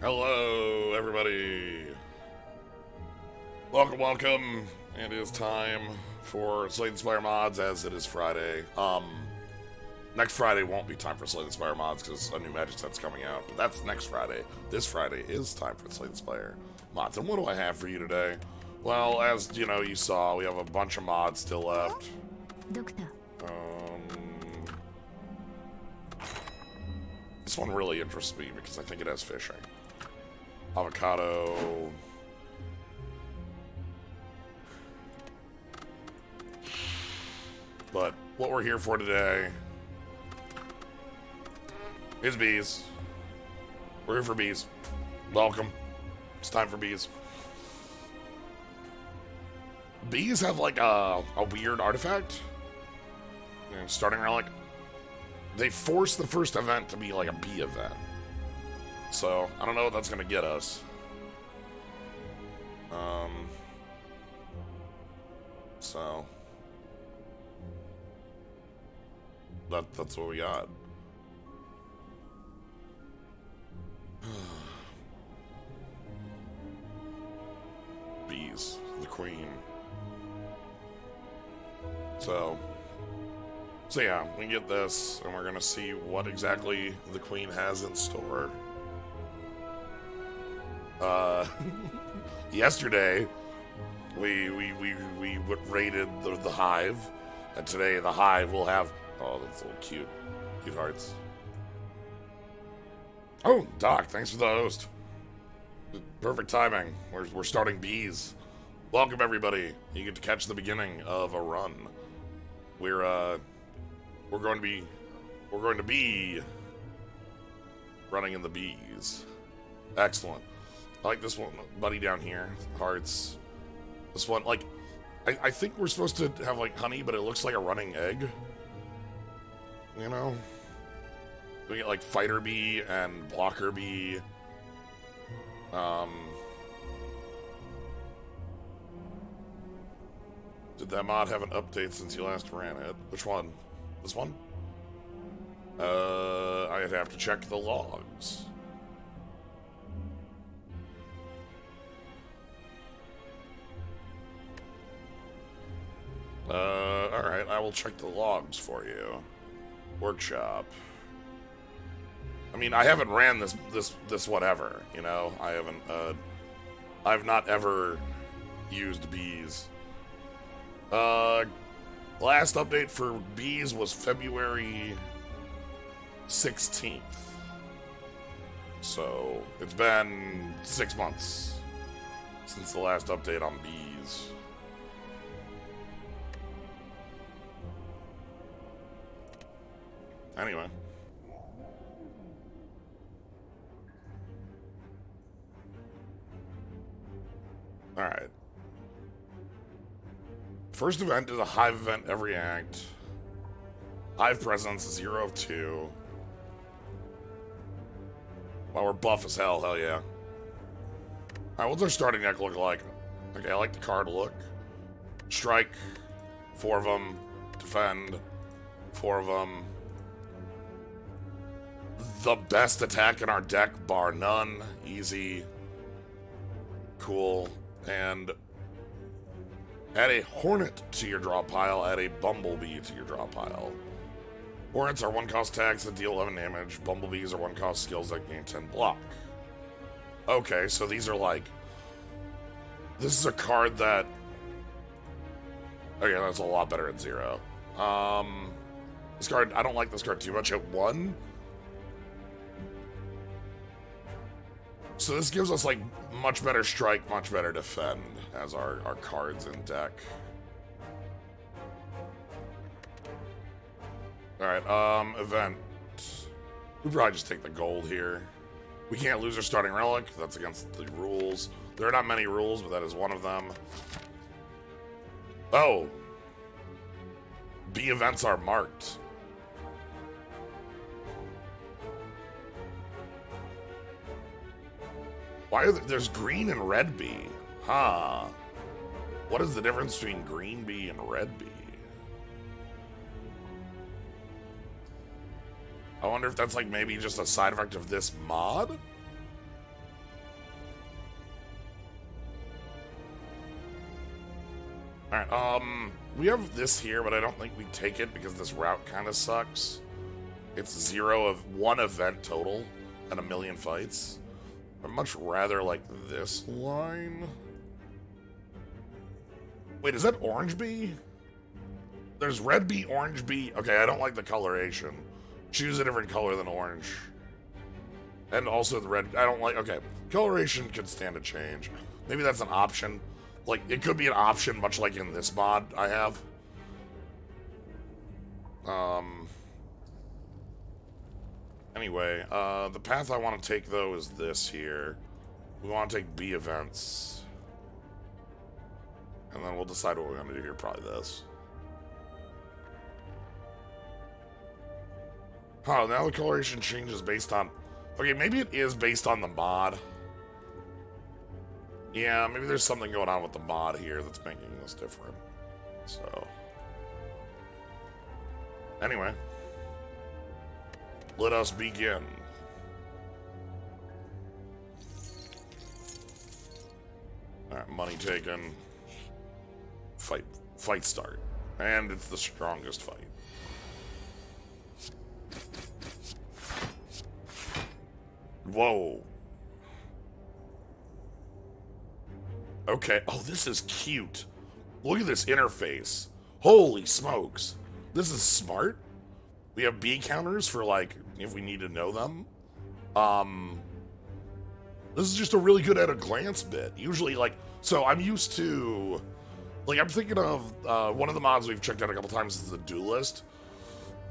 Hello, everybody. Welcome, welcome. It is time for Slay the Spire mods, as it is Friday. Next Friday won't be time for Slay the Spire mods because a new Magic set's coming out, but that's next Friday. This Friday is time for Slay the Spire mods. And what do I have for you today? Well, as you know, you saw, we have a bunch of mods still left. Doctor. This one really interests me because I think it has fishing. Avocado. But what we're here for today is bees. We're here for bees. Welcome. It's time for bees. Bees have like a weird artifact. Starting relic. They force the first event to be like a bee event. So, I don't know what that's going to get us. So. That's what we got. Bees. The queen. So yeah, we get this, and we're going to see what exactly the queen has in store. Yesterday, we raided the hive, and today the hive will have, oh, that's a little cute hearts. Oh, Doc, thanks for the host. Perfect timing. We're starting bees. Welcome, everybody. You get to catch the beginning of a run. We're going to be running in the bees. Excellent. I like this one, buddy down here. Hearts. This one, like, I think we're supposed to have, like, honey, but it looks like a running egg. You know? We get, like, fighter bee and blocker bee. Did that mod have an update since you last ran it? Which one? This one? I'd have to check the logs. Alright, I will check the logs for you. Workshop. I mean, I haven't ran this whatever, you know? I've not ever used bees. Last update for bees was February 16th. So, it's been 6 months since the last update on bees. Anyway. Alright. First event is a hive event every act. Hive presence 0 of 2. Wow, we're buff as hell, hell yeah. Alright, what's our starting deck look like? Okay, I like the card look. Strike, 4 of them. Defend, 4 of them. The best attack in our deck, bar none. Easy. Cool. And add a Hornet to your draw pile, add a Bumblebee to your draw pile. Hornets are 1-cost attacks that deal 11 damage. Bumblebees are 1-cost skills that gain 10 block. Okay, so these are like... This is a card that... Okay, that's a lot better at 0. This card, I don't like this card too much at 1. So this gives us, like, much better strike, much better defend as our cards in deck. Alright, event. We'd probably just take the gold here. We can't lose our starting relic. That's against the rules. There are not many rules, but that is one of them. Oh! B events are marked. Why are there's green and red bee? Huh. What is the difference between green bee and red bee? I wonder if that's like maybe just a side effect of this mod? Alright, we have this here, but I don't think we take it because this route kind of sucks. It's 0 of 1 event total and 1,000,000 fights. I'd much rather like this line. Wait, is that orange bee? There's red bee, orange bee. Okay, I don't like the coloration. Choose a different color than orange. And also the red, I don't like, okay. Coloration could stand a change. Maybe that's an option. Like, it could be an option, much like in this mod I have. Anyway, the path I want to take, though, is this here. We want to take B events. And then we'll decide what we're going to do here, probably this. Oh, now the coloration changes based on... Okay, maybe it is based on the mod. Yeah, maybe there's something going on with the mod here that's making this different. So... Anyway. Let us begin. Alright, money taken. Fight start. And it's the strongest fight. Whoa. Okay. Oh, this is cute. Look at this interface. Holy smokes. This is smart. We have B counters for, like, if we need to know them. This is just a really good at-a-glance bit. Usually, like, so I'm used to... Like, I'm thinking of one of the mods we've checked out a couple times is the Duelist.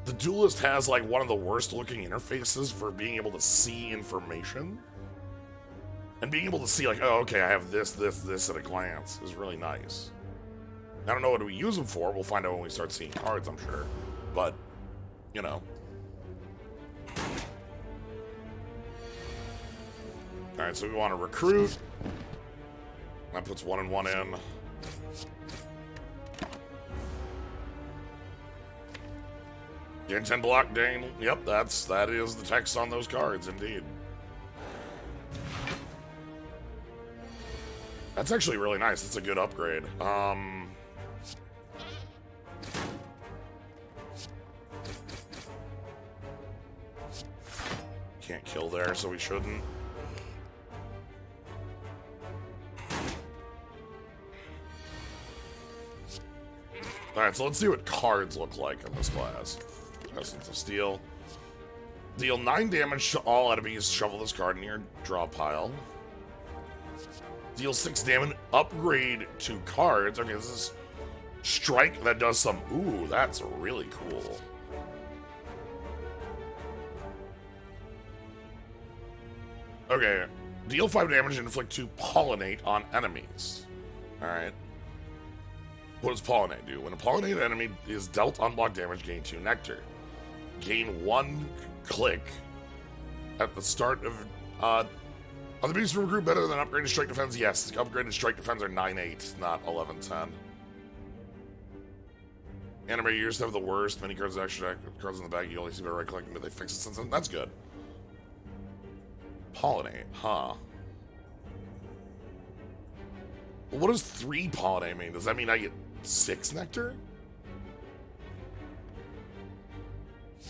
The Duelist has, like, one of the worst-looking interfaces for being able to see information. And being able to see, like, oh, okay, I have this at a glance is really nice. I don't know what we use them for. We'll find out when we start seeing cards, I'm sure. But, you know. Alright, so we want to recruit. That puts 1 and 1 in. Gain 10 block, Dane. Yep, that is the text on those cards, indeed. That's actually really nice. It's a good upgrade. Can't kill there, so we shouldn't. Alright, so let's see what cards look like in this class. Essence of Steel. Deal 9 damage to all enemies. Shuffle this card in your draw pile. Deal 6 damage. Upgrade 2 cards. Okay, this is Strike that does some... Ooh, that's really cool. Okay. Deal 5 damage and inflict 2 Pollinate on enemies. Alright. What does Pollinate do? When a Pollinated enemy is dealt unblocked damage, gain 2 Nectar. Gain 1 click at the start of... Are the beasts from a group better than upgraded strike defense? Yes, upgraded strike defense are 9-8, not 11-10. Anime used to have the worst. Many cards actually cards in the bag. You only see by right clicking, but they fix it since then. That's good. Pollinate, huh? Well, what does 3 Pollinate mean? Does that mean I get 6 Nectar?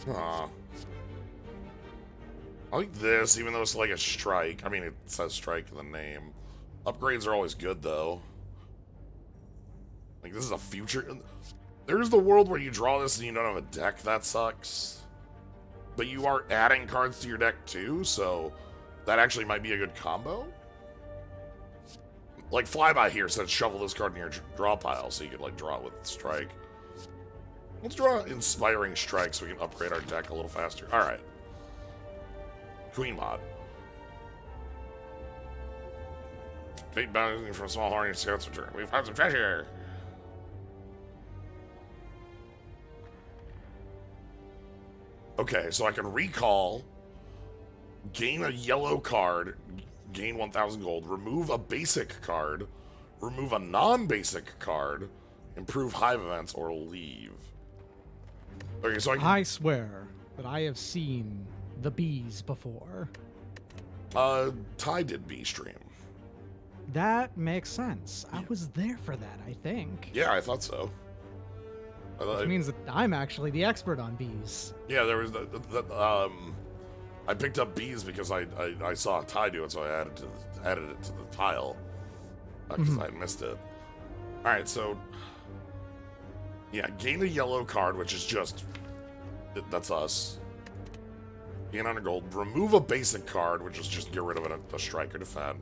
Huh. I like this, even though it's like a strike. I mean, it says strike in the name. Upgrades are always good, though. Like, this is a future... There's the world where you draw this and you don't have a deck. That sucks. But you are adding cards to your deck, too, so... That actually might be a good combo. Like, Flyby here says shuffle this card in your draw pile, so you could, like, draw it with strike. Let's draw Inspiring Strike so we can upgrade our deck a little faster. Alright. Queen mod. Fate bounding from a small horny scout's return. We've found some treasure! Okay, so I can recall, gain a yellow card, gain 1,000 gold, remove a basic card, remove a non-basic card, improve hive events, or leave. Okay, so I swear that I have seen the bees before. Ty did bee stream. That makes sense. I was there for that, I think. Yeah, I thought so. Which means that I'm actually the expert on bees. Yeah, there was I picked up bees because I saw a tie do it, so I added it to the tile because I had missed it. All right, so yeah, gain a yellow card, which is just that's us. Gain 100 gold. Remove a basic card, which is just get rid of a strike or defend.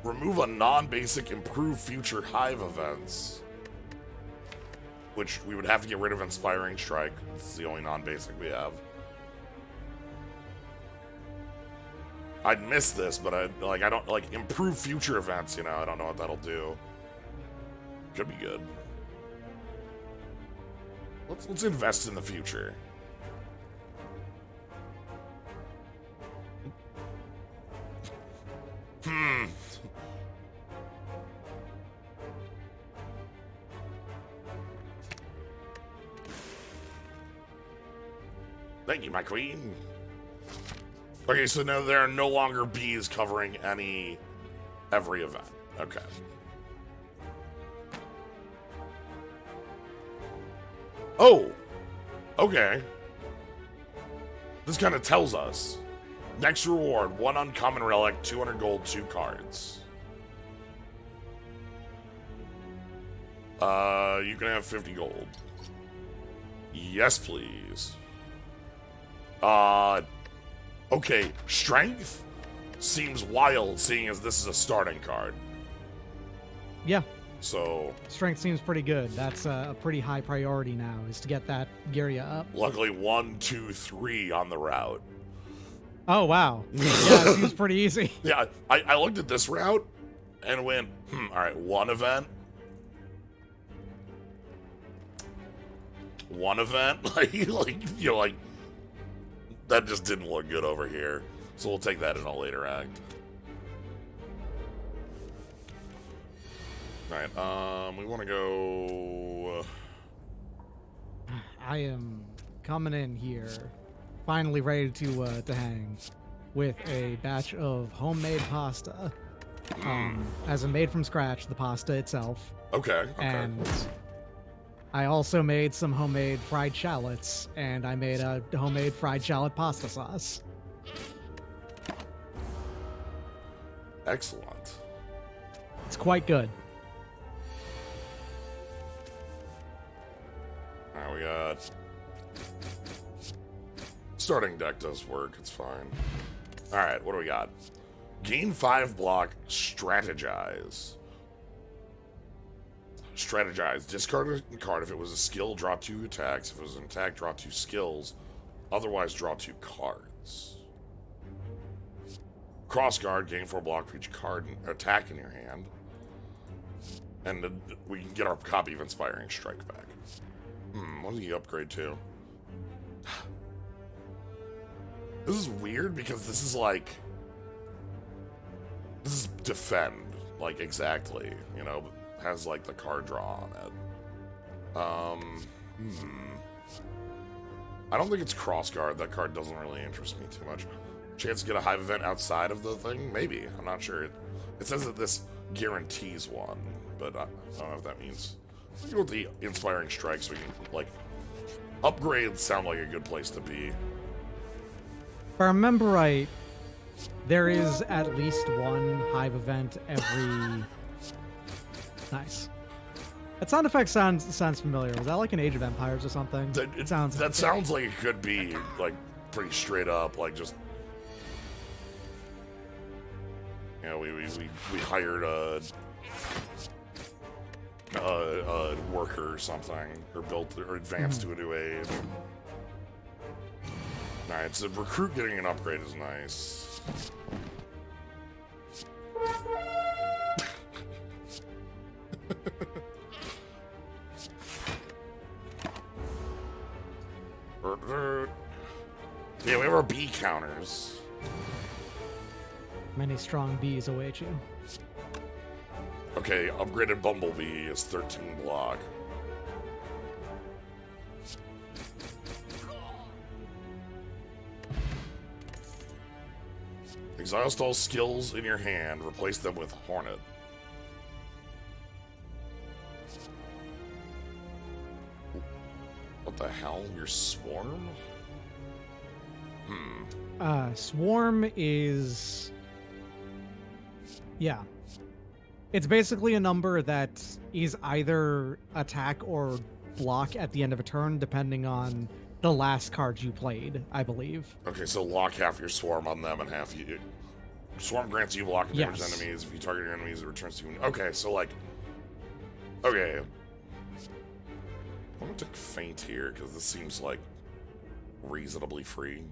Remove a non-basic improve future hive events, which we would have to get rid of Inspiring Strike. This is the only non-basic we have. I'd miss this, but I don't like improve future events, you know, I don't know what that'll do. Should be good. Let's invest in the future. Thank you, my queen. Okay, so now there are no longer bees covering every event. Okay. Oh! Okay. This kind of tells us. Next reward, 1 uncommon relic, 200 gold, 2 cards. You can have 50 gold. Yes, please. Okay, strength seems wild, seeing as this is a starting card. Yeah. So strength seems pretty good. That's a pretty high priority now, is to get that Gyria up. Luckily, 1, 2, 3 on the route. Oh, wow. Yeah, it seems pretty easy. Yeah, I looked at this route and went, all right, 1 event. 1 event? like, that just didn't look good over here. So we'll take that in a later act. Alright, we want to go... I am coming in here, finally ready to hang, with a batch of homemade pasta. As a made from scratch, the pasta itself. Okay. And I also made some homemade fried shallots, and I made a homemade fried shallot pasta sauce. Excellent. It's quite good. Alright, we got... Starting deck does work, it's fine. Alright, what do we got? Gain 5 block, strategize. Strategize. Discard a card. If it was a skill, draw 2 attacks. If it was an attack, draw 2 skills. Otherwise, draw 2 cards. Cross guard. Gain 4 block for each card and attack in your hand. And we can get our copy of Inspiring Strike back. What does he upgrade to? This is weird because this is like... This is defend. Like, exactly. You know, has like the card draw on it. I don't think it's cross guard. That card doesn't really interest me too much. Chance to get a hive event outside of the thing? Maybe. I'm not sure. It says that this guarantees one, but I don't know if that means. Let's go with the Inspiring Strike so we can, like, upgrades sound like a good place to be. If I remember right, there is at least 1 hive event every... Nice. That sound effect sounds familiar. Was that like an Age of Empires or something? That sounds like it could be, like, pretty straight up, like, just... You know, we hired a worker or something, or built, or advanced to a new aid. Alright, so recruit getting an upgrade is nice. Yeah, we have our bee counters. Many strong bees await you. Okay, upgraded Bumblebee is 13 block. Exhaust all skills in your hand. Replace them with Hornet. What the hell? Your Swarm? Swarm is... Yeah. It's basically a number that is either attack or block at the end of a turn, depending on the last card you played, I believe. Okay, so lock half your Swarm on them and half you... Swarm grants you block and damage Yes. enemies. If you target your enemies, it returns to you. Okay, so like... Okay. I'm gonna take Feint here, because this seems like reasonably free.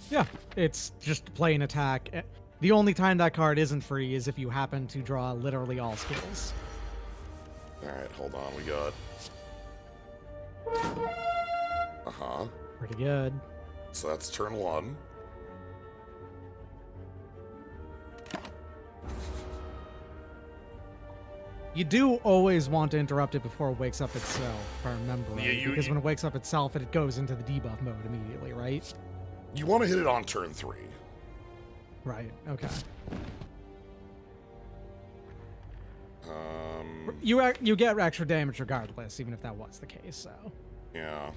Yeah, it's just plain attack. The only time that card isn't free is if you happen to draw literally all skills. Alright, hold on, we got... Uh-huh. Pretty good. So that's turn 1. You do always want to interrupt it before it wakes up itself, if I remember right. Yeah, because when it wakes up itself, it goes into the debuff mode immediately, right? You want to hit it on turn 3. Right, okay. Um... You get extra damage regardless, even if that was the case, so... Yeah.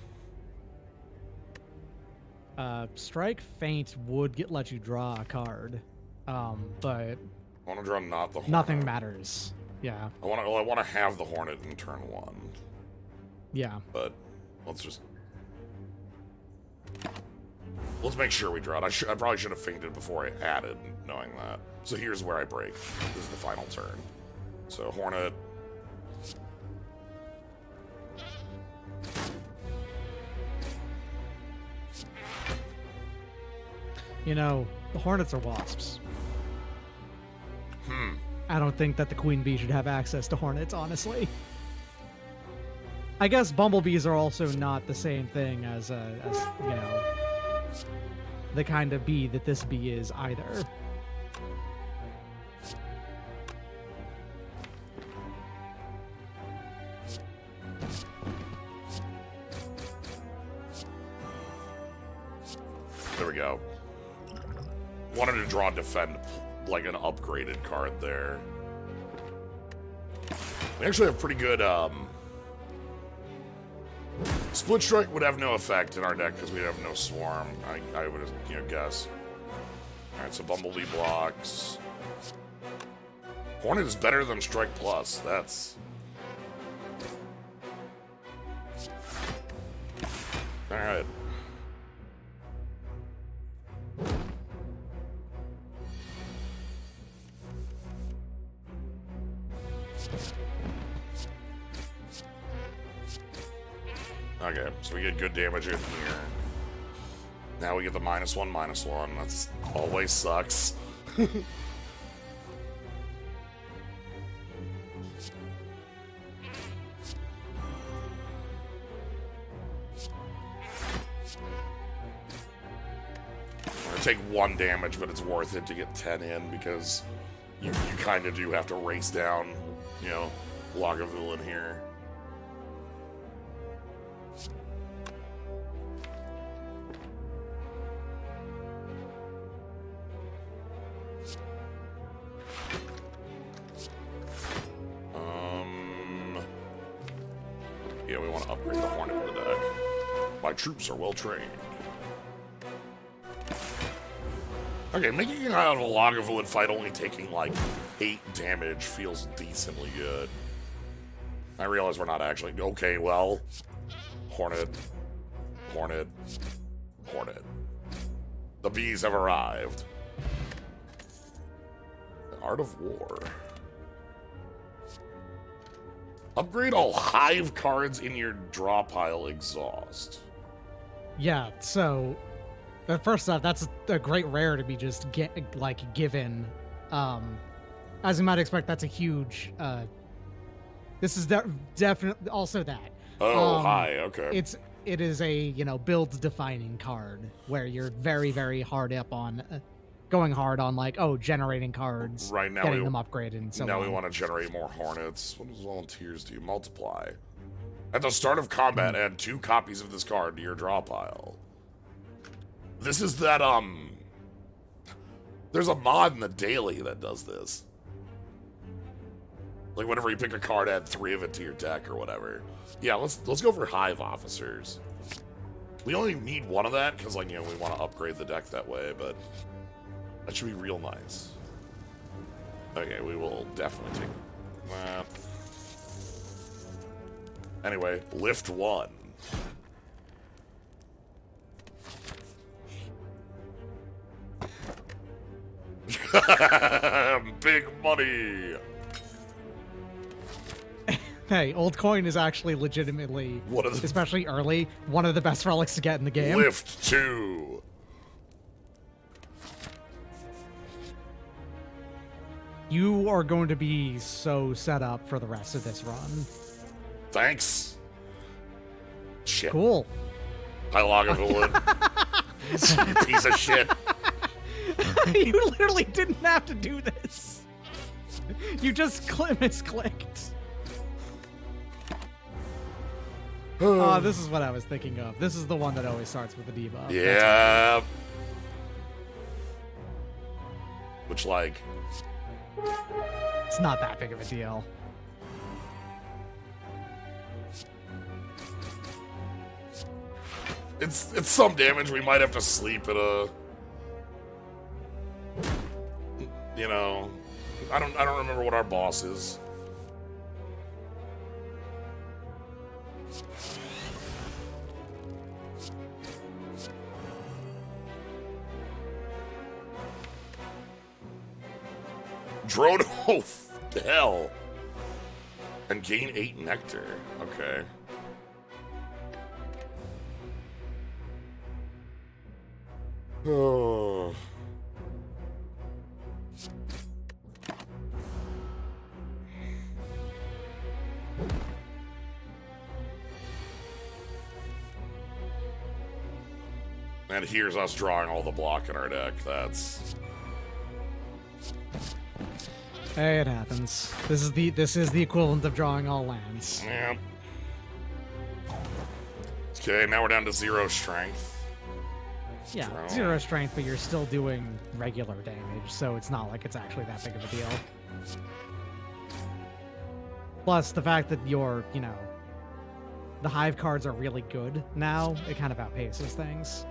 Strike Feint would let you draw a card, but... I want to draw not the Hornet. Nothing matters. Yeah. I want to have the Hornet in turn 1. Yeah. But let's make sure we draw it. I probably should have feigned it before I added, knowing that. So here's where I break. This is the final turn. So Hornet. You know, the Hornets are wasps. I don't think that the Queen Bee should have access to Hornets, honestly. I guess bumblebees are also not the same thing as you know, the kind of bee that this bee is either. There we go. Wanted to draw defend like an upgraded card there. We actually have pretty good Split Strike would have no effect in our deck because we have no Swarm. I would guess. Alright, so Bumblebee blocks. Hornet is better than Strike Plus. That's... Alright. Okay, so we get good damage in here. Now we get the -1/-1. That's always sucks. Take 1 damage, but it's worth it to get 10 in because you kind of do have to race down, you know, Lagavulin here. Yeah, we want to upgrade the Hornet in the deck. My troops are well trained. Okay, making it out of a Lagavulin fight only taking like 8 damage feels decently good. I realize we're not actually... Okay, well... Hornet. Hornet. Hornet. The bees have arrived. The Art of War. Upgrade all Hive cards in your draw pile exhaust. Yeah, so... First off, that's a great rare to be just given. As you might expect, that's a huge. This is definitely also that. Oh, hi. Okay. It is a build defining card where you're very very hard up on going hard on generating cards, right now getting them upgraded, and so now on. we want to generate more Hornets. What does volunteers do? Multiply. At the start of combat, add 2 copies of this card to your draw pile. This is that, there's a mod in the daily that does this. Like, whenever you pick a card, add 3 of it to your deck or whatever. Yeah, let's go for Hive Officers. We only need 1 of that, because, like, you know, we want to upgrade the deck that way, but that should be real nice. Okay, we will definitely take... Anyway, lift 1. Big money. Hey, old coin is actually legitimately, especially early, one of the best relics to get in the game. Lift 2. You are going to be so set up for the rest of this run. Thanks. Shit. Cool. Hi, Lagavulin. Piece of shit. You literally didn't have to do this. You just misclicked. Oh, this is what I was thinking of. This is the one that always starts with the debuff. Yeah. Which, like... It's not that big of a deal. It's some damage. We might have to sleep at a... You know... I don't remember what our boss is. Drone, oh, hell. And gain 8 nectar. Okay. Oh. And here's us drawing all the block in our deck. That's... Hey, it happens. This is the equivalent of drawing all lands. Yep. Okay, now we're down to 0 strength. Yeah, Draw. 0 strength, but you're still doing regular damage, so it's not like it's actually that big of a deal. Plus, the fact that your, you know, the Hive cards are really good now, it kind of outpaces things.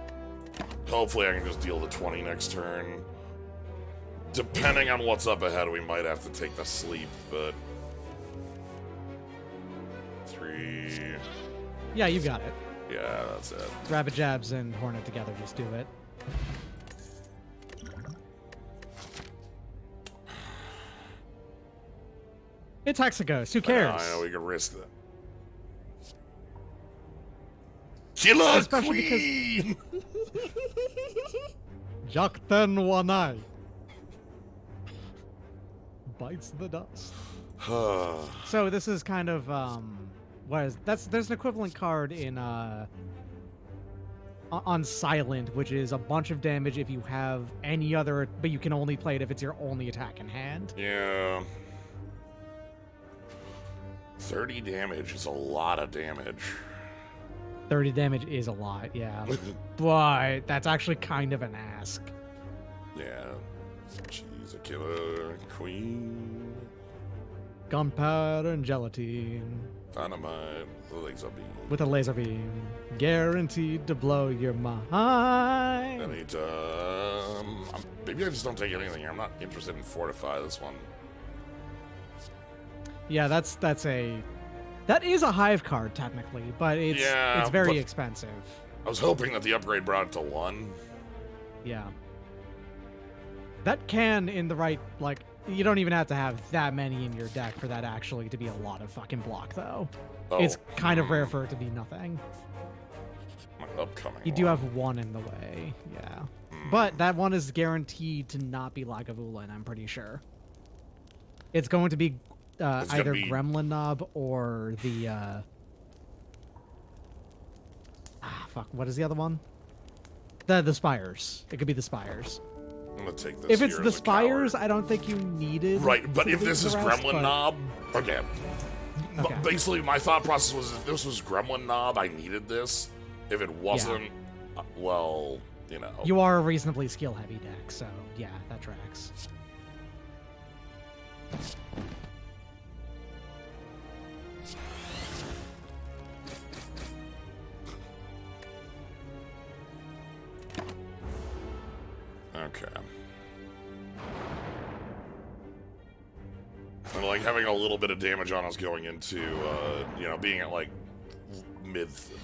Hopefully I can just deal the 20 next turn. Depending on what's up ahead, we might have to take the sleep, but... 3... Yeah, you got it. Yeah, that's it. Rabbit Jabs and Hornet together just do it. It's Hexaghost, who cares? I know we can risk that. Killer Especially Queen! Jakten Wanai bites the dust. So this is kind of there's an equivalent card in on Silent, which is a bunch of damage if you have any other, but you can only play it if it's your only attack in hand. Yeah. 30 damage is a lot of damage. 30 damage is a lot, yeah. But that's actually kind of an ask. Yeah. She's a killer queen. Gunpowder and gelatine. Dynamite. Laser beam. With a laser beam. Guaranteed to blow your mind. Anytime. Maybe I just don't take anything here. I'm not interested in Fortify this one. Yeah, that is a Hive card technically, but it's very expensive. I was hoping that the upgrade brought it to 1. Yeah. That can, in the right, like, you don't even have to have that many in your deck for that actually to be a lot of fucking block, though. Oh. It's kind of rare for it to be nothing. Upcoming. You do have 1 in the way, yeah. But that one is guaranteed to not be Lagavulin, I'm pretty sure. It's going to be either Gremlin Knob or the fuck, what is the other one? The Spires. It could be the Spires. I'm gonna take this. If it's here the as a Spires, coward. I don't think you needed. Right, but if this is rest, Gremlin Knob, okay. Okay. Basically, my thought process was if this was Gremlin Knob, I needed this. If it wasn't, well, you know. You are a reasonably skill-heavy deck, so yeah, that tracks. Okay. And like having a little bit of damage on us going into, you know, being at like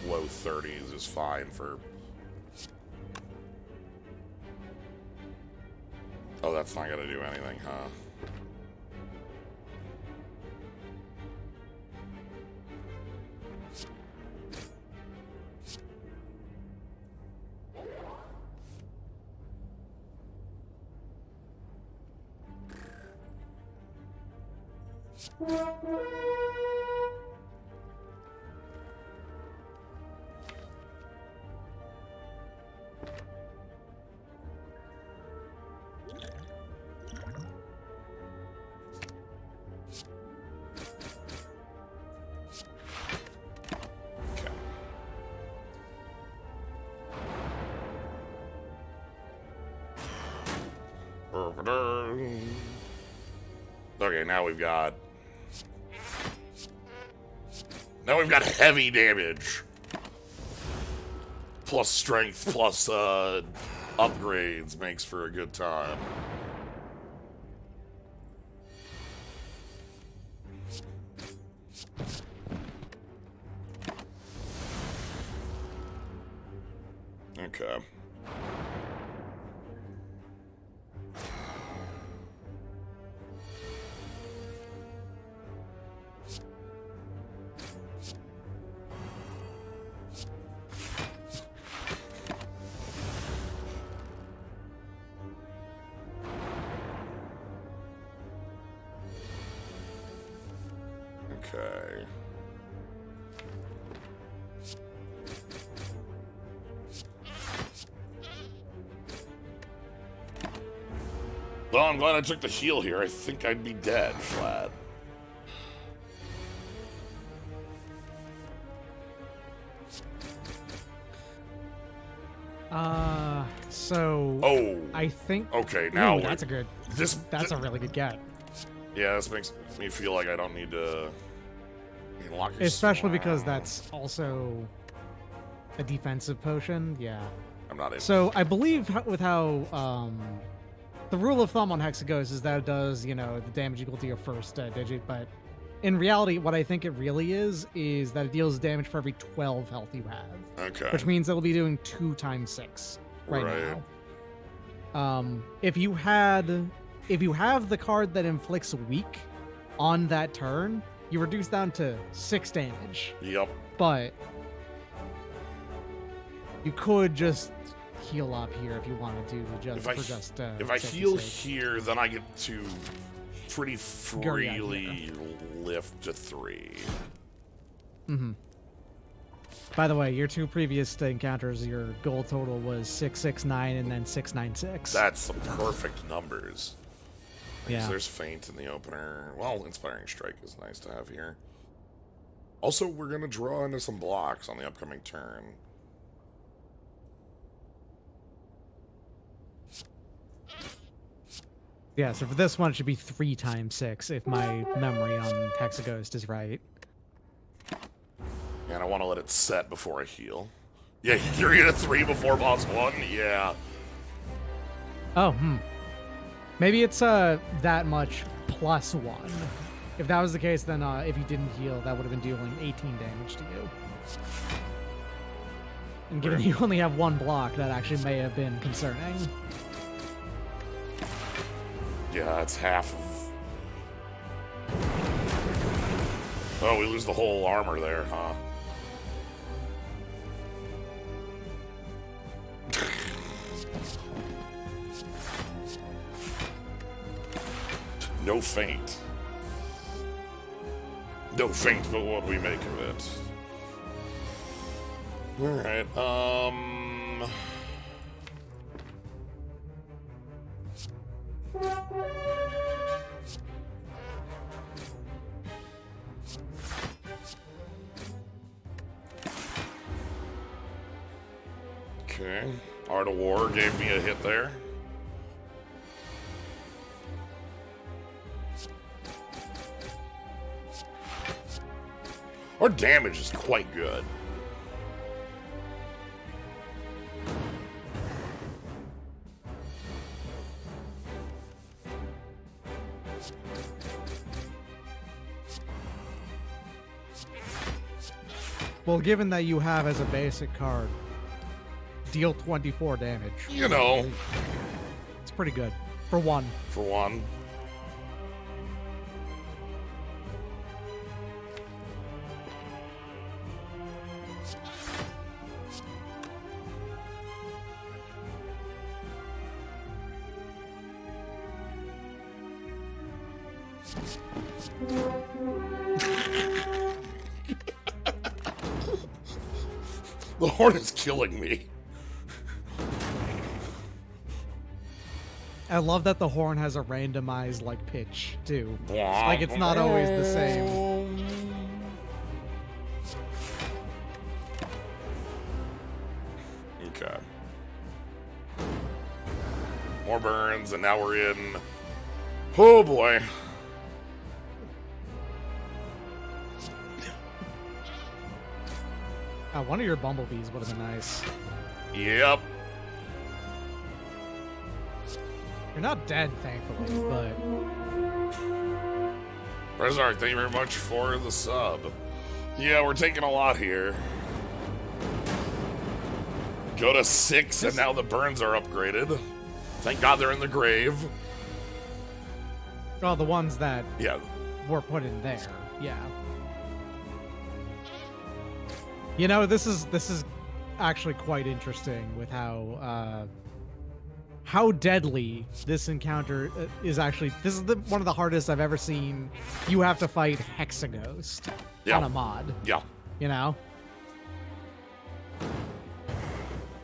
low 30s is fine for. Oh, that's not gonna do anything, huh? Okay, now we've got heavy damage. Plus strength, plus upgrades makes for a good time. Okay. Okay. Well, I'm glad I took the heal here. I think I'd be dead flat. So. Oh. I think. Okay, now Ooh, that's a good. That's a really good get. Yeah, this makes me feel like I don't need to. Lock your Especially because that's also a defensive potion. Yeah. I'm not in. So I believe with how the rule of thumb on Hexaghost is that it does, you know, the damage equal to your first digit, but in reality, what I think it really is that it deals damage for every 12 health you have. Okay. Which means it'll be doing 2 times 6 right now. If you have the card that inflicts weak on that turn, you reduce down to 6 damage. Yep. But you could just heal up here if you wanted to if I heal here, then I get to pretty freely lift to 3. Mm-hmm. By the way, your 2 previous encounters, your goal total was 669 and then 696. That's some perfect numbers. Yeah. There's Feint in the opener. Well, Inspiring Strike is nice to have here. Also, we're going to draw into some blocks on the upcoming turn. Yeah, so for this one, it should be 3 times 6 if my memory on Hexaghost is right. And I want to let it set before I heal. Yeah, you're going to 3 before boss 1? Yeah. Oh, Maybe it's that much plus 1. If that was the case, then if you didn't heal, that would have been dealing 18 damage to you. And given you only have 1 block, that actually may have been concerning. Yeah, that's half of... Oh, we lose the whole armor there, huh? No Feint. No Feint, but what do we make of it? Alright, Okay. Art of War gave me a hit there. Our damage is quite good. Well, given that you have as a basic card, deal 24 damage. You know, It's pretty good. For one. for one. The horn is killing me. I love that the horn has a randomized, like, pitch, too. Like, it's not always the same. Okay. More burns, and now we're in... Oh, boy. One of your bumblebees would have been nice. Yep. You're not dead, thankfully, but... Rezark, thank you very much for the sub. Yeah, we're taking a lot here. Go to 6, and now the burns are upgraded. Thank God they're in the grave. Well, the ones that Yeah. were put in there, yeah. You know, this is actually quite interesting with how deadly this encounter is actually. This is one of the hardest I've ever seen. You have to fight Hexaghost on a mod. Yeah. You know?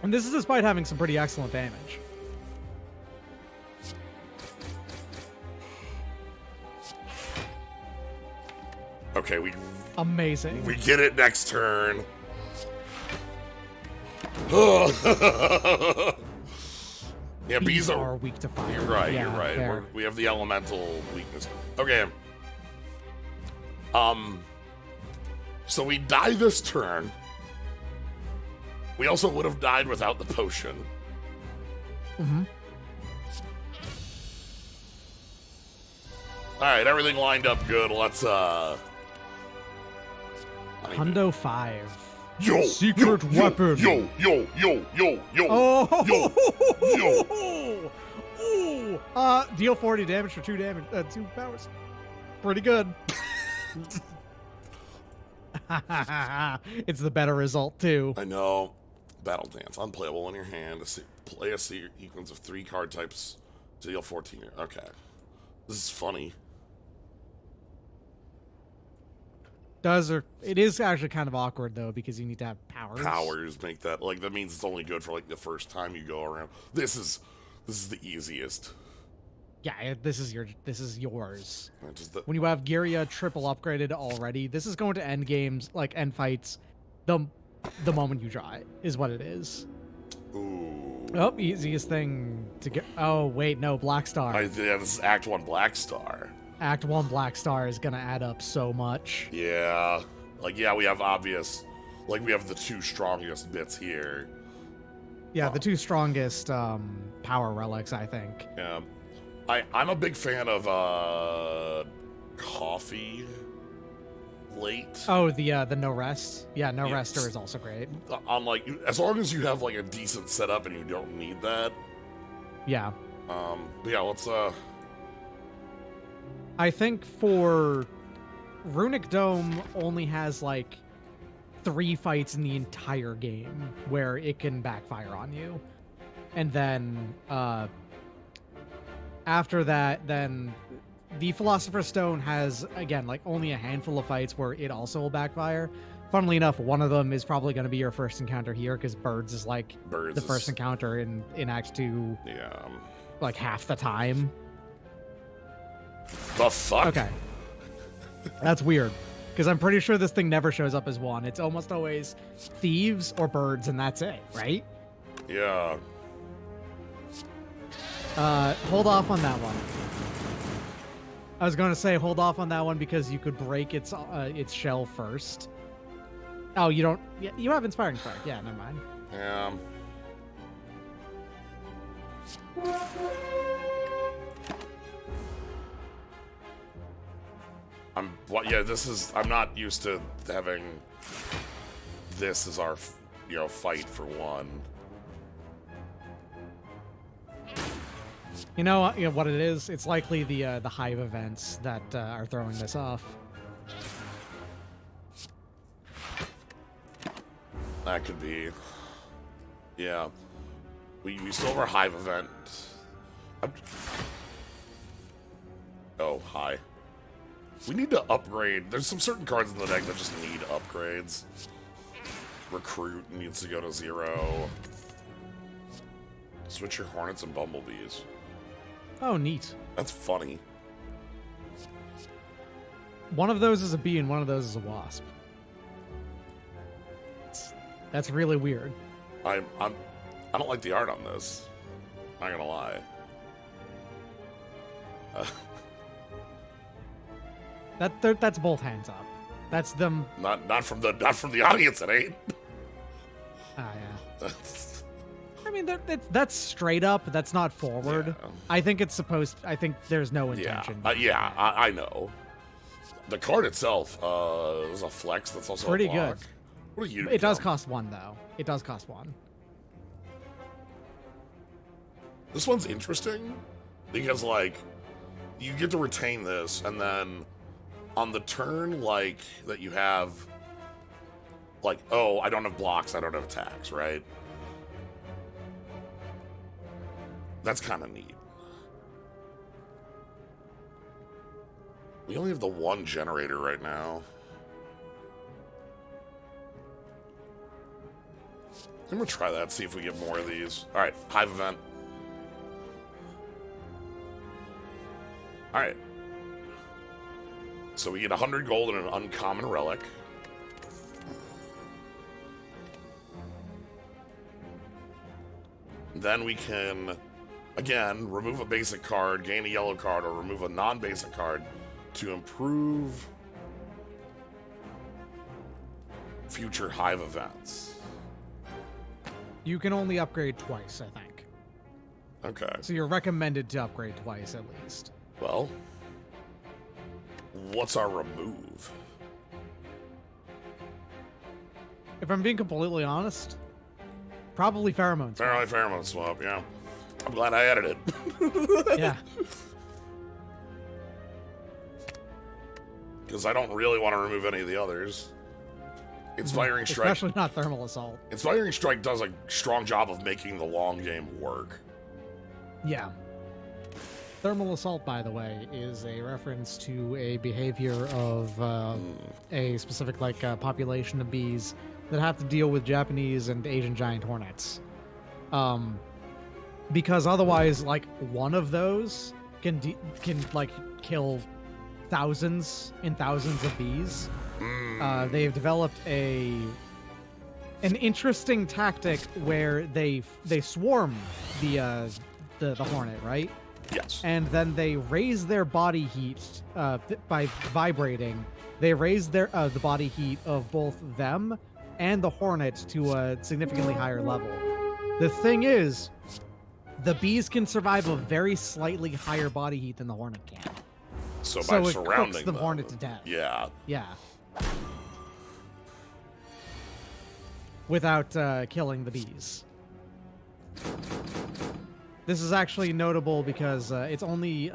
And this is despite having some pretty excellent damage. Okay, we Amazing. get it next turn. Yeah, bees are weak to fire. You're right. Yeah, you're right. fair. We have the elemental weakness. Okay. So we die this turn. We also would have died without the potion. Mm-hmm. All right, everything lined up good. Let's Hundo 5. Yo, Secret weapon. Yo. Oh! Ooh. Deal 40 damage for 2 damage. 2 powers. Pretty good. It's the better result too. I know. Battle Dance. Unplayable in your hand. Play a sequence of 3 card types to deal 14. Okay. This is funny. It is actually kind of awkward though because you need to have powers. Powers make that that means it's only good for like the first time you go around. This is the easiest. Yeah, this is yours. Just When you have Giria triple upgraded already, this is going to end games, like end fights, the moment you draw it is what it is. Ooh. Oh, easiest thing to get. Oh wait, no, Black Star. Yeah, this is Act 1 Black Star. Act 1 Black Star is gonna add up so much. Yeah. Like, yeah, we have obvious... Like, we have the 2 strongest bits here. Yeah, the 2 strongest power relics, I think. Yeah. I'm a big fan of Coffee Late. Oh, the no rest. Yeah, no rester is also great. On like, as long as you have like a decent setup and you don't need that. Yeah. But yeah, let's I think for Runic Dome only has like 3 fights in the entire game where it can backfire on you. And then after that, then the Philosopher's Stone has, again, like only a handful of fights where it also will backfire. Funnily enough, one of them is probably going to be your first encounter here because Birds is like the first encounter in Act 2. Yeah. Like half the time. The fuck? Okay. That's weird. Because I'm pretty sure this thing never shows up as one. It's almost always thieves or birds, and that's it, right? Yeah. Hold off on that one. I was going to say hold off on that one because you could break its shell first. Oh, you don't. Yeah, you have Inspiring Strike. Yeah, never mind. Yeah. I'm not used to having this as our, fight for one. You know what it is? It's likely the hive events that are throwing this off. That could be. Yeah. We still have our hive event. Oh, hi. We need to upgrade. There's some certain cards in the deck that just need upgrades. Recruit needs to go to 0. Switch your Hornets and Bumblebees. Oh, neat. That's funny. One of those is a bee and one of those is a wasp. That's really weird. I don't like the art on this. Not gonna lie. That's both hands up. That's them. Not from the audience. It ain't. Ah, yeah. I mean, that's straight up. That's not forward. Yeah. I think it's supposed. I think there's no intention. I know. The card itself is a flex. That's also pretty a block. good. What are you? It does cost 1 though. It does cost 1. This one's interesting because you get to retain this, and then on the turn that you have oh, I don't have blocks, I don't have attacks, right? That's kind of neat. We only have the 1 generator right now. I'm gonna try that, see if we get more of these. Alright, hive event. Alright. So we get 100 gold and an uncommon relic. Then we can, again, remove a basic card, gain a yellow card, or remove a non-basic card to improve future hive events. You can only upgrade twice, I think. Okay. So you're recommended to upgrade twice at least. Well, what's our remove? If I'm being completely honest, probably pheromones. Pheromone swap, yeah. I'm glad I added it. Yeah. Because I don't really want to remove any of the others. Inspiring Strike. Especially not Thermal Assault. Inspiring Strike does a strong job of making the long game work. Yeah. Thermal Assault, by the way, is a reference to a behavior of a specific population of bees that have to deal with Japanese and Asian giant hornets. Because otherwise, one of those can kill thousands and thousands of bees. They've developed an interesting tactic where they swarm the hornet, right? Yes. And then they raise their body heat by vibrating. They raise the body heat of both them and the hornet to a significantly higher level. The thing is, the bees can survive a very slightly higher body heat than the hornet can. So by it surrounding cooks the them, hornet to death. Yeah. Yeah. Without killing the bees. This is actually notable because it's only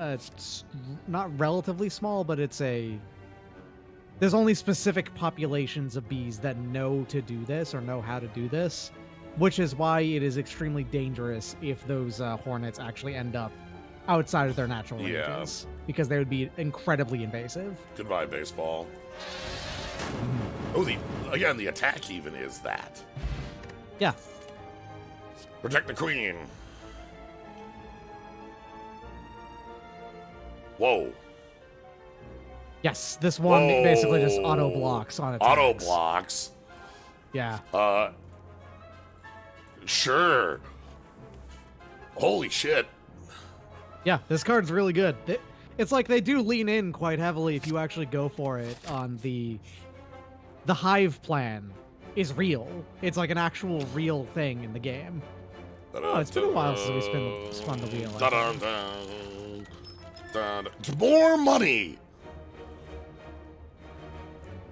not relatively small, but there's only specific populations of bees that know to do this or know how to do this, which is why it is extremely dangerous if those hornets actually end up outside of their natural ranges, because they would be incredibly invasive. Goodbye, baseball. Oh, the attack even is that. Yeah. Protect the queen. Whoa. Yes, this one basically just auto blocks on attacks. Auto blocks. Yeah. Sure. Holy shit. Yeah, this card's really good. It's like they do lean in quite heavily if you actually go for it on the Hive plan is real. It's like an actual real thing in the game. Oh, it's been a while since we spun the wheel. More money!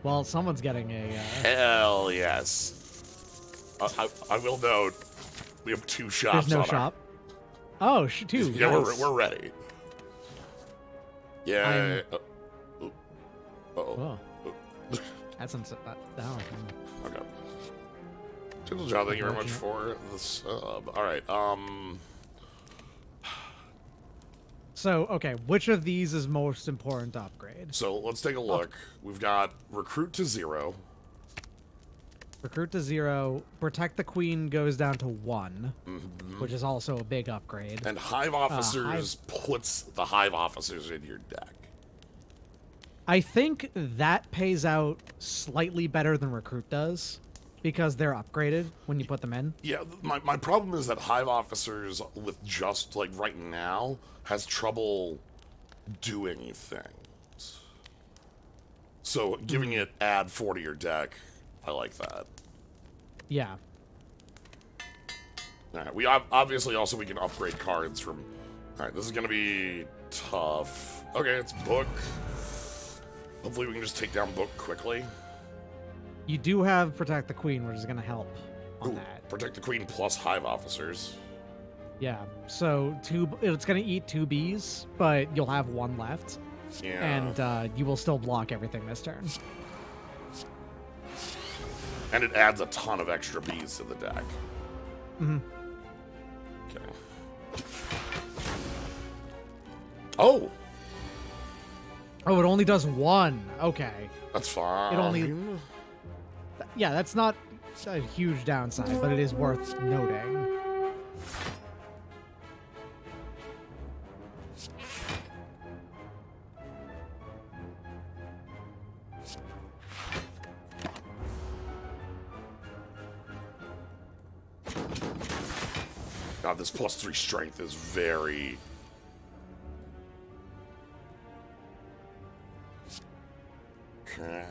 Well, someone's getting a... Hell yes. I will note, we have 2 shops. There's no shop. Oh, 2. Yeah, nice. we're ready. Yeah. Whoa. That's okay. Gentle job, thank you very much for the sub. Alright, So, okay, which of these is most important to upgrade? So, let's take a look. We've got Recruit to 0. Recruit to 0. Protect the Queen goes down to 1, which is also a big upgrade. And Hive Officers puts the Hive Officers in your deck. I think that pays out slightly better than Recruit does, because they're upgraded when you put them in. Yeah, my problem is that Hive Officers, with just, like, right now, has trouble doing things. So, giving it add 4 to your deck, I like that. Yeah. Alright, we obviously also we can upgrade cards from... Alright, this is gonna be tough. Okay, it's Book. Hopefully we can just take down Book quickly. You do have Protect the Queen, which is going to help on Ooh, that. Protect the Queen plus Hive Officers. Yeah, so it's going to eat 2 bees, but you'll have 1 left. Yeah. And you will still block everything this turn. And it adds a ton of extra bees to the deck. Mm-hmm. Okay. Oh! Oh, it only does 1. Okay. That's fine. It only... Yeah, that's not a huge downside, but it is worth noting. God, this +3 strength is very... Okay.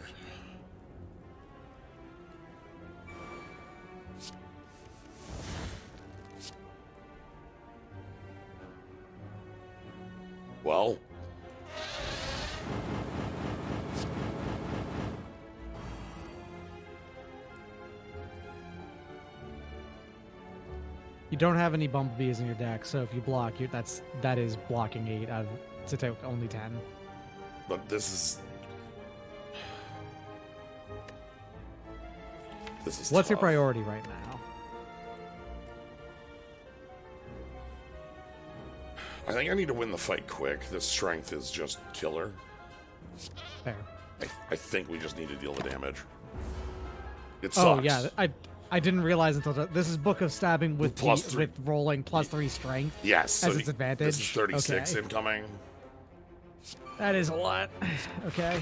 Well... You don't have any bumblebees in your deck, so if you block, that is blocking 8 out of to take only 10. But this is... What's your tough. priority right now? I think I need to win the fight quick. This strength is just killer. Fair. I think we just need to deal the damage. It Oh sucks. yeah, I didn't realize until this is Book of Stabbing with with rolling +3 strength. Yes. So as its advantage. This is 36 okay. incoming. That is a lot. Okay.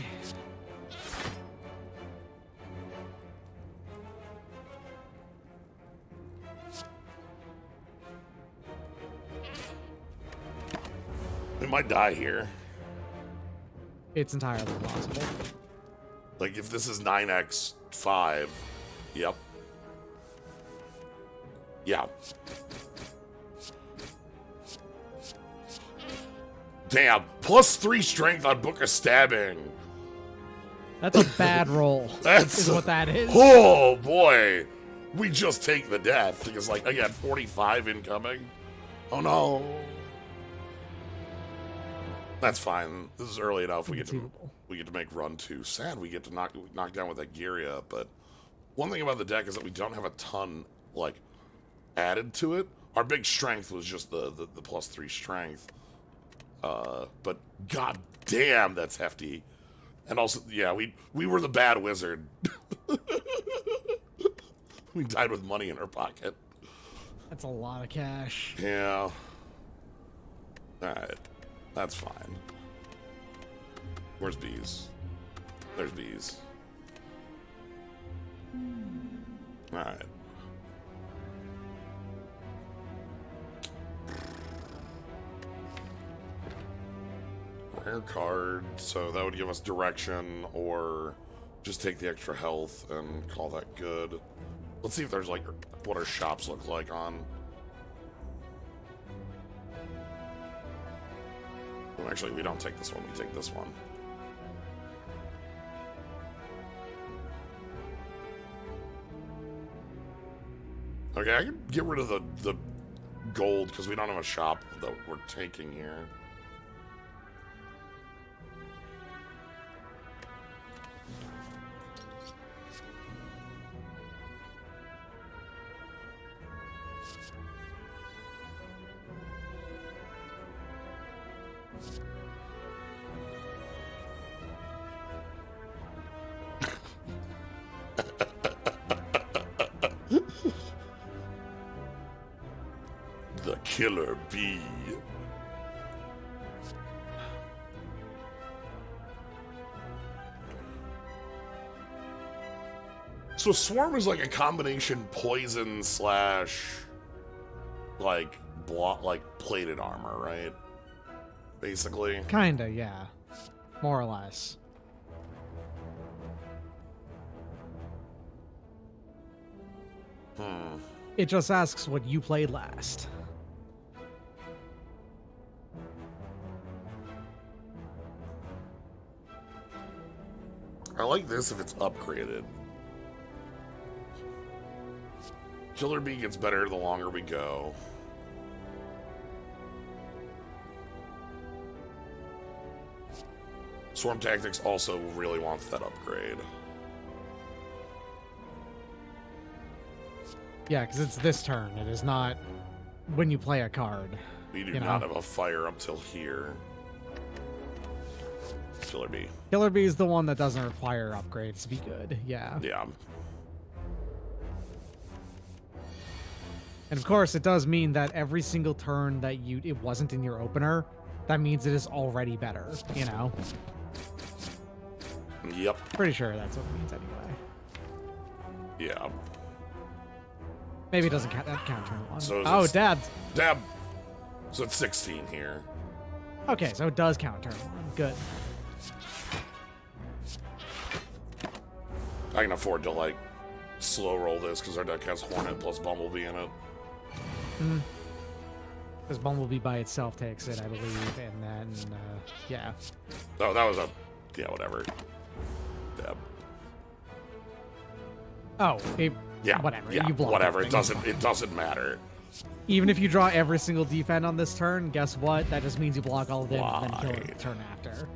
We might die here. It's entirely possible. Like, if this is 9x5, yep. Yeah. Damn, +3 strength on Book of Stabbing. That's a bad roll. That's what that is. Oh boy, we just take the death because, like, again, 45 incoming. Oh no. That's fine. This is early enough. We get to make run 2. Sad we get to knock down with that Giria, but one thing about the deck is that we don't have a ton like added to it. Our big strength was just the +3 strength. But god damn, that's hefty. And also, yeah, we were the bad wizard. We died with money in our pocket. That's a lot of cash. Yeah. Alright. That's fine. Where's bees? There's bees. Alright. Rare card, so that would give us direction, or just take the extra health and call that good. Let's see if there's, like, what our shops look like on... Well, actually, we don't take this one, we take this one. Okay, I can get rid of the gold, because we don't have a shop that we're taking here. The killer bee. So swarm is like a combination poison slash like plated armor, right? Basically. Kinda, yeah. More or less. It just asks what you played last. I like this if it's upgraded. Killer bee gets better the longer we go. Swarm Tactics also really wants that upgrade. Yeah, because it's this turn. It is not when you play a card. We do not have a fire up till here. Killer bee. Killer bee is the one that doesn't require upgrades to be good. Yeah. Yeah. And of course, it does mean that every single turn that it wasn't in your opener, that means it is already better, you know? Yep. Pretty sure that's what it means anyway. Yeah. Maybe it doesn't count turn one. So oh, dab. Dab. So it's 16 here. Okay, so it does count turn one. Good. I can afford to, like, slow roll this because our deck has Hornet plus Bumblebee in it. Because Bumblebee by itself takes it, I believe, and then, yeah. Oh, that was a... Yeah, whatever. Dab. Oh, Yeah, whatever. Yeah, You block whatever. It everything. it doesn't matter. Even if you draw every single defend on this turn, guess what? That just means you block all of them and then kill it the turn after.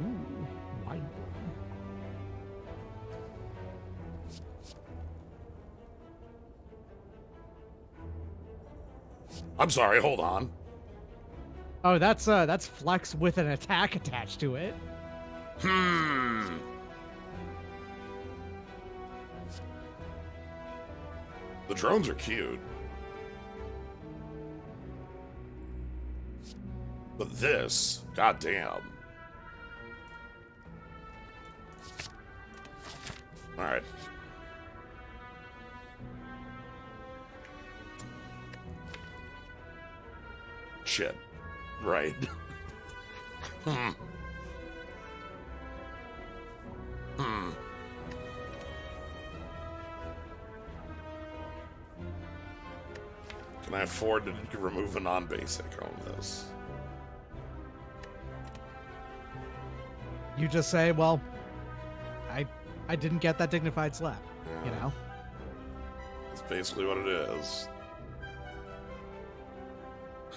Ooh, why? I'm sorry, hold on. Oh, that's flex with an attack attached to it. The drones are cute. But this, goddamn. Alright. Shit. Right. Can I afford to remove a non-basic on this? You just say, well, I didn't get that dignified slap, you know? That's basically what it is.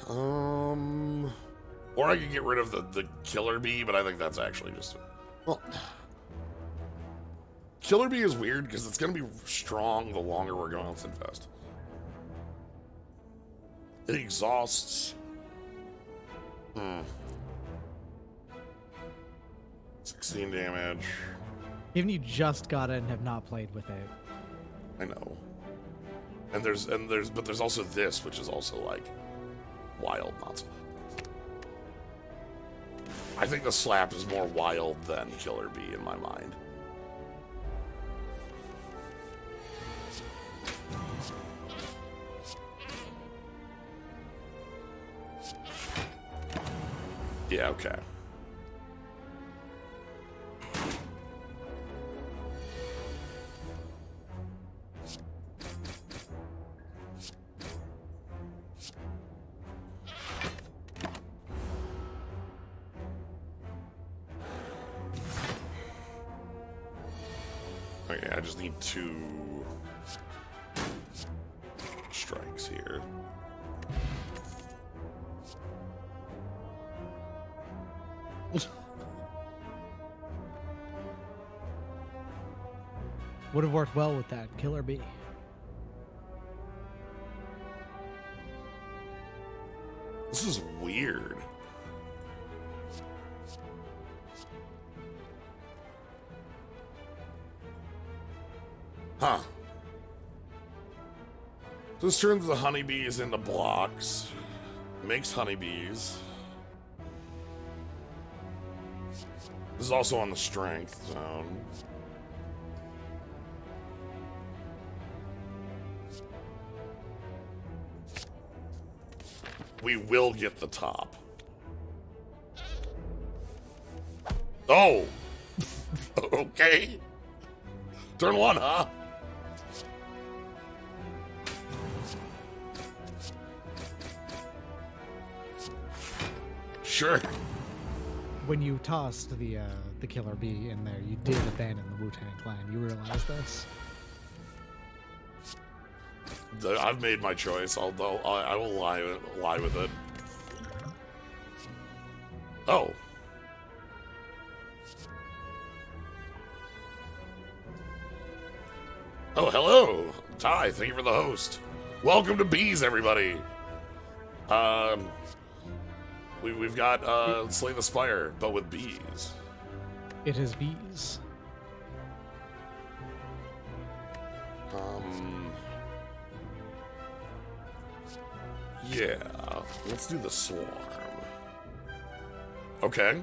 Or I could get rid of the killer bee, but I think that's actually just... Well... Killer bee is weird because it's going to be strong the longer we're going on Sinfest. It exhausts... 16 damage. Even you just got it and have not played with it. I know. But there's also this, which is also like wild, not so. I think the slap is more wild than Killer Bee in my mind. Yeah, okay. Okay, I just need 2 strikes here. Would have worked well with that killer bee. This is weird. Huh. This turns the honeybees into blocks. Makes honeybees. This is also on the strength zone. We will get the top. Oh! Okay. Turn 1, huh? Sure. When you tossed the killer bee in there, you did abandon the Wu-Tang Clan. You realize this? I've made my choice. I will lie with it. Oh. Oh, hello. Ty, thank you for the host. Welcome to Bees, everybody. We've got Slay the Spire, but with bees. It is bees. Yeah, let's do the swarm. Okay.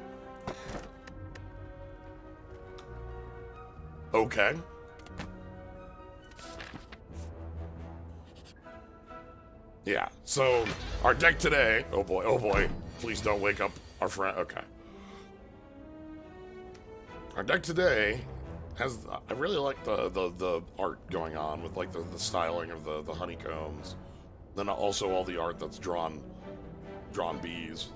Okay. Yeah, so our deck today, oh boy, please don't wake up our friend, okay. Our deck today has, I really like the art going on with like the styling of the honeycombs. Then also all the art that's drawn bees.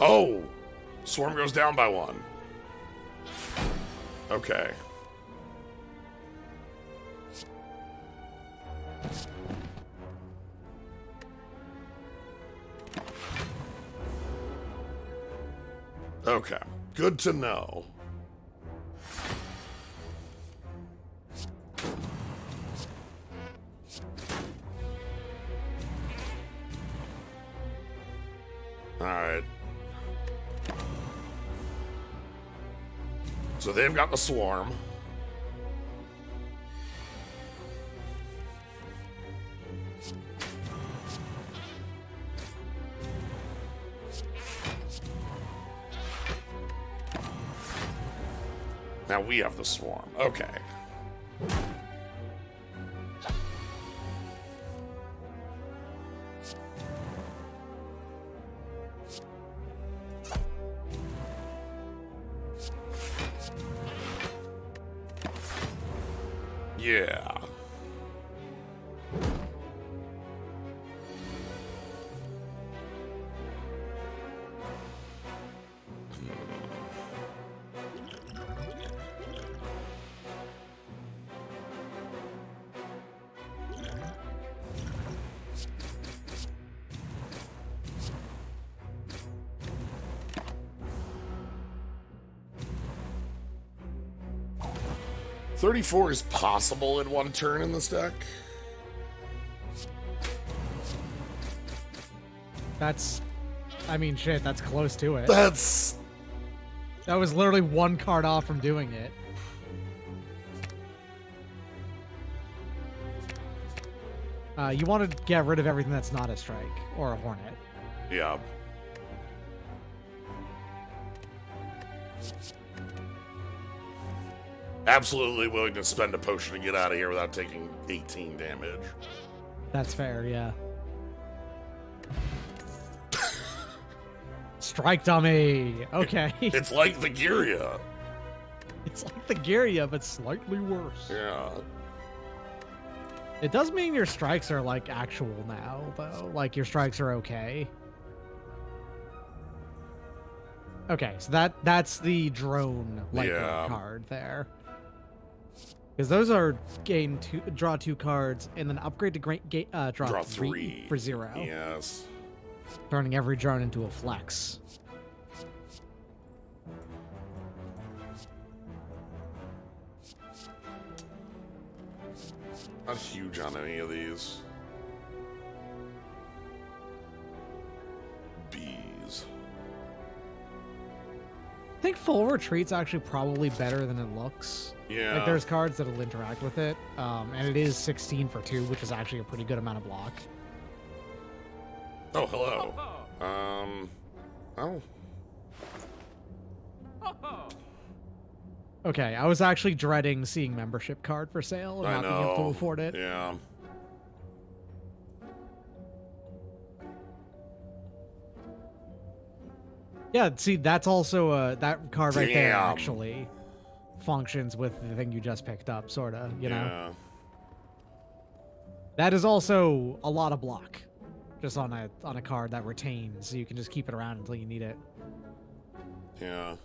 Oh! Swarm goes down by 1. Okay. Okay. Good to know. Alright. So they've got the swarm. Now we have the swarm. Okay. Yeah. $34 is possible in 1 turn in this deck. That's, I mean, shit, that's close to it. That was literally 1 card off from doing it. You want to get rid of everything that's not a strike or a hornet. Yeah. Absolutely willing to spend a potion to get out of here without taking 18 damage. That's fair, yeah. Strike dummy. Okay. It's like the Giria. It's like the Giria, but slightly worse. Yeah. It does mean your strikes are like actual now, though. Like your strikes are okay. Okay, so that's the drone light card there. Because those are draw 2 cards and then upgrade to draw 3 for 0. Yes. Turning every drone into a flex. Not huge on any of these. Bees. I think full retreat's actually probably better than it looks. Yeah. Like there's cards that'll interact with it, and it is 16 for 2, which is actually a pretty good amount of block. Oh, hello. Oh. Okay, I was actually dreading seeing membership card for sale and not being able to afford it. Yeah. Yeah, see, that's also that card right there actually functions with the thing you just picked up, sorta, you know? That is also a lot of block, just on a card that retains, so you can just keep it around until you need it. Yeah,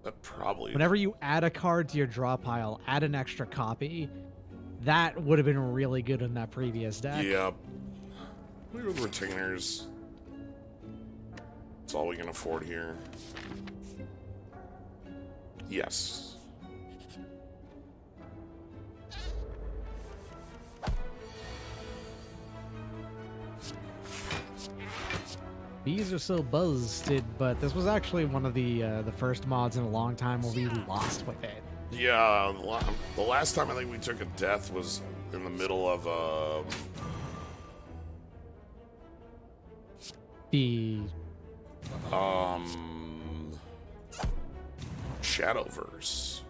that probably... Whenever you add a card to your draw pile, add an extra copy. That would have been really good in that previous deck. Yep. Look at the retainers. That's all we can afford here. Yes. Bees are so buzzed, but this was actually one of the first mods in a long time where we lost with it. Yeah, the last time I think we took a death was in the middle of the Shadowverse.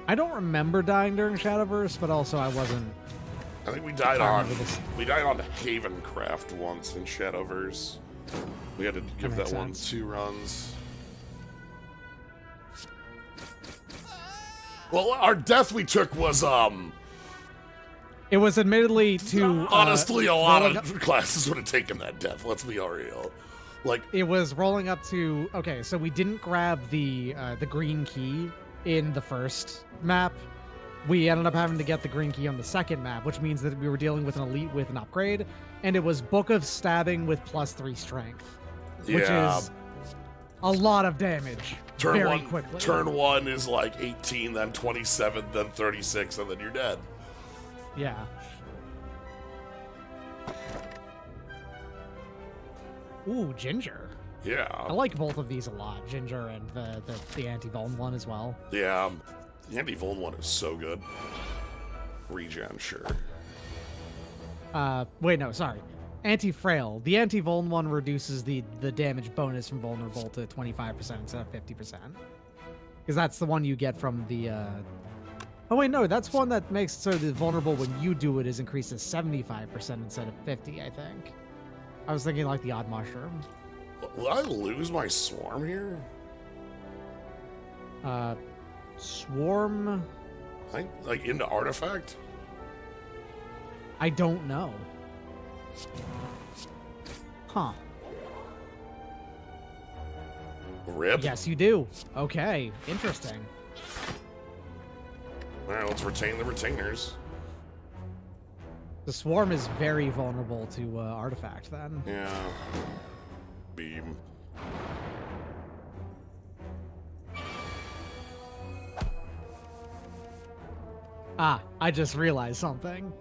I don't remember dying during Shadowverse, but also I wasn't. I think we died on Havencraft once in Shadowverse. We had to give that one 2 runs. Well, our death we took was it was admittedly to honestly a lot of classes would have taken that death. Let's be real. Like it was rolling up to so we didn't grab the green key in the first map. We ended up having to get the green key on the second map, which means that we were dealing with an elite with an upgrade, and it was Book of Stabbing with +3 strength, which is a lot of damage very quickly. Turn 1 is like 18, then 27, then 36, and then you're dead. Yeah. Ooh, Ginger. Yeah. I like both of these a lot, Ginger and the anti-vuln one as well. Yeah. The anti-vuln one is so good. Regen, sure. Wait, no, sorry. Anti-frail. The anti-vuln one reduces the damage bonus from vulnerable to 25% instead of 50%. Because that's the one you get from the, Oh, wait, no, that's one that makes so the vulnerable when you do it is increased to 75% instead of 50, I think. I was thinking like the odd mushroom. Will I lose my swarm here? Swarm? I think, like, into artifact? I don't know. Huh. Rip? Yes, you do. Okay, interesting. Alright, let's retain the retainers. The swarm is very vulnerable to artifact, then. Yeah. Beam. Ah, I just realized something.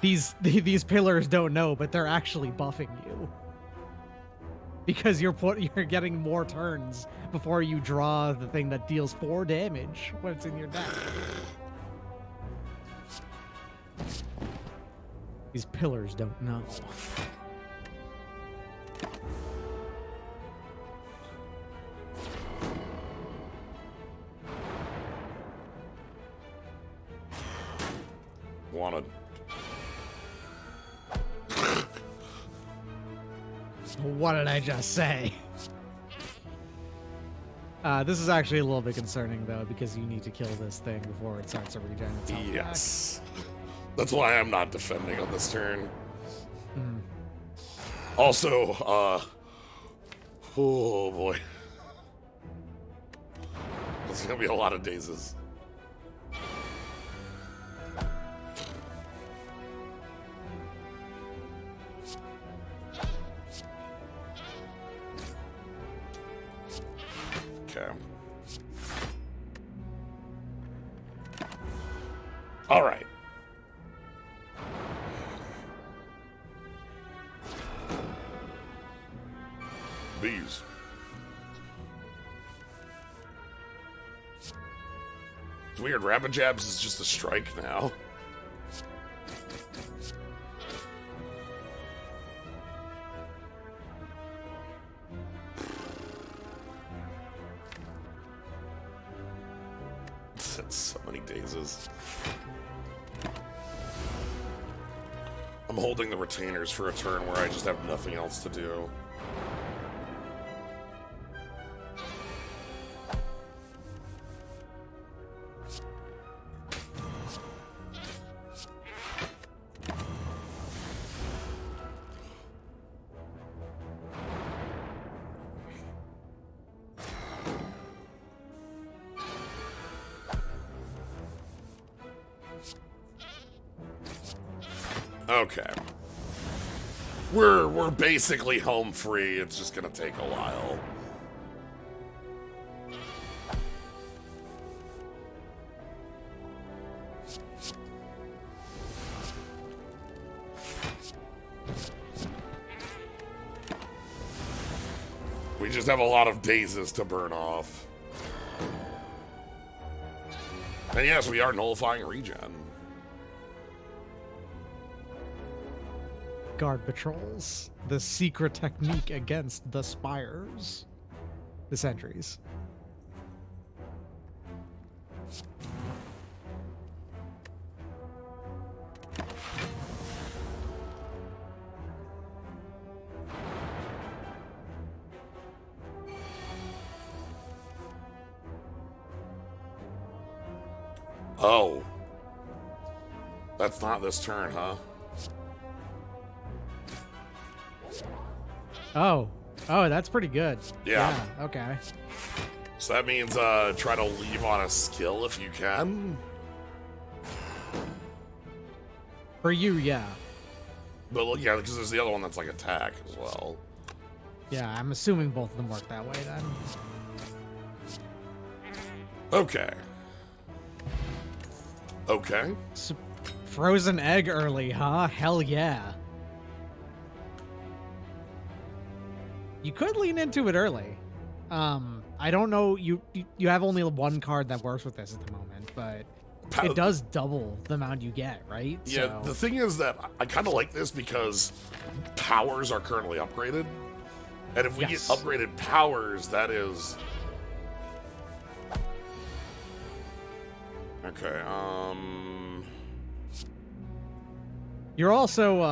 These pillars don't know, but they're actually buffing you. Because you're getting more turns before you draw the thing that deals 4 damage when it's in your deck. These pillars don't know. Wanted. What did I just say? This is actually a little bit concerning, though, because you need to kill this thing before it starts to regen itself back. Yes. That's why I'm not defending on this turn. Mm. Also, oh boy. There's gonna be a lot of dazes. Okay. All right. Bees. It's weird. Rapid Jabs is just a strike now. That's so many dazes. I'm holding the retainers for a turn where I just have nothing else to do. Okay. We're basically home free. It's just gonna take a while. We just have a lot of dazes to burn off. And yes, we are nullifying regen. Guard patrols. The secret technique against the spires. The sentries. Oh. That's not this turn, huh? Oh. Oh, that's pretty good. Yeah. Okay. So that means try to leave on a skill if you can. For you, yeah. But yeah, because there's the other one that's like attack as well. Yeah, I'm assuming both of them work that way then. Okay. Okay. So, frozen egg early, huh? Hell yeah. You could lean into it early. I don't know. You have only one card that works with this at the moment, but it does double the amount you get, right? Yeah. So, The thing is that I kind of like this because powers are currently upgraded, and if we Yes. get upgraded powers, that is okay. you're also,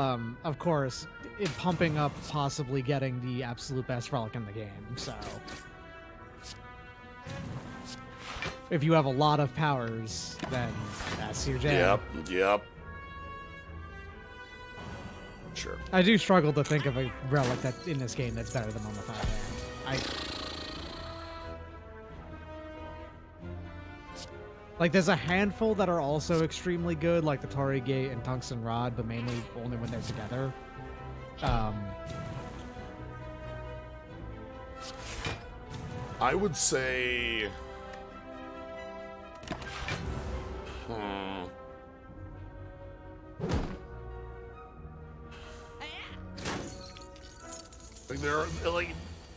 of course, pumping up possibly getting the absolute best relic in the game. So, if you have a lot of powers, then that's your jam. Yep. Sure. I do struggle to think of a relic that in this game that's better than Mummified Hand. Like, there's a handful that are also extremely good, like the Torii Gate and Tungsten Rod, but mainly only when they're together. I would say. Like there are like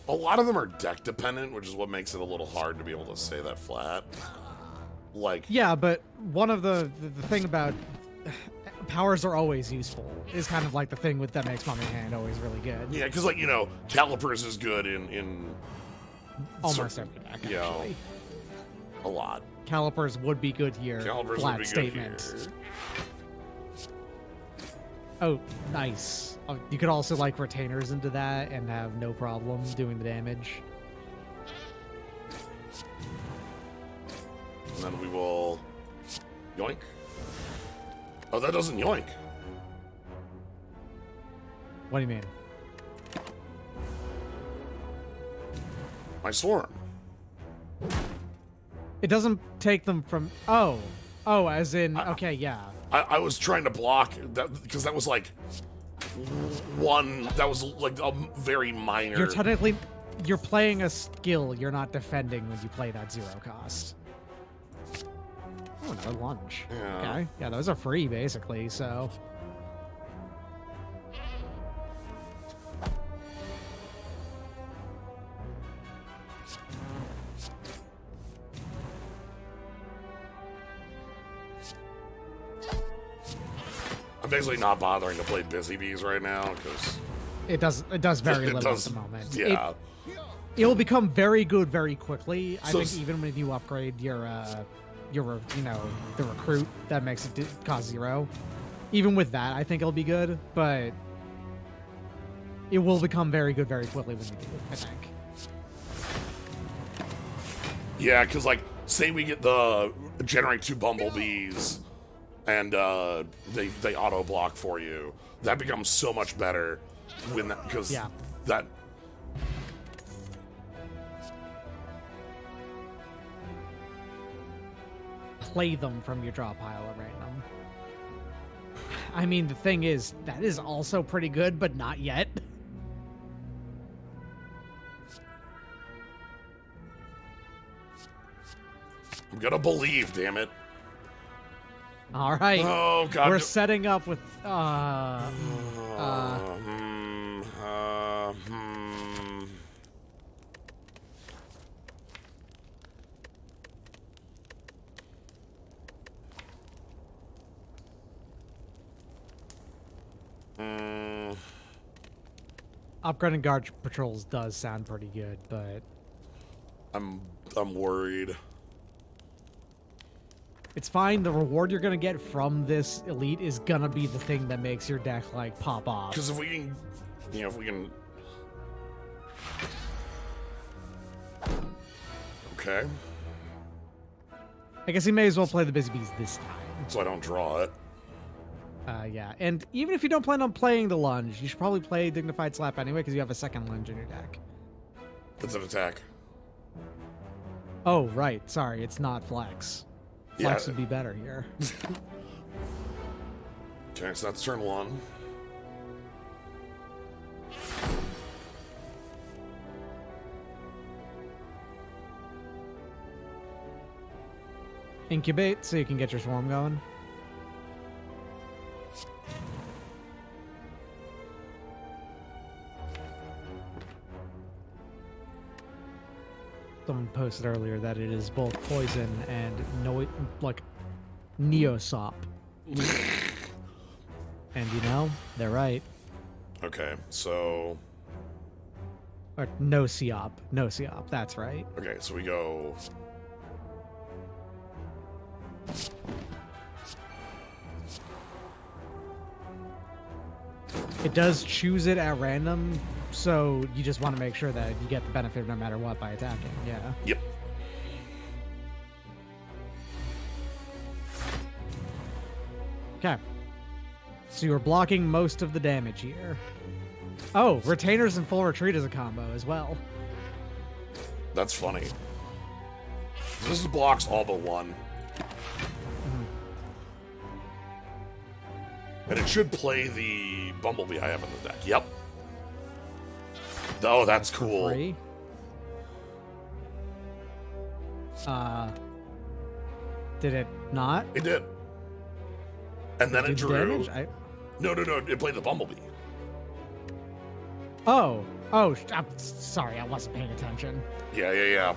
a lot of them are deck dependent, which is what makes it a little hard to be able to say that flat. Like Yeah, but one of the thing about powers are always useful is kind of like the thing with that makes Mummy Hand always really good. yeah, because like calipers is good in Almost every deck, you know, actually. a lot. Calipers would be good here. Calipers Flat would be statement. good here. Oh, nice. You could also like retainers into that and have no problem doing the damage. Yoink. Oh, that doesn't yoink. What do you mean? My swarm. It doesn't take them from... Oh, as in... Okay, yeah. I was trying to block that because that was like one. That was like a very minor. You're technically... You're playing a skill. You're not defending when you play that 0 cost. Oh, another lunge. Yeah. Okay. Yeah, those are free, basically, so... I'm basically not bothering to play Busy Bees right now because It does very little does, at the moment. Yeah. It will become very good very quickly. I So think even when you upgrade your the recruit that makes it cost 0. Even with that, I think it'll be good, but it will become very good very quickly when you do, I think. Yeah, because like, say we get the generate 2 bumblebees, and they auto block for you. That becomes so much better when that because Yeah. that. Play them from your draw pile at random. I mean, the thing is, that is also pretty good, but not yet. I'm gonna believe, damn it. All right. Oh God. We're setting up with upgrading guard patrols does sound pretty good, but I'm worried. it's fine. The reward you're gonna get from this elite is gonna be the thing that makes your deck like pop off. Because if we can, if we can. Okay. I guess you may as well play the Busy Bees this time. So I don't draw it. Yeah, and even if you don't plan on playing the lunge, you should probably play Dignified Slap anyway because you have a second lunge in your deck. It's an attack. Oh, right. Sorry, it's not Flex. Flex Yeah. would be better here. Okay, so that's turn 1. Incubate so you can get your swarm going. Someone posted earlier that it is both poison and Neosop. And they're right. Okay, so. Or Nociop. Nociop, that's right. Okay, so we go. It does choose it at random, so you just want to make sure that you get the benefit no matter what by attacking. Yeah. Yep. Okay. So you're blocking most of the damage here. Oh, Retainers and Full Retreat is a combo as well. That's funny. This blocks all but one. And it should play the Bumblebee I have in the deck. Yep. Oh, that's cool. Free. Did it not? It did. And then it Did drew. damage? No. It played the Bumblebee. Oh, I'm sorry, I wasn't paying attention. Yeah.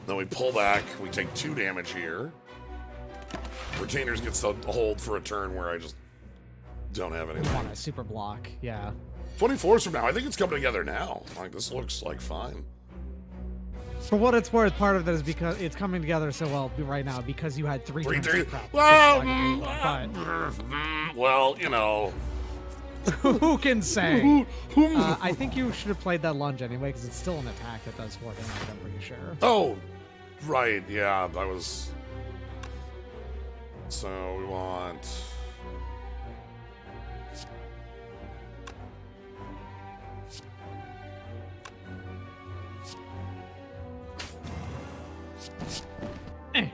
Then we pull back. We take 2 damage here. Retainers gets to hold for a turn where I just don't have You anything. want a super block, yeah. 24s from now. I think it's coming together now. Like, this looks like fine. For what it's worth, part of that is because it's coming together so well right now because you had 3 turns Three. to prep. Well, But well, Who can say? Who- I think you should have played that lunge anyway, because it's still an attack that does 4 damage, I'm pretty sure. Oh, right. Yeah, that was. So we want. Eh.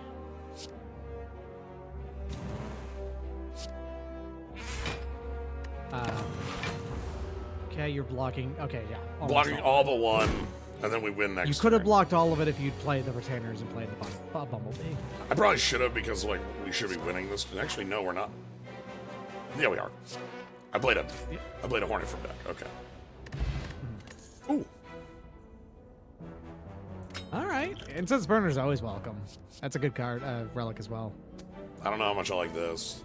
Okay, you're blocking. Okay, yeah. almost Blocking all but one, and then we win next. You could have turn. blocked all of it if you'd played the retainers and played the Bumblebee. I probably should have because like we should be winning this. Actually, no, we're not. Yeah, we are. I played a Hornet from deck. Okay. Ooh. All right. Incense Burner's always welcome. That's a good card, relic as well. I don't know how much I like this.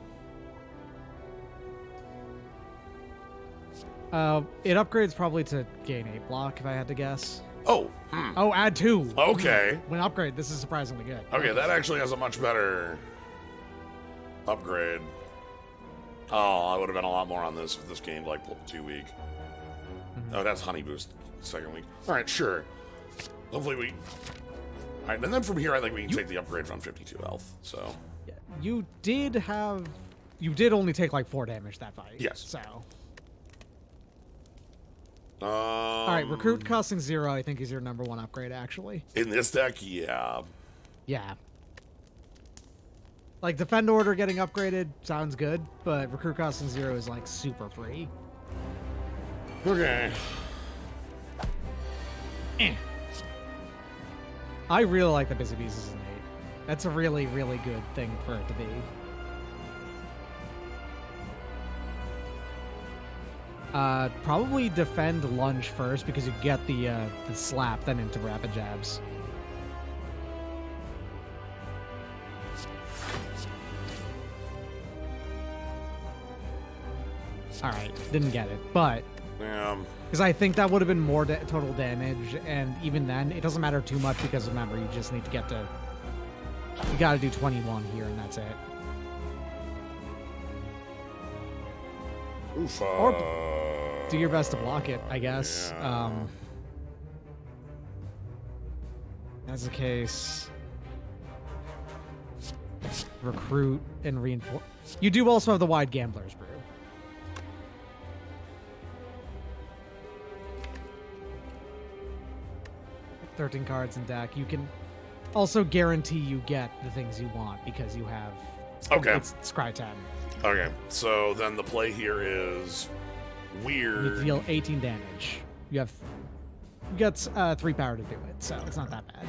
It upgrades probably to gain 8 block, if I had to guess. Oh. Oh, add 2. Okay. When upgrade, this is surprisingly good. Okay, that actually has a much better upgrade. Oh, I would have been a lot more on this if this game like 2 week. Oh, that's Honey Boost second week. All right, sure. Hopefully we. All right, and then from here, I think we can take the upgrade from 52 health. So. Yeah, you did only take like 4 damage that fight. Yes. So. All All right, recruit costing 0. I think is your number 1 upgrade actually. In this deck, yeah. Yeah. Like defend order getting upgraded sounds good, but recruit costing 0 is like super free. Okay. I really like the Busy Bees as an 8. That's a really, really good thing for it to be. Probably defend lunge first because you get the slap, then into rapid jabs. All right, didn't get it, but because I think that would have been more total damage, and even then, it doesn't matter too much because remember, you just need to get to. You got to do 21 here, and that's it. Oof, Or do your best to block it, I guess. Yeah. As the case, recruit and reinforce. You do also have the wide Gambler's Brew. $13 cards in deck. You can also guarantee you get the things you want because you have. Okay. It's Scry 10. Okay, so then the play here is weird. You deal 18 damage. You got 3 power to do it, so it's not that bad.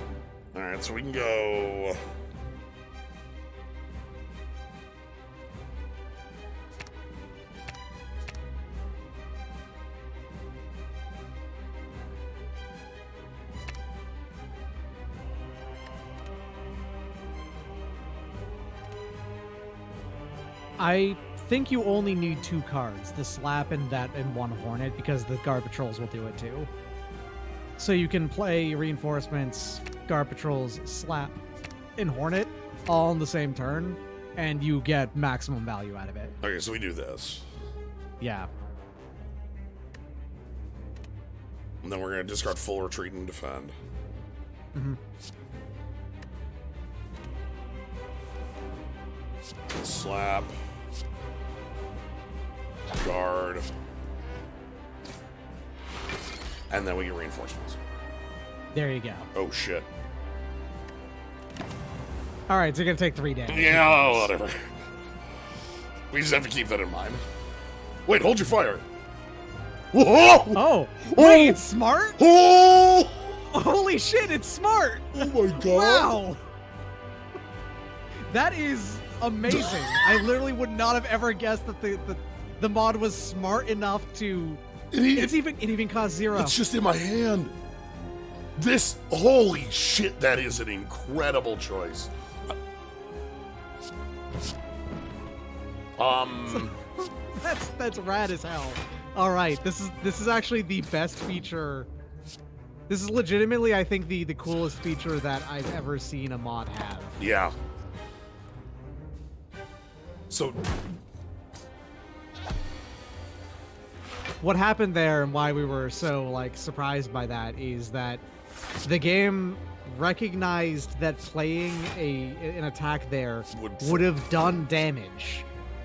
All right, so we can go. I think you only need 2 cards, the slap and 1 hornet, because the guard patrols will do it too. So you can play reinforcements, guard patrols, slap, and hornet all in the same turn, and you get maximum value out of it. Okay, so we do this. Yeah. And then we're going to discard full retreat and defend. Mm-hmm. Slap. Guard. And then we get reinforcements. There you go. Oh, shit. All right, so you're going to take 3 damage. Yeah, whatever. We just have to keep that in mind. Wait, hold your fire. Whoa! Oh, wait, it's smart? Oh! Holy shit, it's smart! Oh my god. Wow! That is amazing. I literally would not have ever guessed that the mod was smart enough to... It even costs 0. It's just in my hand. This, holy shit, that is an incredible choice. That's rad as hell. All right, this is actually the best feature. This is legitimately, I think, the coolest feature that I've ever seen a mod have. Yeah. So what happened there and why we were so like surprised by that is that the game recognized that playing an attack there would have done damage,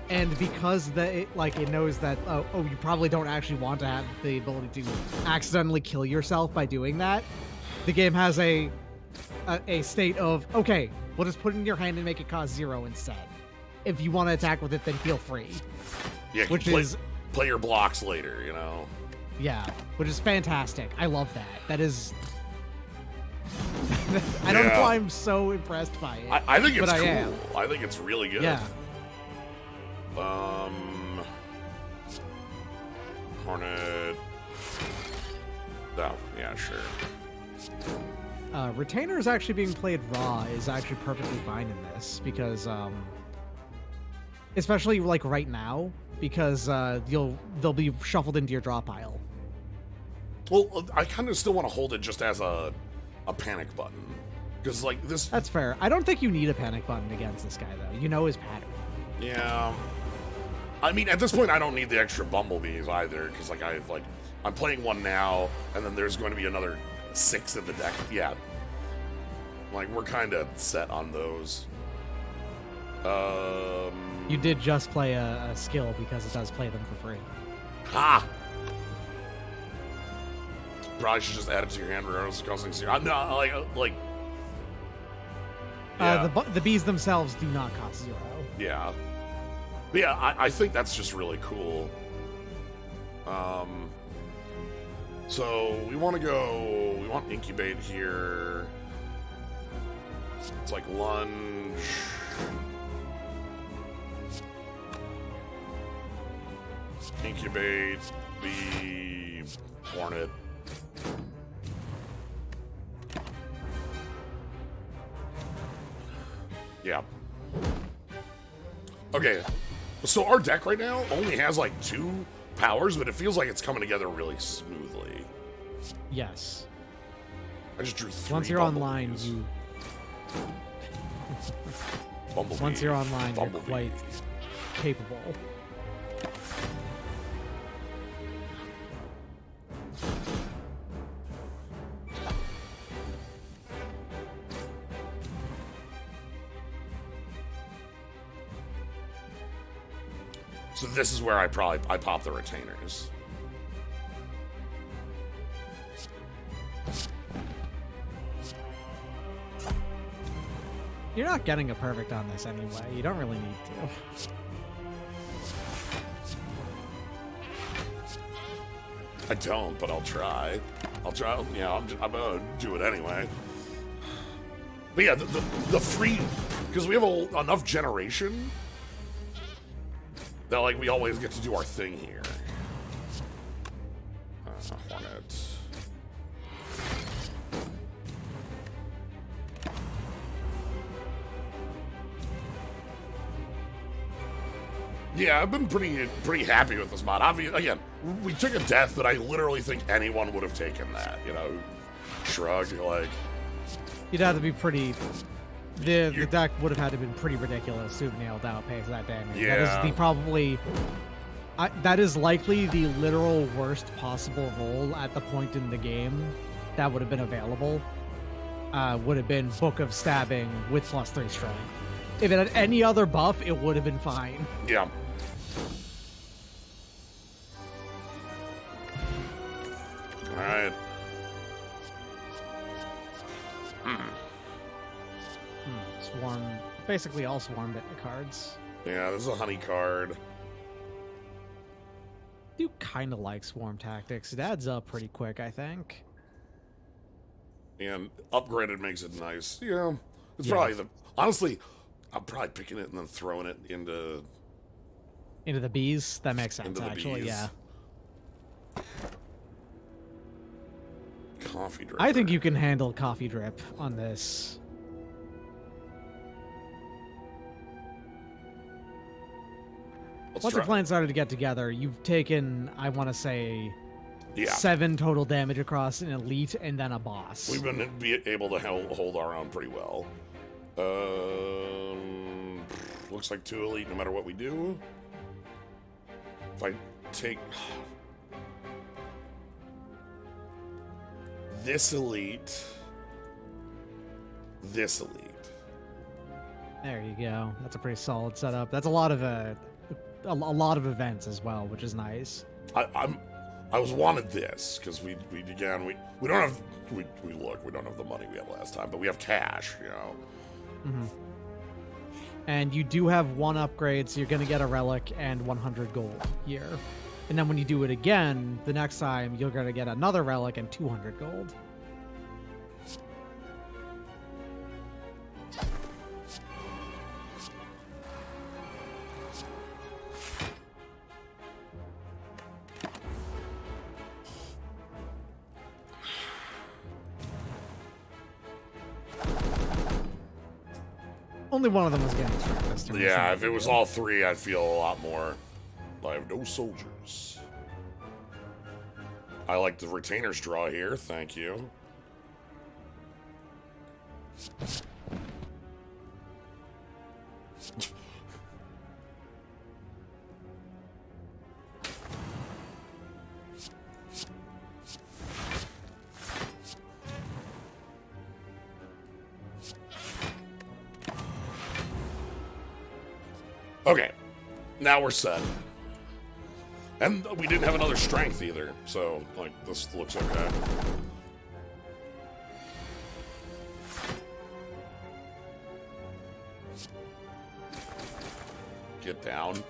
and because it knows that you probably don't actually want to have the ability to accidentally kill yourself by doing that, the game has a state of, okay, we'll just put it in your hand and make it cost 0 instead. If you want to attack with it, then feel free. Yeah, which play your blocks later, you know. Yeah, which is fantastic. I love that. That is. I don't know why I'm so impressed by it. I think it's cool. I think it's really good. Yeah. Hornet. Oh, yeah, sure. Retainer is actually being played raw is actually perfectly fine in this because, especially like right now, because they'll be shuffled into your draw pile. Well, I kind of still want to hold it just as a panic button, because like this. That's fair. I don't think you need a panic button against this guy though. You know his pattern. Yeah. I mean, at this point, I don't need the extra bumblebees either, because like I'm playing one now, and then there's going to be another 6 in the deck. Yeah. Like we're kind of set on those. You did just play a skill because it does play them for free. Ha! Probably should just add it to your hand regardless of costing 0. I'm not like. Yeah. The bees themselves do not cost 0. Yeah. But yeah, I think that's just really cool. So we want to incubate here. It's like lunge. Incubate the hornet. Yeah. Okay. So our deck right now only has like 2 powers, but it feels like it's coming together really smoothly. Yes. I just drew 3 Once you're online, Once you're online, you're quite capable. So this is where I pop the retainers. You're not getting a perfect on this anyway. You don't really need to. I don't, but I'll try. Yeah, I'm gonna do it anyway. But yeah, the free, because we have enough generation that like we always get to do our thing here. Hornet. Yeah, I've been pretty happy with this mod. Obviously, again, we took a death, but I literally think anyone would have taken that. You know, shrug like. You'd have to be pretty. The deck would have had to have been pretty ridiculous to have nailed out pays that damage. Yeah. That is likely the literal worst possible roll at the point in the game that would have been available. Would have been Book of Stabbing with +3 strength. If it had any other buff, it would have been fine. Yeah. All right. Swarm, basically all swarm cards. Yeah, this is a honey card. I do kind of like swarm tactics. It adds up pretty quick, I think. And upgraded makes it nice. Yeah, it's probably honestly, I'm probably picking it and then throwing it into the bees. That makes sense, actually. Bees. Yeah. Coffee drip. I think you can handle coffee drip on this. Once the plan started to get together, you've taken, I want to say, 7 total damage across an elite and then a boss. We've been able to hold our own pretty well. Looks like 2 elite no matter what we do. If I take... this elite. This elite. There you go. That's a pretty solid setup. That's a lot of a lot of events as well, which is nice. I was wanted this because we don't have we don't have the money we had last time, but we have cash, you know. Mm-hmm. And you do have one upgrade, so you're gonna get a relic and 100 gold here. And then when you do it again, the next time you're gonna get another relic and 200 gold. Only one of them was getting strength this turn. Yeah, if it was all three, I'd feel a lot more. I have no soldiers. I like the retainer's draw here, thank you. Okay, now we're set. And we didn't have another strength either, so, like, this looks okay. Get down.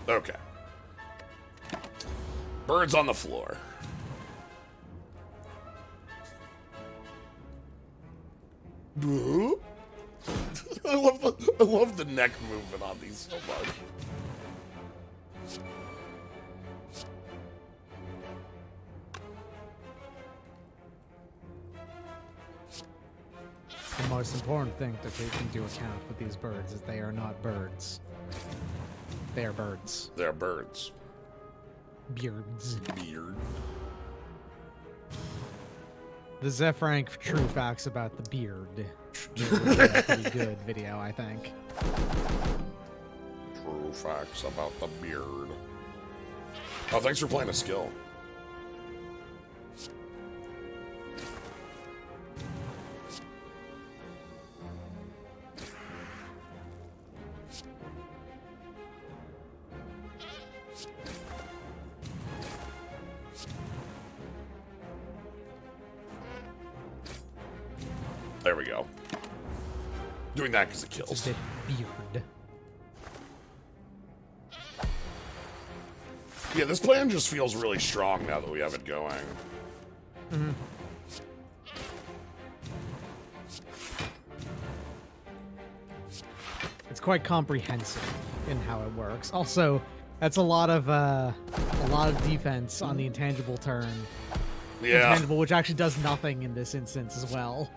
Okay. Birds on the floor. I love the neck movement on these so much. The most important thing to take into account with these birds is they are not birds. They are birds. They're birds. Beards. Beard. The Zephyrank True Facts About the Beard. Really pretty good video, I think. True facts about the beard. Oh, thanks for playing a skill. There we go. Doing that because it kills. It's a bit beard. Yeah, this plan just feels really strong now that we have it going. Mm-hmm. It's quite comprehensive in how it works. Also, that's a lot of defense on the intangible turn. Yeah. Intangible, which actually does nothing in this instance as well.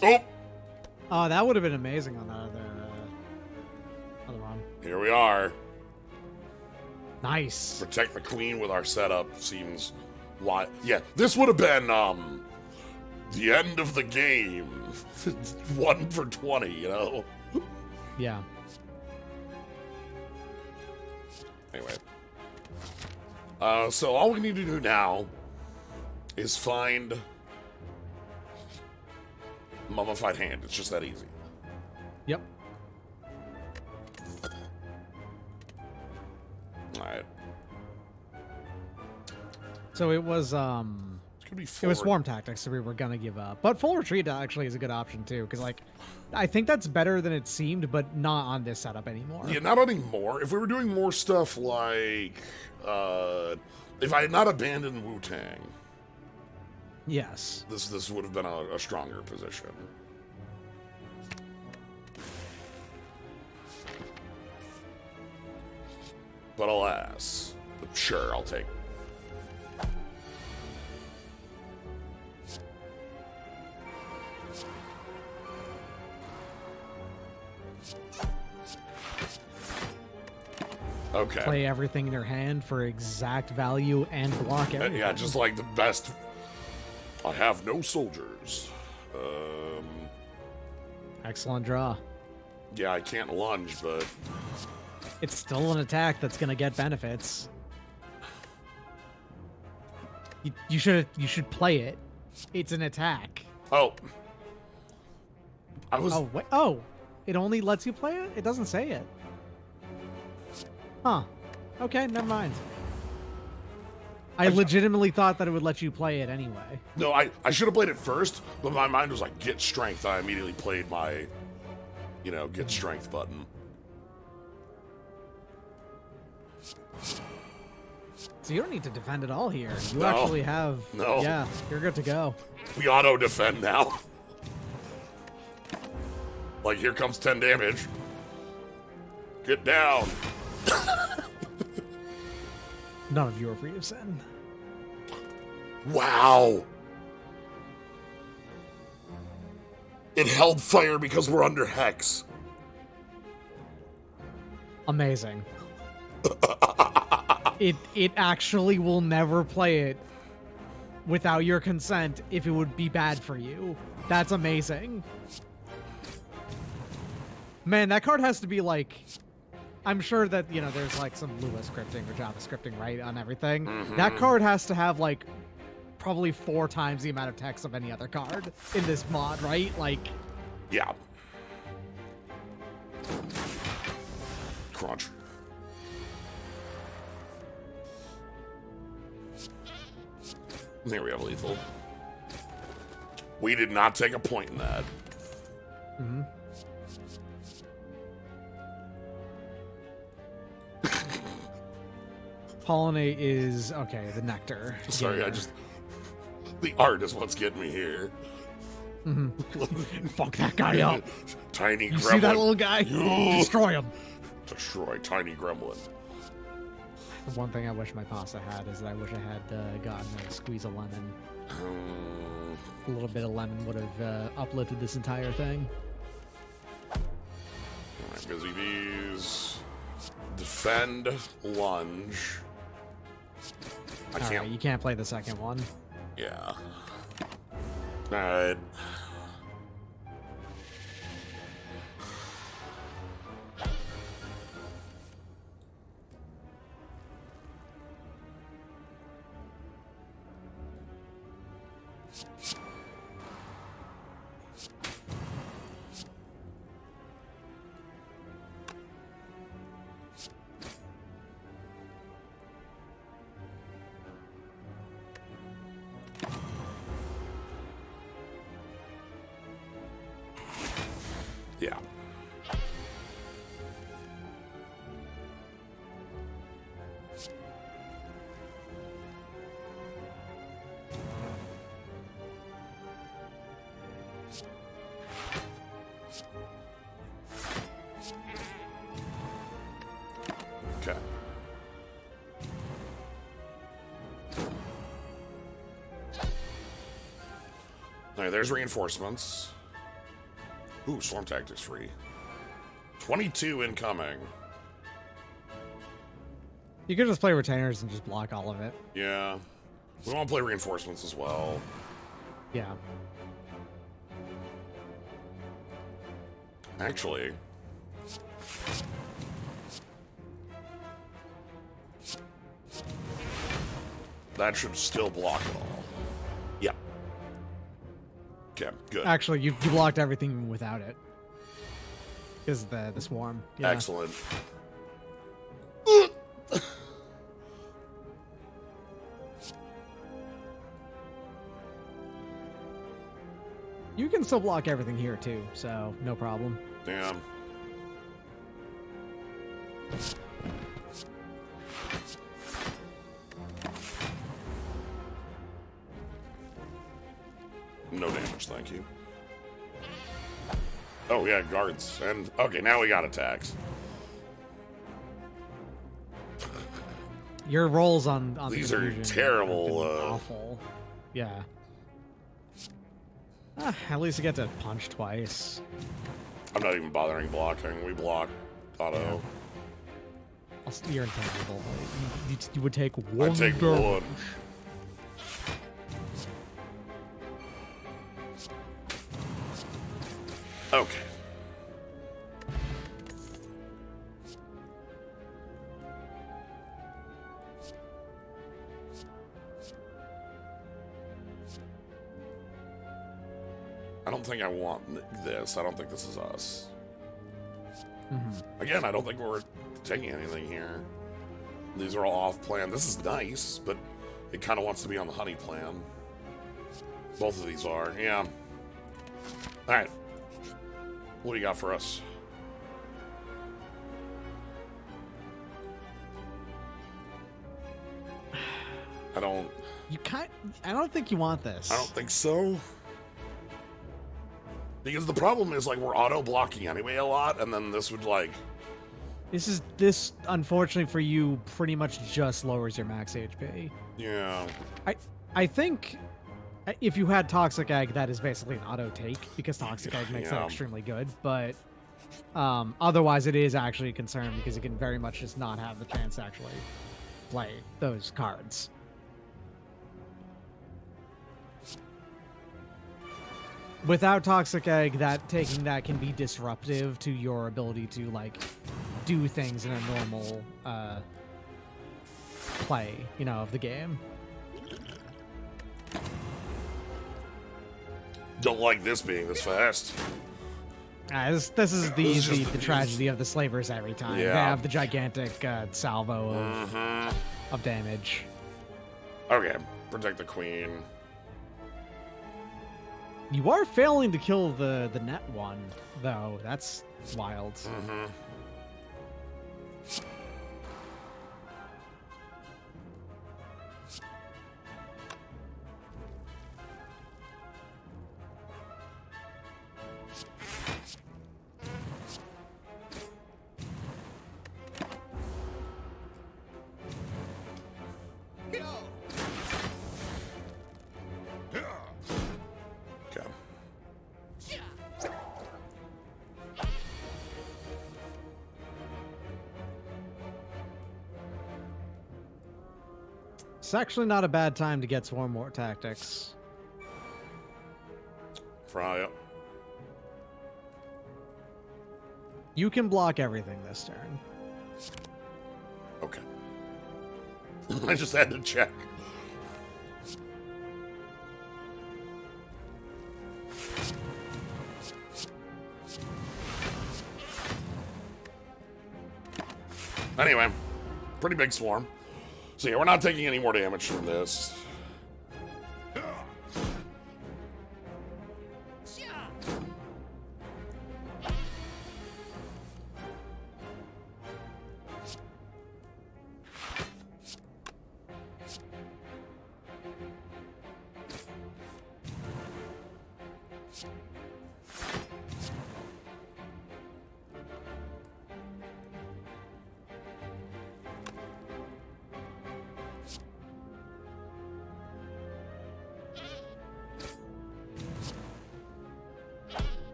Oh! Oh, that would have been amazing on that other one. Here we are. Nice. Protect the queen with our setup seems why. Yeah, this would have been the end of the game. 1 for 20, you know. Yeah. Anyway. So all we need to do now is find Mummified Hand. It's just that easy. Yep. Alright. So it was It's gonna be it was forward. swarm tactics, so we were gonna give up. But full retreat actually is a good option too, because like I think that's better than it seemed, but not on this setup anymore. Yeah, not anymore. If we were doing more stuff like if I had not abandoned Wu-Tang, Yes. this would have been a stronger position. But alas, sure, I'll take. Okay. Play everything in your hand for exact value and block everything. Yeah, just like the best. I have no soldiers. Excellent draw. Yeah, I can't lunge, but It's still an attack that's gonna get benefits. You should play it. It's an attack. oh, I was. Oh wait. Oh, it only lets you play it. It doesn't say it. Huh. Okay, never mind. I legitimately thought that it would let you play it anyway. No, I should have played it first, but my mind was like, get strength. I immediately played my, get strength button. So you don't need to defend at all here. You No. actually have... No. Yeah, you're good to go. We auto-defend now. Like, here comes 10 damage. Get down. None of you are free of sin. Wow. It held fire because we're under Hex. Amazing. It actually will never play it without your consent if it would be bad for you. That's amazing. Man, that card has to be like... I'm sure that, there's like some Lua scripting or Java scripting, right, on everything. Mm-hmm. That card has to have like probably 4 times the amount of text of any other card in this mod, right? Like... Yeah. Crunch. There we have lethal. We did not take a point in that. Mm-hmm. Pollinate is... Okay, the nectar. Sorry, Yeah. The art is what's getting me here. Fuck that guy up. Tiny You gremlin. see that little guy? Yeah. Destroy him. Destroy tiny gremlin. The one thing I wish my pasta had is that I wish I had gotten a squeeze of lemon. A little bit of lemon would have uplifted this entire thing. Alright, busy bees. Defend, lunge. I can't. Alright, you can't play the second one. Yeah. Alright. Yeah. Okay. Alright, there's reinforcements. Ooh, Swarm Tactics free. 22 incoming. You could just play retainers and just block all of it. Yeah. We want to play reinforcements as well. Yeah. Actually. That should still block it all. Yeah. Okay, good. Actually, you blocked everything without it. Because the swarm. Yeah. Excellent. You can still block everything here too, so no problem. Damn. No damage, thank you. Oh, yeah, guards. And, okay, now we got attacks. Your rolls on These the are diffusion terrible, have been awful. Yeah. At least you get to punch twice. I'm not even bothering blocking. We block auto. You're intangible. You would take one. I take damage. one. Okay. I don't think I want this. I don't think this is us. Again, I don't think we're taking anything here. These are all off plan. This is nice, but it kind of wants to be on the honey plan. Both of these are, yeah. All right. What do you got for us? I don't think you want this. I don't think so. Because the problem is, like, we're auto-blocking anyway a lot, and then this would, like... This, unfortunately for you, pretty much just lowers your max HP. Yeah. I think if you had Toxic Egg, that is basically an auto-take, because Toxic Egg makes that extremely good, but otherwise it is actually a concern, because it can very much just not have the chance to actually play those cards. Without Toxic Egg, taking that can be disruptive to your ability to, like, do things in a normal play, of the game. Don't like this being this fast. This is the tragedy of the slavers every time. Yeah. They have the gigantic salvo of damage. Okay, protect the queen. You are failing to kill the net one, though. That's wild. It's actually not a bad time to get Swarm War Tactics. Fry up. You can block everything this turn. Okay. I just had to check. Anyway, pretty big swarm. So yeah, we're not taking any more damage from this.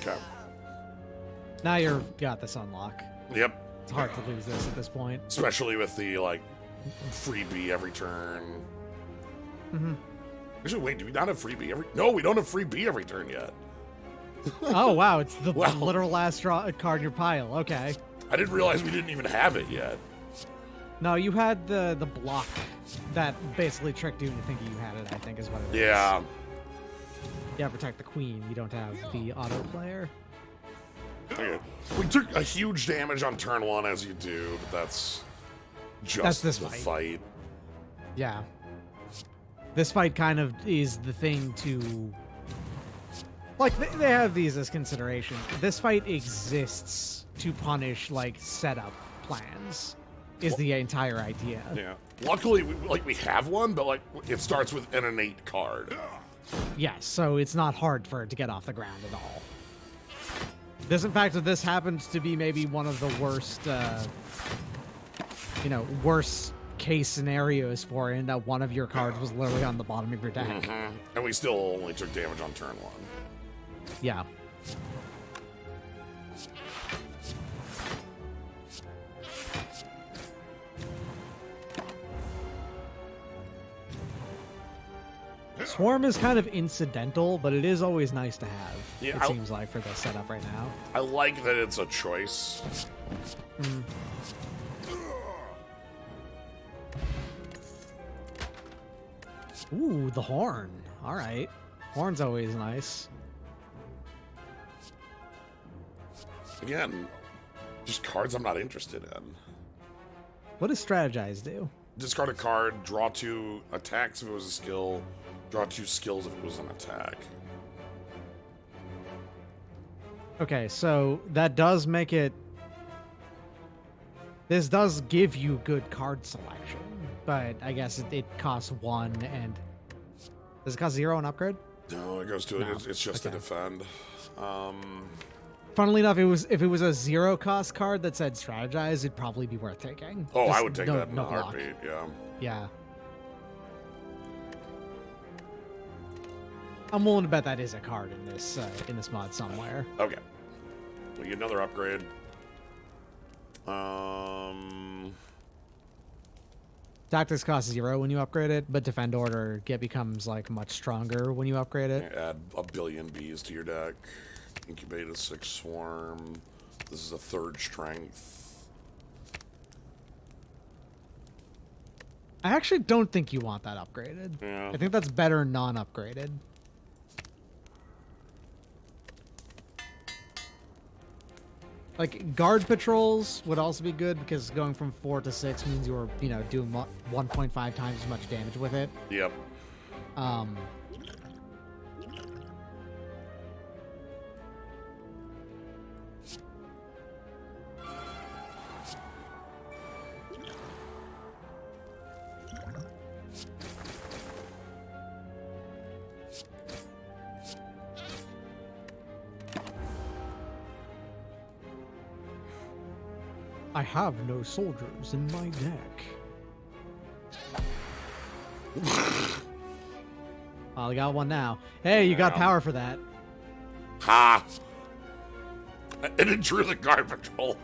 Okay. Now you've got this unlock. Yep. It's hard to lose this at this point. Especially with the, like, freebie every turn. Mm-hmm. Actually, wait, do we not have freebie every... No, we don't have freebie every turn yet. Oh, wow, it's the Wow. literal last card in your pile. Okay. I didn't realize we didn't even have it yet. No, you had the block that basically tricked you into thinking you had it, I think is what it is. Yeah. Yeah, protect the queen. You don't have the auto player. Okay. We took a huge damage on turn one, as you do, but that's just this the fight. fight. Yeah. This fight kind of is the thing to... Like, they have these as consideration. This fight exists to punish, like, setup plans, is the entire idea. Yeah. Luckily, we have one, but, like, it starts with an innate card. Yes, so it's not hard for it to get off the ground at all. In fact, if this happens to be maybe one of the worst, worst case scenarios for it, in that one of your cards was literally on the bottom of your deck. And we still only took damage on turn one. Yeah. Swarm is kind of incidental, but it is always nice to have. Yeah, it seems like for the setup right now. I like that it's a choice. Mm. Ooh, the horn. All right. Horn's always nice. Again, just cards I'm not interested in. What does strategize do? Discard a card, draw 2 attacks if it was a skill, draw 2 skills if it was an attack. Okay, so that does make it... This does give you good card selection, but I guess it costs 1 and... Does it cost 0 an upgrade? No, it goes to No. it's just to defend. Funnily enough, if it was a 0 cost card that said strategize, it'd probably be worth taking. Oh, Just I would take that in a block. heartbeat, yeah. Yeah. I'm willing to bet that is a card in this mod somewhere. Okay. We get another upgrade. Tactics costs 0 when you upgrade it, but Defend Order becomes like much stronger when you upgrade it. Add a billion bees to your deck. Incubate a 6 swarm. This is a 3rd strength. I actually don't think you want that upgraded. Yeah. I think that's better non-upgraded. Like, guard patrols would also be good because going from 4 to 6 means you were, doing 1.5 times as much damage with it. Yep. I have no soldiers in my deck. I got one now. Hey, you got power for that. Ha! And it drew the guard patrol.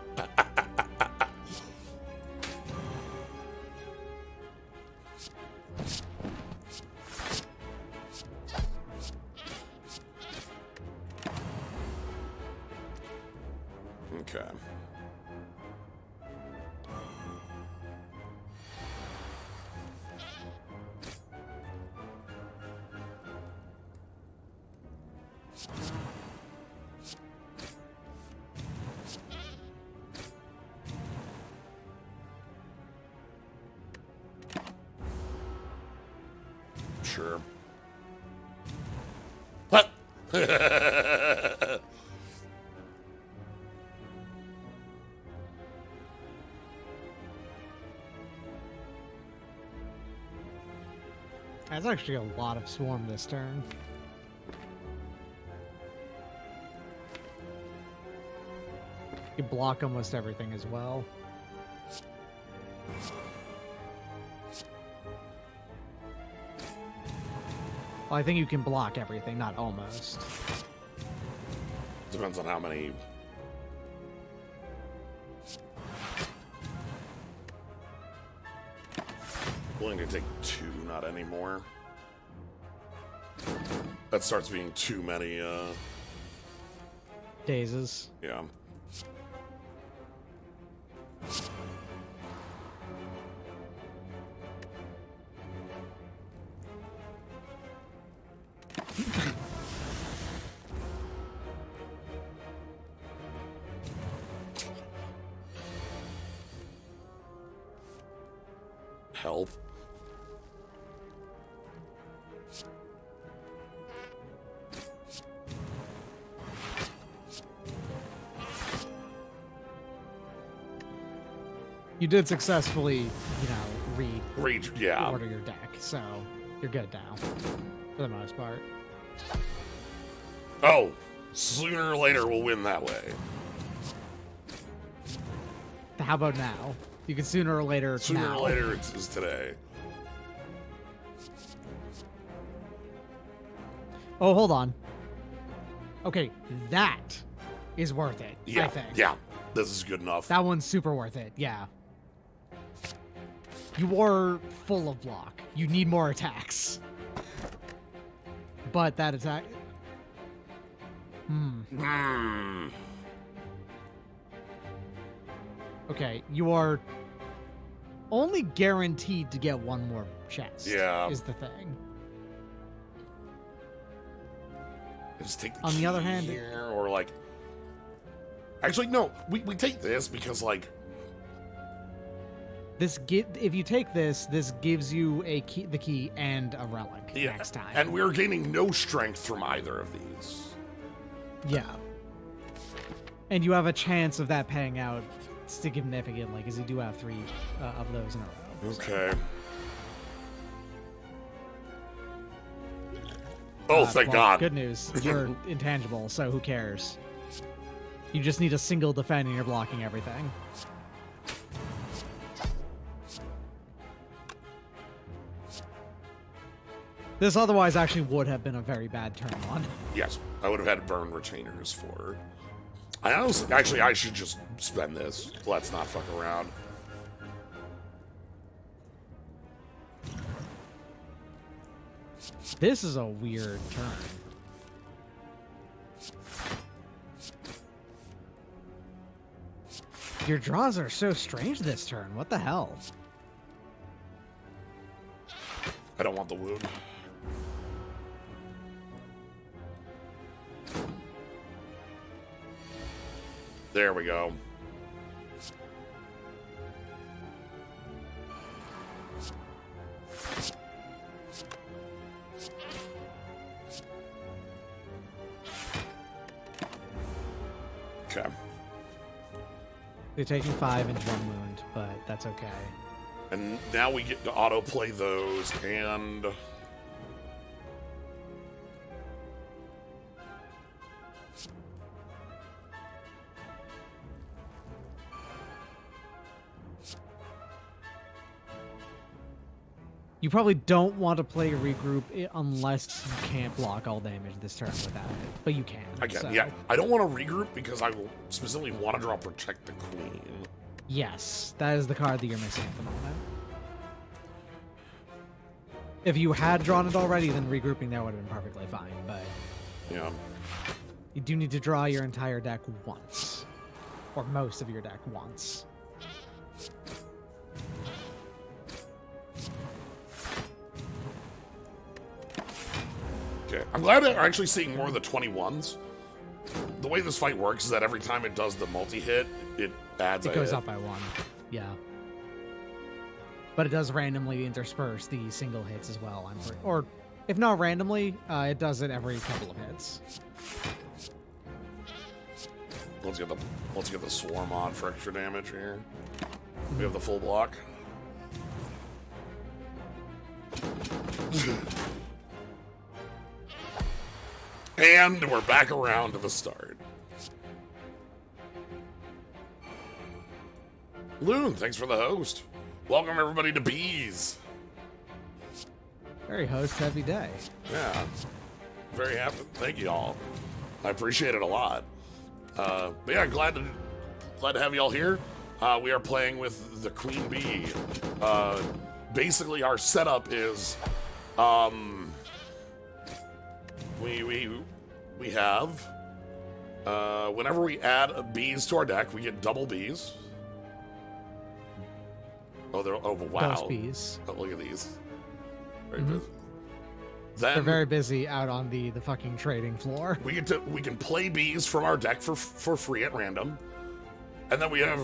Okay. Sure. What? That's actually a lot of swarm this turn. You block almost everything as well. Well, I think you can block everything, not almost. Depends on how many. Willing to take 2, not anymore. That starts being too many, Dazes. yeah. Help. You did successfully, Reach, yeah. order your deck, so you're good now, for the most part. Oh, sooner or later we'll win that way. How about now? You can sooner or later. Sooner now. or later it's today. Oh, hold on. Okay, that is worth it, Yeah, I think. yeah. This is good enough. That one's super worth it, yeah. You are full of block. You need more attacks. But that attack... Okay, you are only guaranteed to get one more chest. Yeah. Is the thing. Just take the On key the other hand... here, or like... Actually, no. We take this because, like... If you take this, this gives you the key and a relic next time. And we're gaining no strength from either of these. Yeah. And you have a chance of that paying out significantly, because you do have 3 of those in a row. Okay. Oh, thank God. Good news. You're intangible, so who cares? You just need a single defend and you're blocking everything. This otherwise actually would have been a very bad turn one. Yes, I would have had burn retainers for... Actually, I should just spend this. Let's not fuck around. This is a weird turn. Your draws are so strange this turn. What the hell? I don't want the wound. There we go. Okay. You're taking 5 and 1 wound, but that's okay. And now we get to autoplay those, and... You probably don't want to play regroup unless you can't block all damage this turn without it, but you can. I get, so. yeah. I don't want to regroup because I will specifically want to draw Protect the Queen. Yes, that is the card that you're missing at the moment. If you had drawn it already, then regrouping there would have been perfectly fine, but... Yeah. You do need to draw your entire deck once. Or most of your deck once. Okay. I'm glad that we're actually seeing more of the 21s. The way this fight works is that every time it does the multi-hit, it adds It a goes hit. up by 1. Yeah. But it does randomly intersperse the single hits as well. Or if not randomly, it does it every couple of hits. Let's get the swarm on for extra damage here. We have the full block. And we're back around to the start. Loon, thanks for the host. Welcome everybody to Bees. Very host-heavy day. Yeah, very happy. Thank you all. I appreciate it a lot. But yeah, glad to have you all here. We are playing with the Queen Bee. Basically, our setup is we have whenever we add bees to our deck, we get double bees. Oh, wow! Ghost bees. Oh, look at these. Very busy. Then They're very busy out on the fucking trading floor. we can play bees from our deck for free at random, and then we have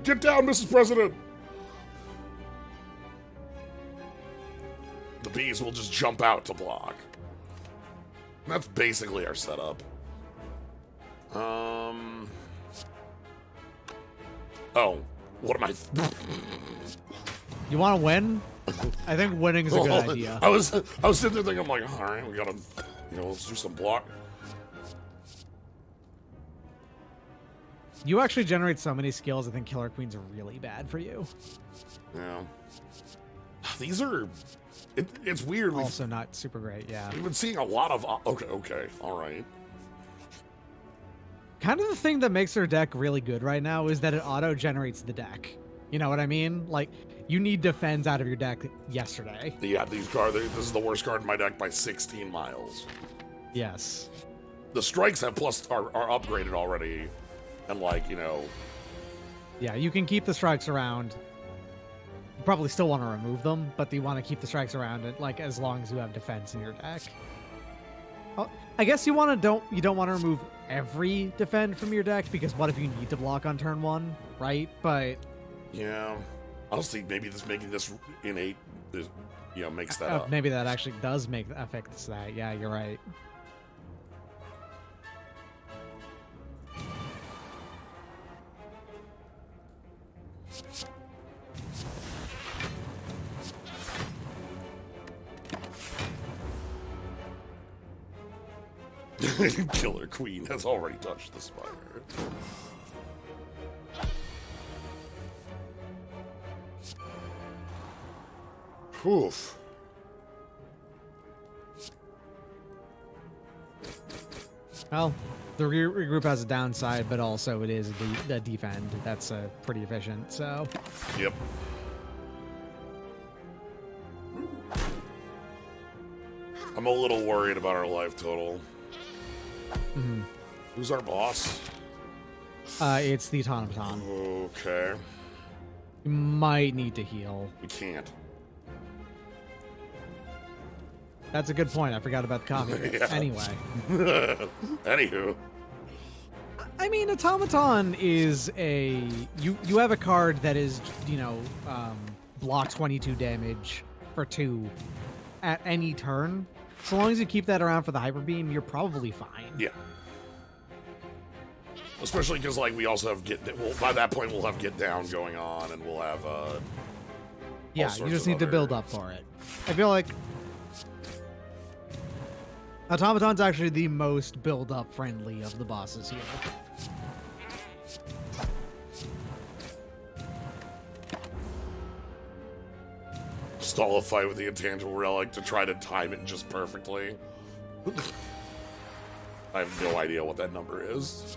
get down, Mrs. President. The bees will just jump out to block. And that's basically our setup. Oh, what am I? You want to win? I think winning is a good idea. I was sitting there thinking, I'm like, all right, we gotta, let's do some block. You actually generate so many skills. I think Killer Queen's really bad for you. Yeah. These are... it's weird. Also not super great, yeah. We've been seeing a lot of... Okay, all right. Kind of the thing that makes their deck really good right now is that it auto-generates the deck. You know what I mean? Like, you need defense out of your deck yesterday. Yeah, these cards... This is the worst card in my deck by 16 miles. Yes. The strikes have are upgraded already. And, like, you know... Yeah, you can keep the strikes around. You probably still want to remove them, but you want to keep the strikes around it, like, as long as you have defense in your deck. Oh, I guess you don't want to remove every defend from your deck, because what if you need to block on turn 1, right? But yeah, honestly, maybe making this innate, makes that up. Maybe that actually does affect that. Yeah, you're right. Killer Queen has already touched the Spire. Oof. Well, the regroup has a downside, but also it is a defend. That's pretty efficient, so... Yep. I'm a little worried about our life total. Mm-hmm. Who's our boss? It's the automaton. Okay. You might need to heal. We can't. That's a good point. I forgot about the copy. Yeah. Anyway. Anywho. I mean, automaton is a... You have a card that is, block 22 damage for 2 at any turn. So long as you keep that around for the Hyper Beam, you're probably fine. Yeah. Especially because, like, we also have by that point, we'll have Get Down going on, and we'll have, yeah, you just need to build up for it. I feel like Automaton's actually the most build-up friendly of the bosses here. Stall a fight with the intangible relic to try to time it just perfectly. I have no idea what that number is.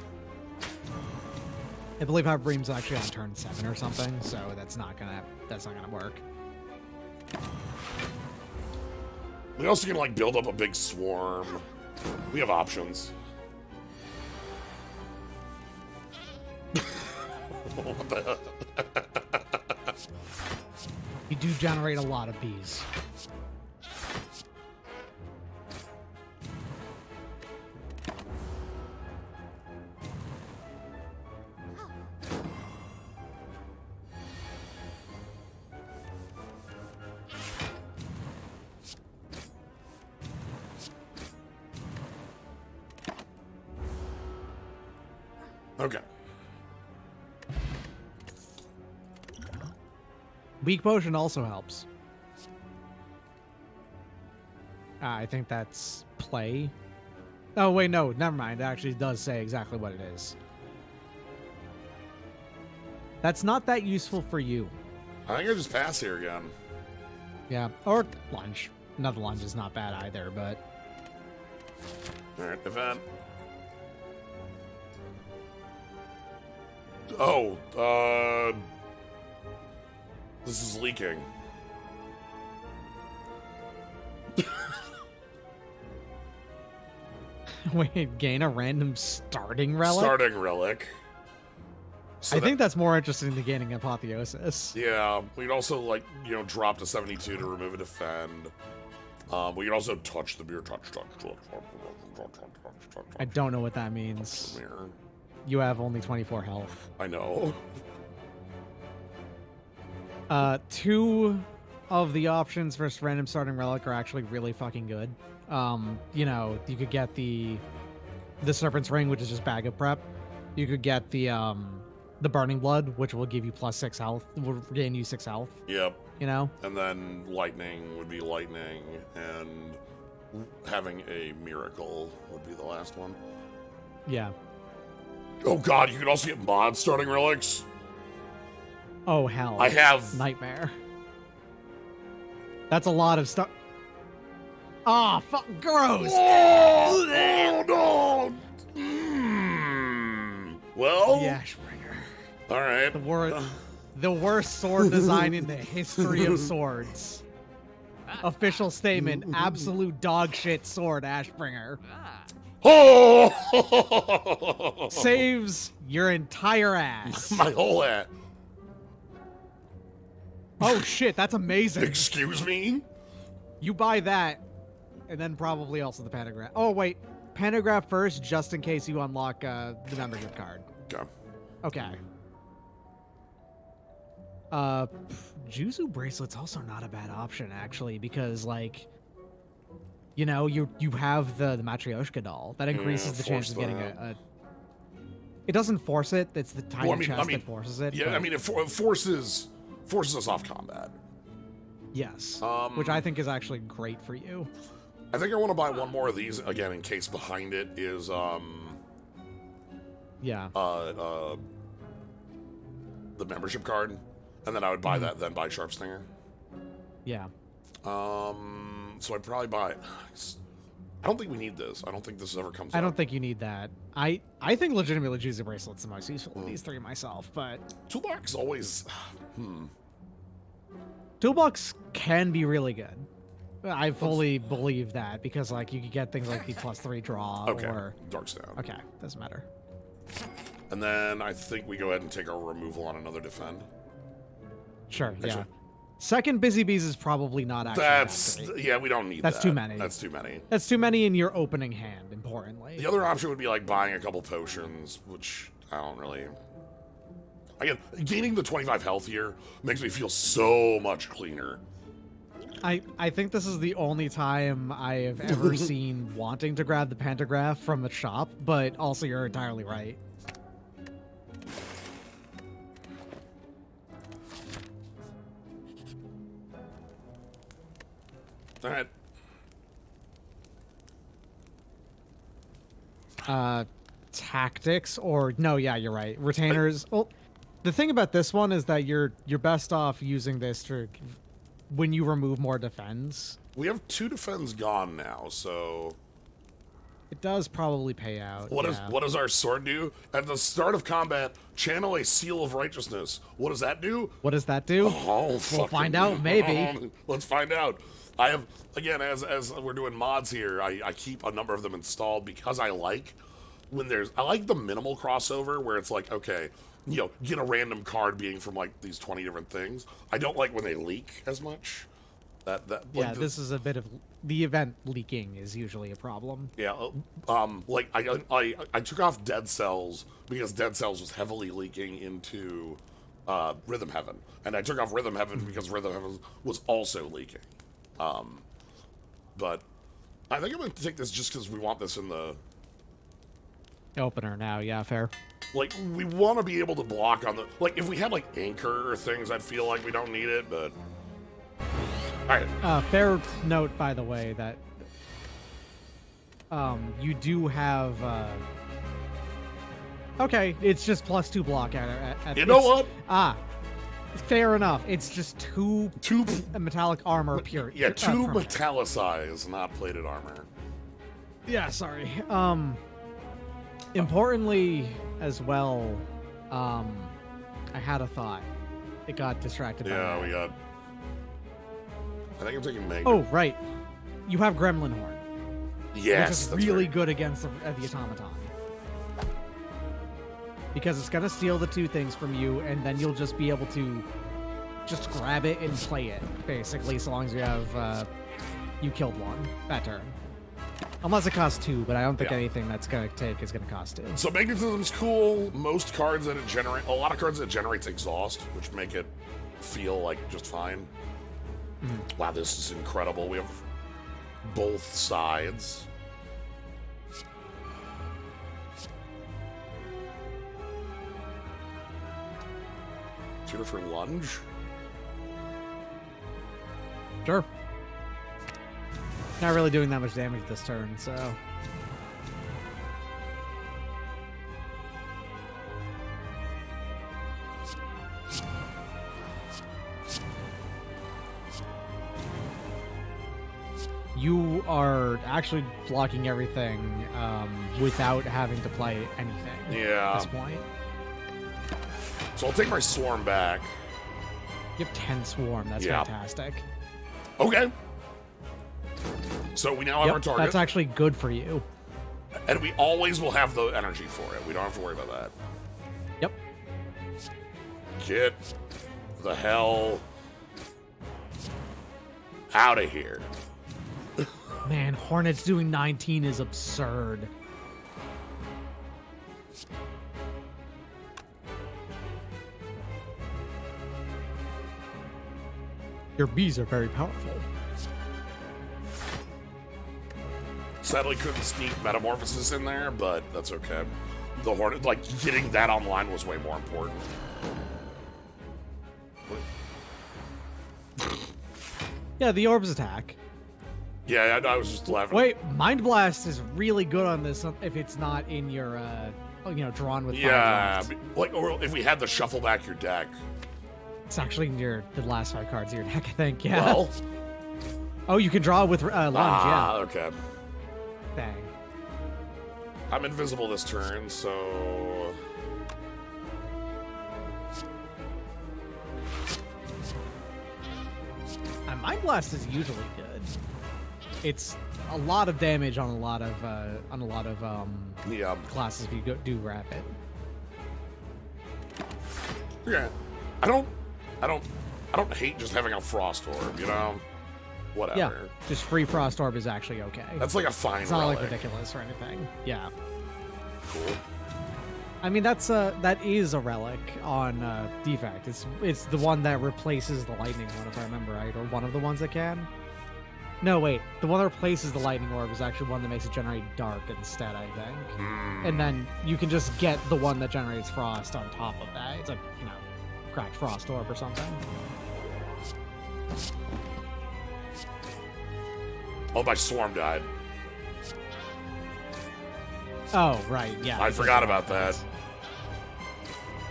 I believe Hyper Beam's actually on turn 7 or something, so that's not gonna work. We also can, like, build up a big swarm. We have options. What the hell? You do generate a lot of bees. Okay. Weak Potion also helps. I think that's play. Oh, wait, no, never mind. It actually does say exactly what it is. That's not that useful for you. I think I just pass here again. Yeah, or lunge. Another lunge is not bad either, but... Alright, event. Oh, this is leaking. Wait, gain a random starting relic? Starting relic. So I think that's more interesting than gaining Apotheosis. Yeah, we'd also, like, drop to 72 to remove a defend. We could also touch the mirror. Touch. I don't know what that means. Mirror. You have only 24 health. I know. 2 of the options for random starting relic are actually really fucking good. You could get the Serpent's Ring, which is just bag of prep. You could get the Burning Blood, which will give you +6 health, will gain you 6 health. Yep. And then lightning would be lightning, and having a miracle would be the last one. Yeah. Oh god, you could also get mod starting relics. Oh hell. I have Nightmare. That's a lot of stuff. Ah, fuck, gross. Oh, no. Well. The Ashbringer. All right. The worst sword design in the history of swords. Official statement: absolute dog shit sword, Ashbringer. Oh! Saves your entire ass. My whole ass. Oh shit, that's amazing. Excuse me? You buy that, and then probably also the pantograph. Oh wait, pantograph first, just in case you unlock the membership card. Okay. Okay. Juzu bracelet's also not a bad option actually, because like, you know, you have the Matryoshka doll that increases the chance of getting a. It doesn't force it. It's the tiny chest that forces it. Yeah, but... I mean, it forces us off combat. Yes, which I think is actually great for you. I think I want to buy one more of these again in case behind it is yeah. The membership card, and then I would buy that, then buy Sharp Stinger. Yeah. So I'd probably buy. I don't think we need this. I don't think this ever comes. I don't think you need that. I think legitimately Juzu bracelet's the most useful of these three myself, but toolbox always. Toolbox can be really good. I fully believe that because like you could get things like the +3 draw or Darkstone. Okay, doesn't matter. And then I think we go ahead and take our removal on another defend. Sure, yeah. Second Busy Bees is probably not actually yeah, we don't need That's that. too many. That's too many. That's too many in your opening hand, importantly. The other option would be like buying a couple potions, which I don't really. Again, gaining the 25 health here makes me feel so much cleaner. I think this is the only time I have ever seen wanting to grab the pantograph from the shop, but also you're entirely right. All right. Tactics or no, yeah, you're right. Retainers. Well, the thing about this one is that you're best off using this to when you remove more defense. We have 2 defense gone now, so it does probably pay out. What does our sword do? At the start of combat, channel a seal of righteousness. What does that do? What does that do? Oh, we'll find out, maybe. Let's find out. I have, again, as we're doing mods here, I keep a number of them installed because I like the minimal crossover where it's like, okay, you know, get a random card being from like these 20 different things. I don't like when they leak as much. This is a bit of the event leaking is usually a problem. Yeah, like I took off Dead Cells because Dead Cells was heavily leaking into Rhythm Heaven, and I took off Rhythm Heaven because Rhythm Heaven was also leaking. But I think I'm going to take this just because we want this in the opener now. Yeah, fair. Like, we want to be able to block on the... Like, if we had, like, anchor or things, I'd feel like we don't need it, but... Alright. Fair note, by the way, that... you do have, Okay, it's just +2 block at you know what? Fair enough. It's just two metallic armor pure. Yeah, 2 metallicized, not plated armor. Yeah, sorry. Importantly, as well, I had a thought. It got distracted by that. Yeah, we got... I think I'm taking Meg. Oh, right. You have Gremlin Horn. Yes, which is really good against the automaton. Because it's going to steal the 2 things from you, and then you'll just be able to just grab it and play it, basically, so long as you have, you killed one that turn. Unless it costs 2, but I don't think anything that's going to take is going to cost 2. So magnetism's cool. Most cards that it generates... A lot of cards that it generates exhaust, which make it feel like just fine. Wow, this is incredible. We have both sides. Tutor for lunge? Sure. Not really doing that much damage this turn, so... you are actually blocking everything without having to play anything Yeah. at this point. So I'll take my swarm back. You have 10 swarm. That's Yeah. fantastic. Okay. So we now have our Yep, target. that's actually good for you. And we always will have the energy for it. We don't have to worry about that. Yep. Get the hell out of here. Man, Hornets doing 19 is absurd. Your bees are very powerful. Sadly, couldn't sneak Metamorphosis in there, but that's okay. The Hornet, like, getting that online was way more important. Yeah, the orbs attack. Yeah, I was just laughing. Wait, Mind Blast is really good on this if it's not in your, drawn with 5 Yeah, left. like, or if we had to shuffle back your deck. It's actually in the last 5 cards of your deck, I think. Yeah. Well, Oh, you can draw with lunge. okay. Yeah. Dang. I'm invisible this turn, so... Mind Blast is usually good. It's a lot of damage on a lot of Yeah. classes if you do rapid. Yeah. I don't hate just having a Frost Orb, you know? Whatever. Yeah, just free Frost Orb is actually okay. That's like a fine It's not relic. like ridiculous or anything. Yeah. Cool. I mean that is a relic on Defect. It's the one that replaces the lightning one, if I remember right, or one of the ones that can. No, wait. The one that replaces the lightning orb is actually one that makes it generate dark instead, I think. And then you can just get the one that generates frost on top of that. It's a cracked frost orb or something. Oh, my swarm died. Oh, right, yeah. I forgot about that.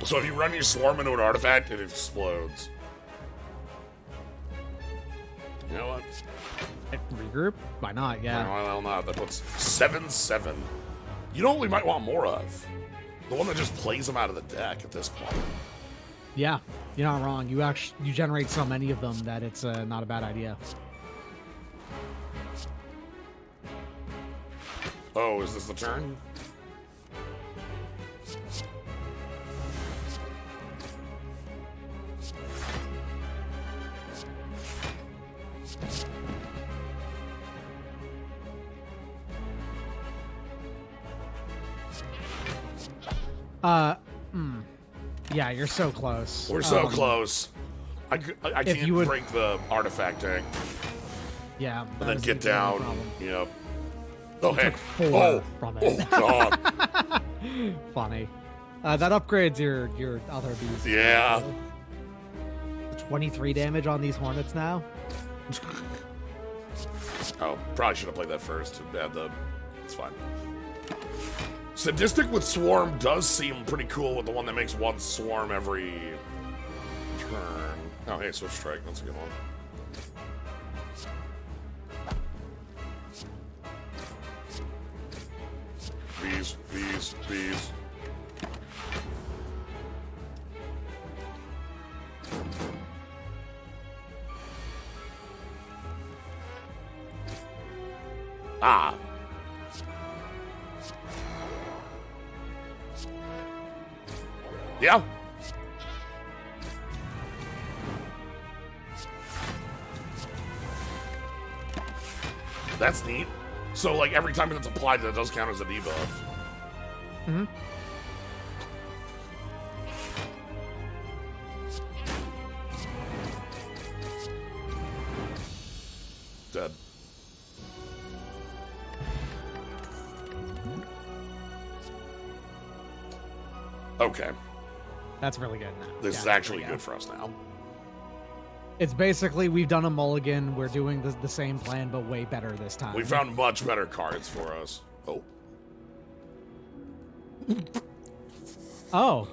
So if you run your swarm into an artifact, it explodes. You know what? Regroup? Why not? Yeah. Well, not. That puts 7/7. You know what we might want more of? The one that just plays them out of the deck at this point. Yeah, you're not wrong. You generate so many of them that it's not a bad idea. Oh, is this the turn? Yeah, you're so close. We're so close. I can't you would- break the artifact tank Yeah. and then get down. Yep. Oh, hey. Took 4 from it. Oh, God. Funny. That upgrades your other beast. Yeah. 23 damage on these hornets now. Oh, probably should have played that first. It's fine. Sadistic with Swarm does seem pretty cool with the one that makes 1 swarm every turn. Oh, hey, Swift Strike. That's a good one. Bees, bees, bees. Ah. Yeah. That's neat. So, like, every time it's applied, that does count as a debuff. Mm-hmm. Dead. Okay. That's really good now. This Yeah, is actually there we go. good for us now. It's basically we've done a mulligan. We're doing the same plan, but way better this time. We found much better cards for us. Oh. Oh,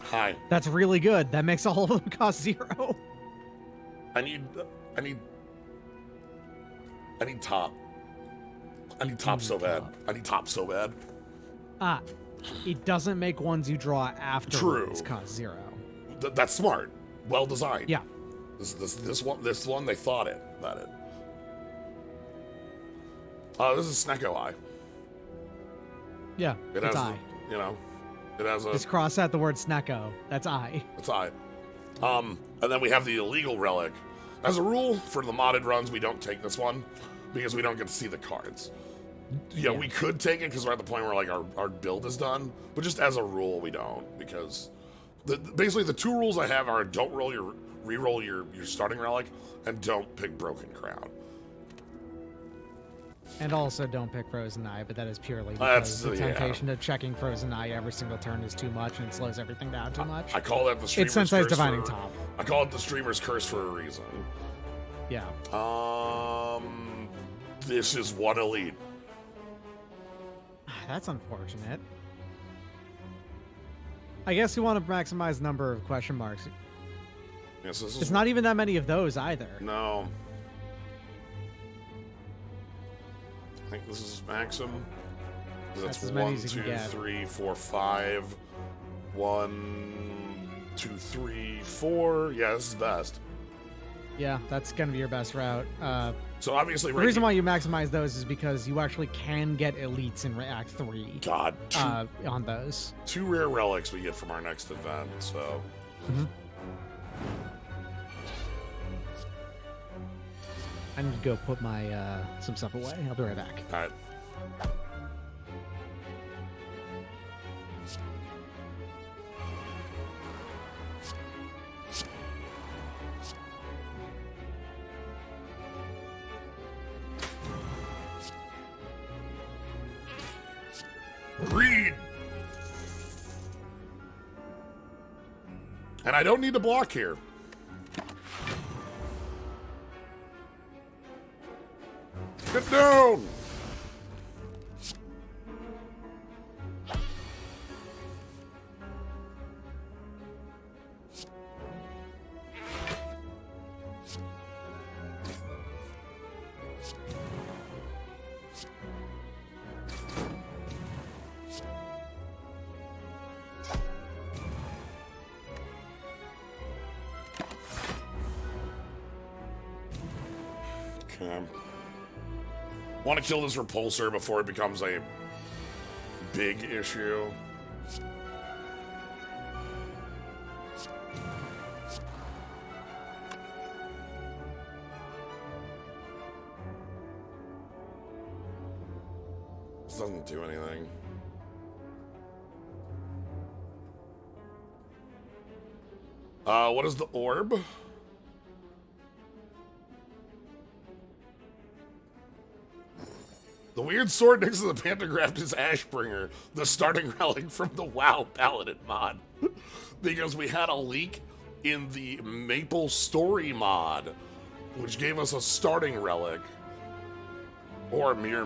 Hi. that's really good. That makes all of them cost 0. I need I need top. I need top so bad. I need top so bad. It doesn't make ones you draw afterwards cost 0. That's smart. Well designed. Yeah. This one they thought about it. This is Snecko Eye. Yeah, It it's has, I. you know, it has a. Just cross out the word Snecko. That's I. It's I. And then we have the illegal relic. As a rule, for the modded runs, we don't take this one because we don't get to see the cards. Yeah, we could take it because we're at the point where like our build is done, but just as a rule, we don't because basically the 2 rules I have are don't re-roll your starting relic and don't pick Broken Crown. And also don't pick Frozen Eye, but that is purely because the temptation of checking Frozen Eye every single turn is too much and it slows everything down too much. I call that the streamer's curse. It's Sensei's Divining for, Top. I call it the streamer's curse for a reason. Yeah. This is 1 elite. That's unfortunate. I guess you want to maximize the number of question marks. Yes, this is it's not even that many of those either. No. I think this is Maxim. That's as many 1, as you 2, can get. 3, 4, 5. 1, 2, 3, 4. Yeah, this is best. Yeah, that's going to be your best route. So obviously, the reason why you maximize those is because you actually can get elites in Act 3. God, on those. 2 rare relics we get from our next event, so. I need to go put my some stuff away. I'll be right back. All right. Greed! And I don't need to block here. Get down! Okay. Want to kill this repulsor before it becomes a big issue. This doesn't do anything. What is the orb? The weird sword next to the pantograph is Ashbringer, the starting relic from the WoW Paladin mod. Because we had a leak in the Maple Story mod, which gave us a starting relic. Or mirror.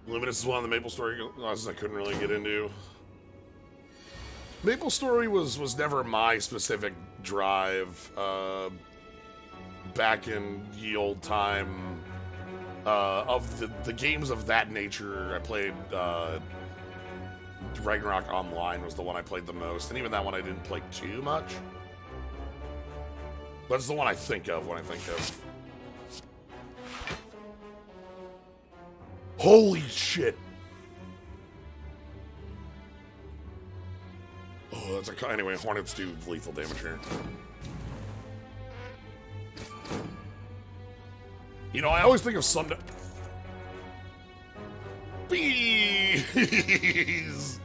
Luminous is one of the Maple Story classes I couldn't really get into. Maple Story was never my specific drive. Back in ye old time, of the games of that nature, I played Ragnarok Online was the one I played the most, and even that one I didn't play too much. That's the one I think of when I think of. Holy shit! Oh, that's a... Anyway, Hornets do lethal damage here. You know, I always think of Sunday... Bee! Bees!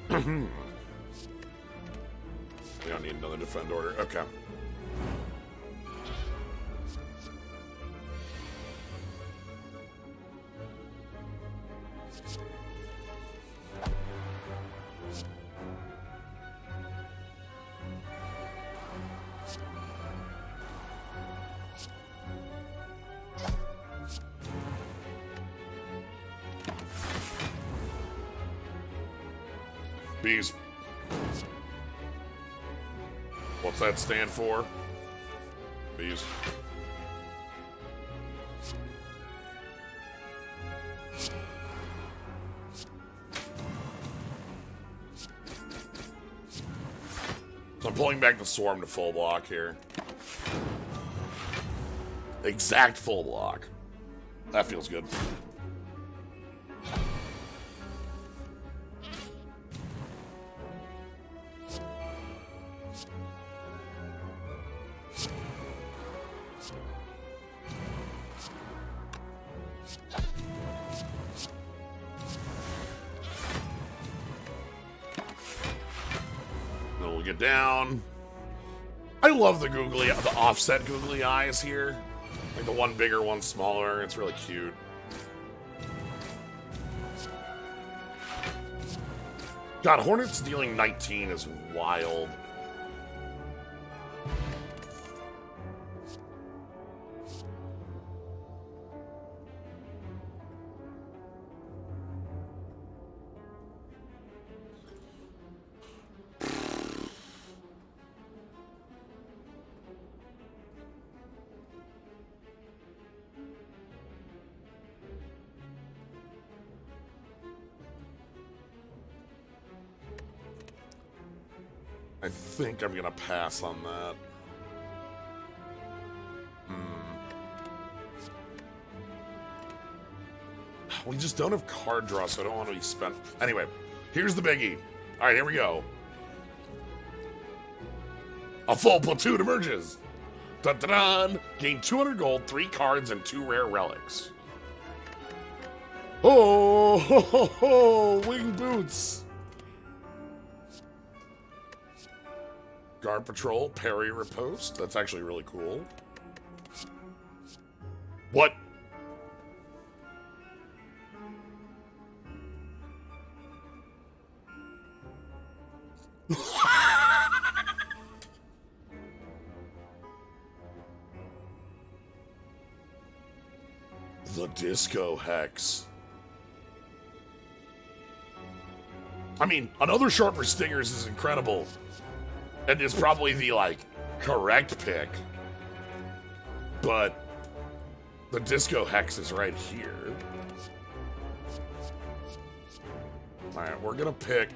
We don't need another defend order. Okay. Bees. What's that stand for? Bees. So I'm pulling back the swarm to full block here. Exact full block. That feels good. Then we'll get down. I love the offset googly eyes here. Like the one bigger, one smaller. It's really cute. God, Hornets dealing 19 is wild. I think I'm gonna pass on that. We just don't have card draw, so I don't want to be spent. Anyway, here's the biggie. All right, here we go. A full platoon emerges. Dun-dun-dun! Gain 200 gold, 3 cards, and 2 rare relics. Oh, ho, ho, ho, wing boots. Guard patrol, parry riposte. That's actually really cool. What? The Disco Hex. I mean, another Sharper Stingers is incredible. And it's probably the, like, correct pick. But the Disco Hex is right here. Alright, we're gonna pick...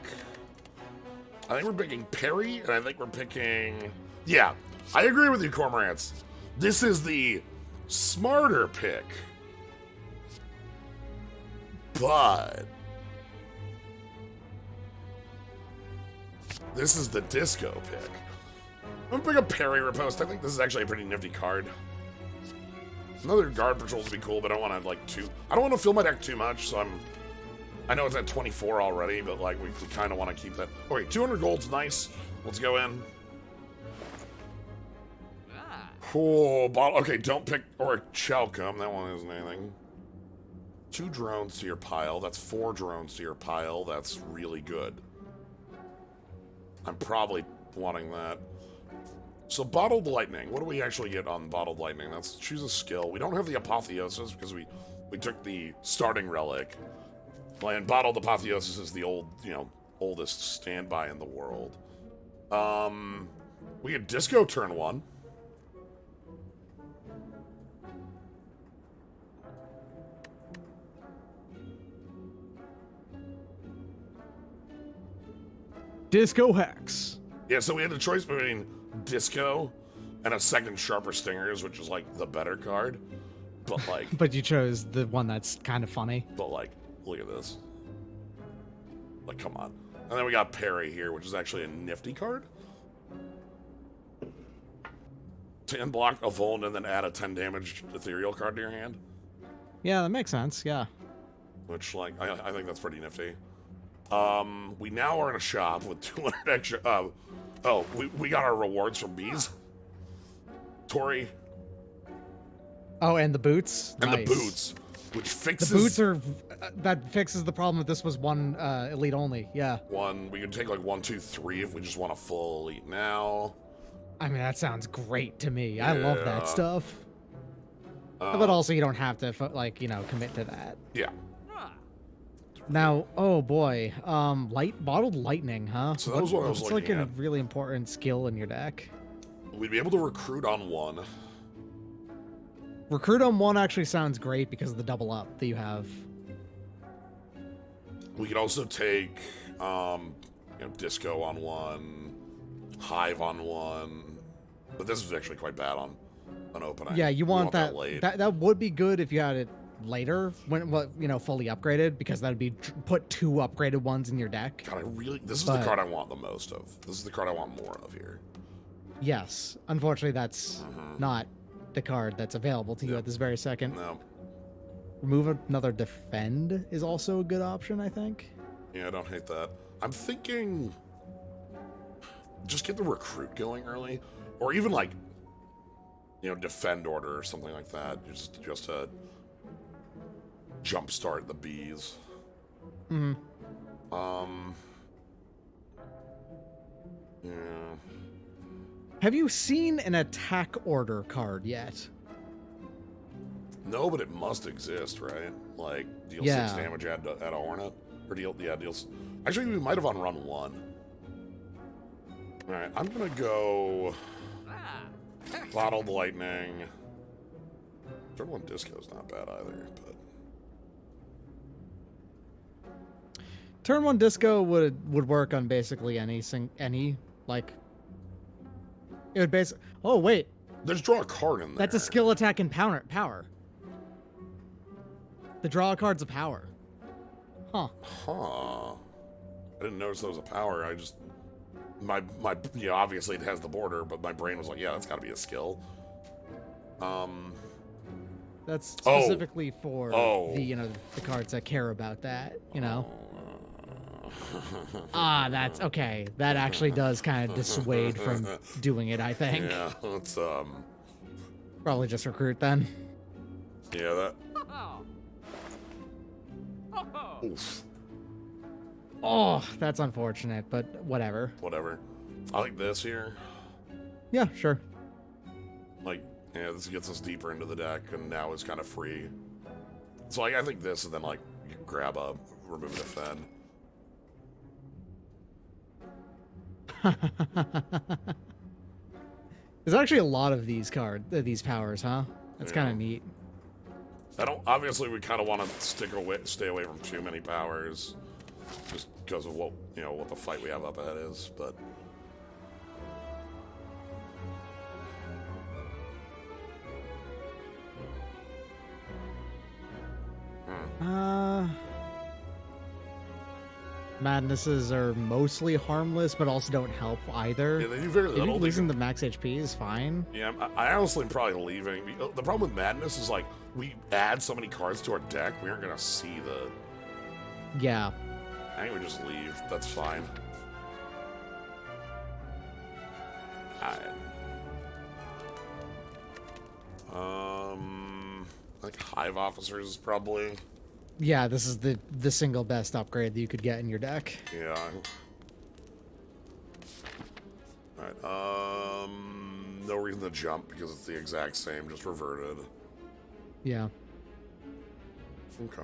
I think we're picking Perry, and I think we're picking... Yeah, I agree with you, Cormorants. This is the smarter pick. But... this is the disco pick. I'm gonna pick a Parry Riposte. I think this is actually a pretty nifty card. Another Guard Patrols would be cool, but I don't want to, like, I don't want to fill my deck too much, so I know it's at 24 already, but, like, we kind of want to keep that. Okay, 200 gold's nice. Let's go in. Cool. Okay, don't pick, or Chalcum. That one isn't anything. 2 drones to your pile. That's 4 drones to your pile. That's really good. I'm probably wanting that. So Bottled Lightning. What do we actually get on Bottled Lightning? Let's choose a skill. We don't have the Apotheosis because we took the starting relic. And Bottled Apotheosis is the oldest standby in the world. We get Disco turn 1. Disco Hex. Yeah, so we had a choice between Disco and a second Sharper Stingers, which is, like, the better card. But, like... But you chose the one that's kind of funny. But, like, look at this. Like, come on. And then we got Parry here, which is actually a nifty card. 10 block a Vuln and then add a 10 damage ethereal card to your hand. Yeah, that makes sense, yeah. which, like, I think that's pretty nifty. We now are in a shop with 200 extra. Oh, we got our rewards from bees. Tori. Oh, and the boots. And Nice. the boots, which fixes. The boots are that fixes the problem that this was one elite only. Yeah. One. We can take like 1, 2, 3 if we just want a full elite now. I mean, that sounds great to me. I love that Yeah. stuff. But also, you don't have to like commit to that. Yeah. Now, oh boy, bottled lightning, huh? So that was what I was It's looking like a at. really important skill in your deck. We'd be able to recruit on 1. Recruit on 1 actually sounds great because of the double up that you have. We could also take, Disco on 1, Hive on 1, but this is actually quite bad on an opening. Yeah, you want that late. that would be good if you had it later when fully upgraded, because that'd be put 2 upgraded ones in your deck. God, this is the card I want the most of. This is the card I want more of here. Yes, unfortunately, that's not the card that's available to you at this very second. No. Remove another defend is also a good option, I think. Yeah, I don't hate that. I'm thinking just get the recruit going early, or even like, defend order or something like that. Just to jumpstart the bees. Mm-hmm. Yeah. Have you seen an attack order card yet? No, but it must exist, right? Like, deal 6 damage at a Hornet? Or deals... Actually, we might have on run 1. Alright, I'm gonna go... Bottled Lightning. Turn 1 Disco's not bad either, but... Turn 1 Disco would work on basically any, like... It would basically... Oh, wait. There's draw a card in there. That's a skill attack and power. The draw a card's a power. Huh. Huh. I didn't notice there was a power. I just... obviously it has the border, but my brain was like, yeah, that's gotta be a skill. That's specifically for the cards that care about that, Oh. That's okay. That actually does kind of dissuade from doing it, I think. Yeah, let's, Probably just recruit then. Yeah, that... Oof. Oh, that's unfortunate, but whatever. Whatever. I like this here. Yeah, sure. Like, yeah, this gets us deeper into the deck, and now it's kind of free. So, like, I think this, and then, like, you can grab a remove a defend. There's actually a lot of these these powers, huh? That's kind of neat. Obviously, we kind of want to stay away from too many powers, just because of what the fight we have up ahead is. But Madnesses are mostly harmless, but also don't help either. yeah, they do very little. Losing the max HP is fine. Yeah, I honestly am probably leaving. The problem with Madness is, like, we add so many cards to our deck, we aren't going to see the... Yeah. I think we just leave. That's fine. Like, Hive Officers is probably... Yeah, this is the single best upgrade that you could get in your deck. Yeah. Alright, no reason to jump because it's the exact same, just reverted. Yeah. Okay.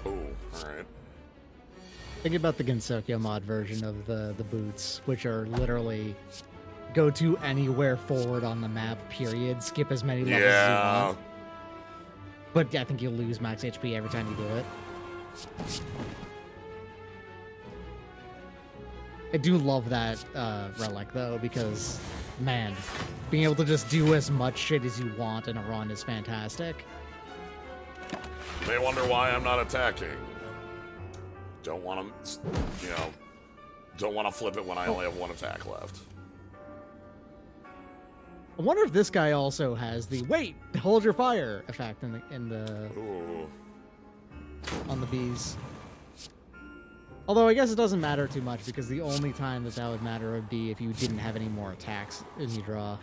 Oh, alright. Think about the Gensokyo mod version of the boots, which are literally go to anywhere forward on the map, period. Skip as many levels as you want. But I think you'll lose max HP every time you do it. I do love that relic, though, because, man, being able to just do as much shit as you want in a run is fantastic. You may wonder why I'm not attacking. Don't want to, don't want to flip it when I only have 1 attack left. I wonder if this guy also has the wait, hold your fire effect Ooh. on the bees. Although I guess it doesn't matter too much because the only time that would matter would be if you didn't have any more attacks in your draw.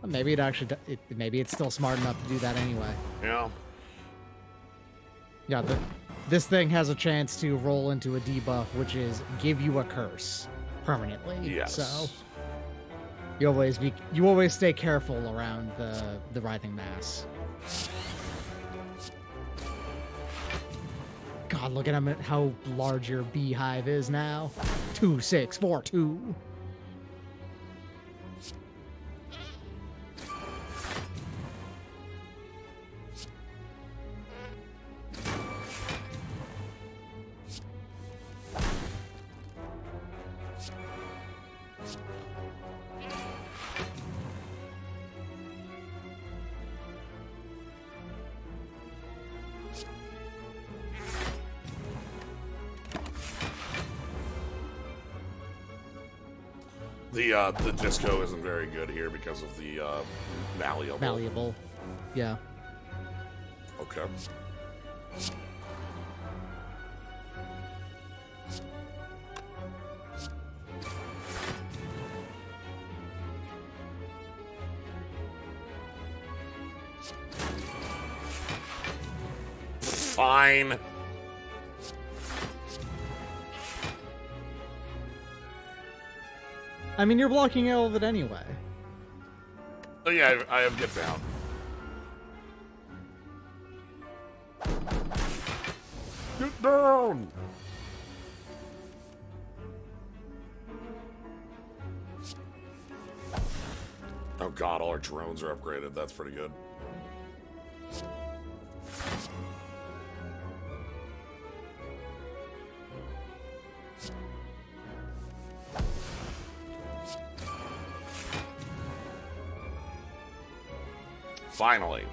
Well, maybe it actually maybe it's still smart enough to do that anyway. Yeah. Yeah, this thing has a chance to roll into a debuff, which is give you a curse permanently. Yes. So you always stay careful around the writhing mass. God, look at how large your beehive is now. 2, 6, 4, 2. The disco isn't very good here because of the malleable. Malleable. Yeah. Okay. Fine. I mean, you're blocking all of it anyway. Oh yeah, I have get down. Get down! Oh god, all our drones are upgraded. That's pretty good. Finally.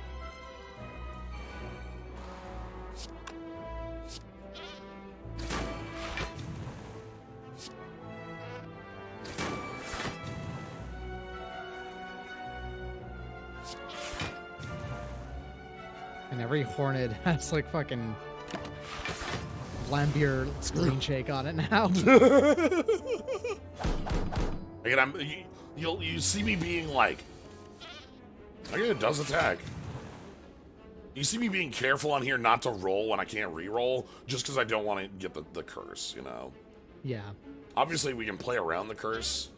And every Horned has like fucking Lambier screen shake on it now. Again, you see me being like, okay, it does attack. You see me being careful on here not to roll when I can't re-roll, just because I don't want to get the curse, you know? Yeah. Obviously, we can play around the curse.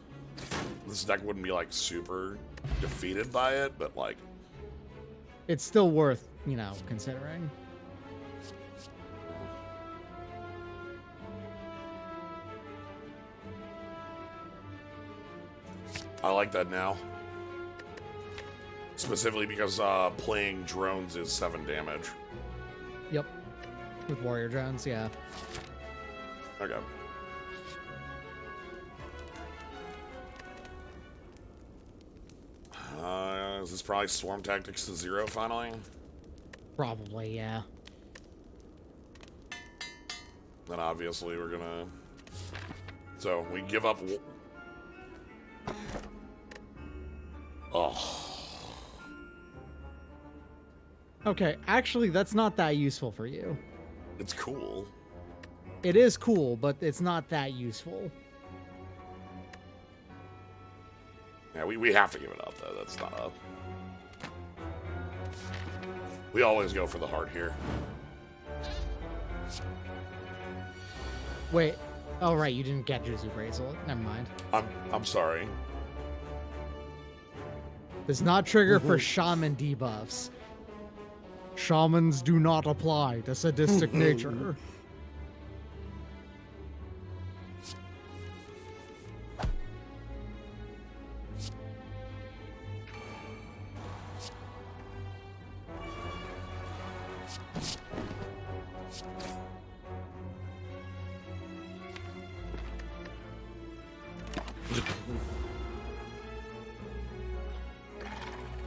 This deck wouldn't be, like, super defeated by it, but, like... It's still worth, considering. I like that now. Specifically because playing drones is 7 damage. Yep. With Warrior Drones, yeah. Okay. Is this probably Swarm Tactics to 0 finally? Probably, yeah. Then obviously we're gonna... So, we give up... Oh... Okay, actually, that's not that useful for you. It's cool. It is cool, but it's not that useful. Yeah, we have to give it up, though. That's not up. We always go for the heart here. Wait. Oh, right, you didn't get Juzu Bracelet. Never mind. I'm sorry. Does not trigger for Shaman debuffs. Shamans do not apply to sadistic nature.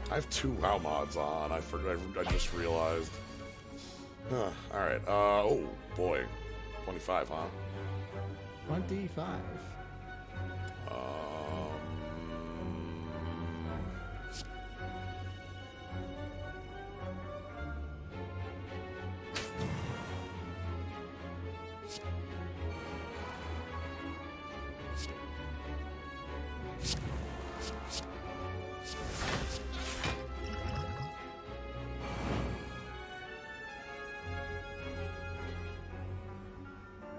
I have 2 WoW mods on. I just realized. Alright. Oh, boy. 25, huh? 25.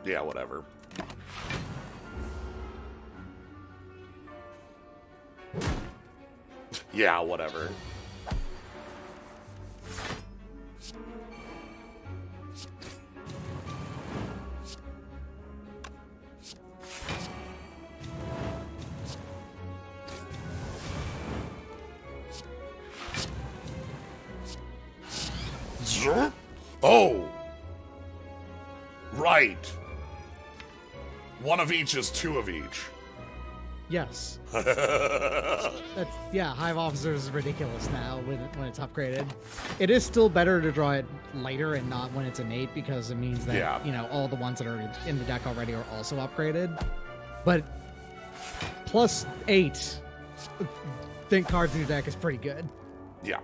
Yeah, whatever. Yeah, whatever. Oh! Right. One of each is two of each. Yes. Yeah, Hive Officer is ridiculous now when it's upgraded. It is still better to draw it later and not when it's innate, because it means that, you know, all the ones that are in the deck already are also upgraded. But plus 8 think cards in your deck is pretty good. Yeah.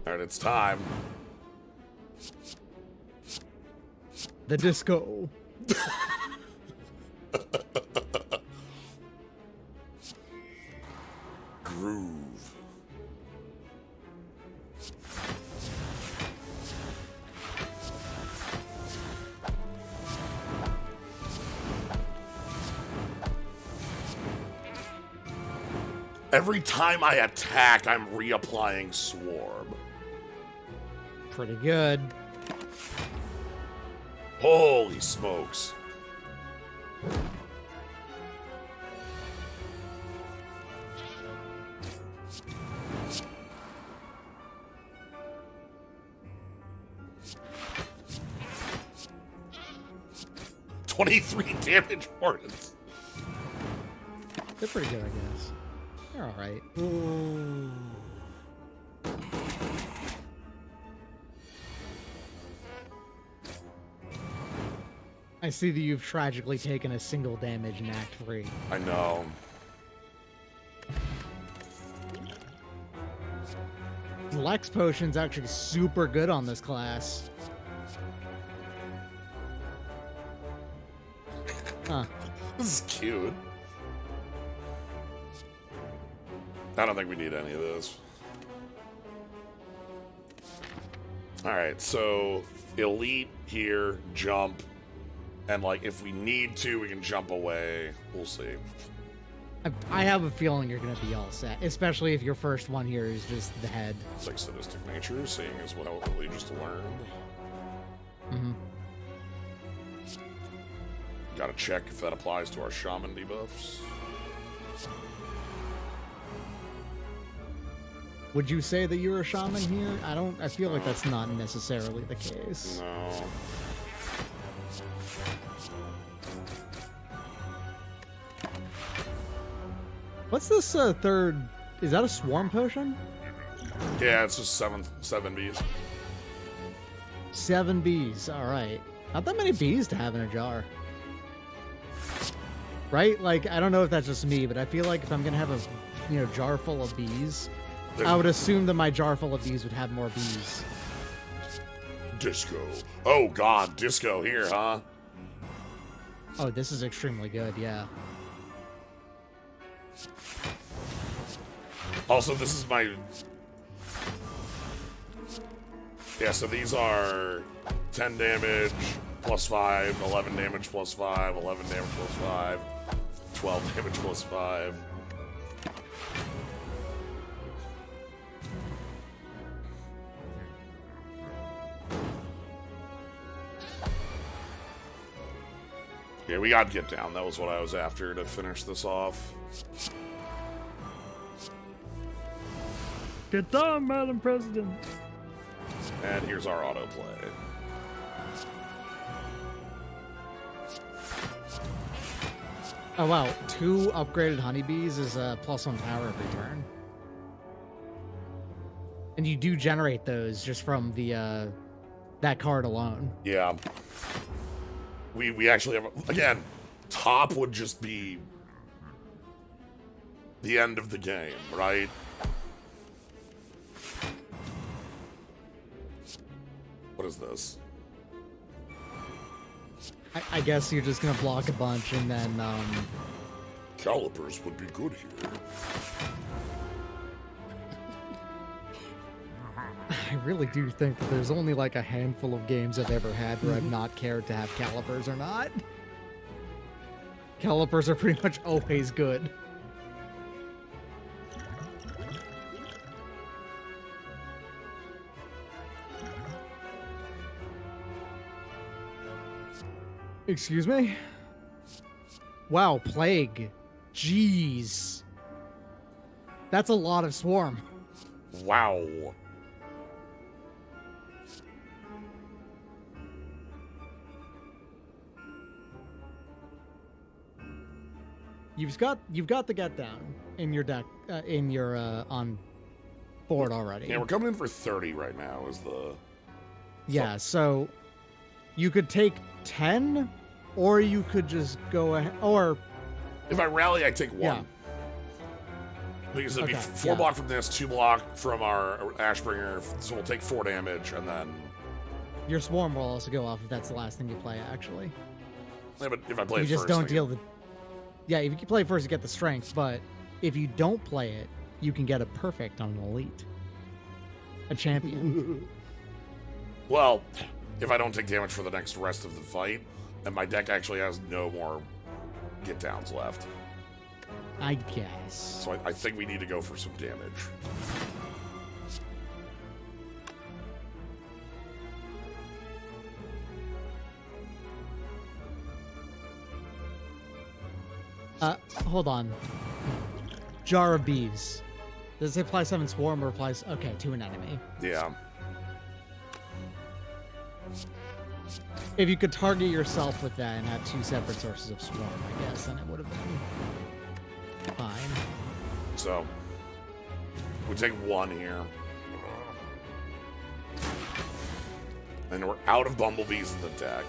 Alright, it's time. The disco. Groove. Every time I attack, I'm reapplying Swarm. Pretty good. Holy smokes. "23 damage hornets." They're pretty good, I guess. They're alright. I see that you've tragically taken a single damage in Act 3. I know. Lex Potion's actually super good on this class. Huh. This is cute. I don't think we need any of this. Alright, so elite here, jump, and like if we need to, we can jump away. We'll see. I have a feeling you're going to be all set, especially if your first one here is just the head. It's like sadistic nature, seeing as what we just learned. Mm-hmm. Gotta check if that applies to our shaman debuffs. Would you say that you're a shaman here? I feel like that's not necessarily the case. No. What's this third? Is that a swarm potion? Yeah, it's just seven bees. 7 bees. All right. Not that many bees to have in a jar. Right? Like, I don't know if that's just me, but I feel like if I'm going to have a, jar full of bees, I would assume that my jar full of bees would have more bees. Disco. Oh, God. Disco here, huh? Oh, this is extremely good, yeah. Also, this is my... Yeah, so these are 10 damage plus 5, 11 damage plus 5, 11 damage plus 5, 12 damage plus 5. Yeah, we got Get Down. That was what I was after to finish this off. Get down, Madam President. And here's our autoplay. Oh, wow. 2 upgraded honeybees is a +1 power every turn. And you do generate those just from the that card alone. Yeah. We actually have... Again, top would just be the end of the game, right? What is this? I guess you're just gonna block a bunch and then Calipers would be good here. I really do think that there's only like a handful of games I've ever had where I've not cared to have calipers or not. Calipers are pretty much always good. Excuse me? Wow, plague. Jeez. That's a lot of swarm. Wow. You've got the get down in your deck in your on board already. Yeah, we're coming in for 30 right now is the... Yeah, so you could take 10 or you could just go ahead or If I rally, I take 1. Yeah. Because it'd be Okay, 4 yeah. block from this, 2 block from our Ashbringer, so we'll take 4 damage, and then... your swarm will also go off if that's the last thing you play, actually. Yeah, but if I play You it just first, don't I deal the... Yeah, if you play first, you get the strength, but if you don't play it, you can get a perfect on an elite. A champion. Well, if I don't take damage for the next rest of the fight, and my deck actually has no more get downs left. I guess. So I think we need to go for some damage. Hold on. Jar of Bees. Does it apply 7 swarm or applies... Okay, to an enemy. Yeah. If you could target yourself with that and have 2 separate sources of swarm, I guess, then it would have been fine. So, we take 1 here. And we're out of bumblebees in the deck.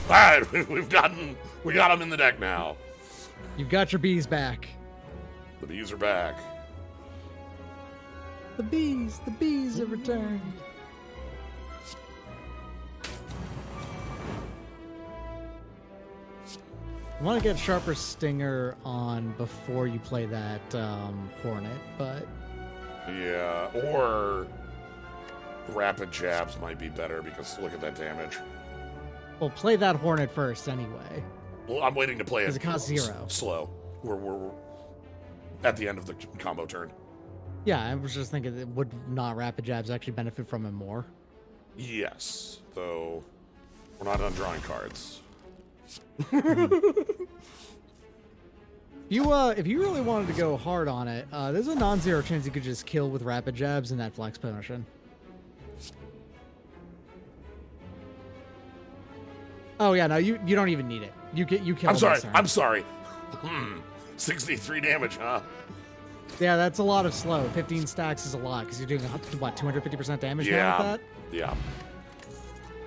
Alright, we got him in the deck now. You've got your bees back. The bees are back. The bees have returned. I want to get Sharper Stinger on before you play that Hornet, but... Yeah, or Rapid Jabs might be better because look at that damage. Well, play that Hornet first anyway. Well, I'm waiting to play it. Because it costs 0. Slow. We're at the end of the combo turn. Yeah, I was just thinking, that would not Rapid Jabs actually benefit from it more? Yes, though we're not on drawing cards. If you really wanted to go hard on it, there's a non-zero chance you could just kill with Rapid Jabs and that Flex Potion. Oh yeah, no, you don't even need it. You kill. I'm sorry. 63 damage, huh? Yeah, that's a lot of slow. 15 stacks is a lot because you're doing what 250% damage now with that. Yeah.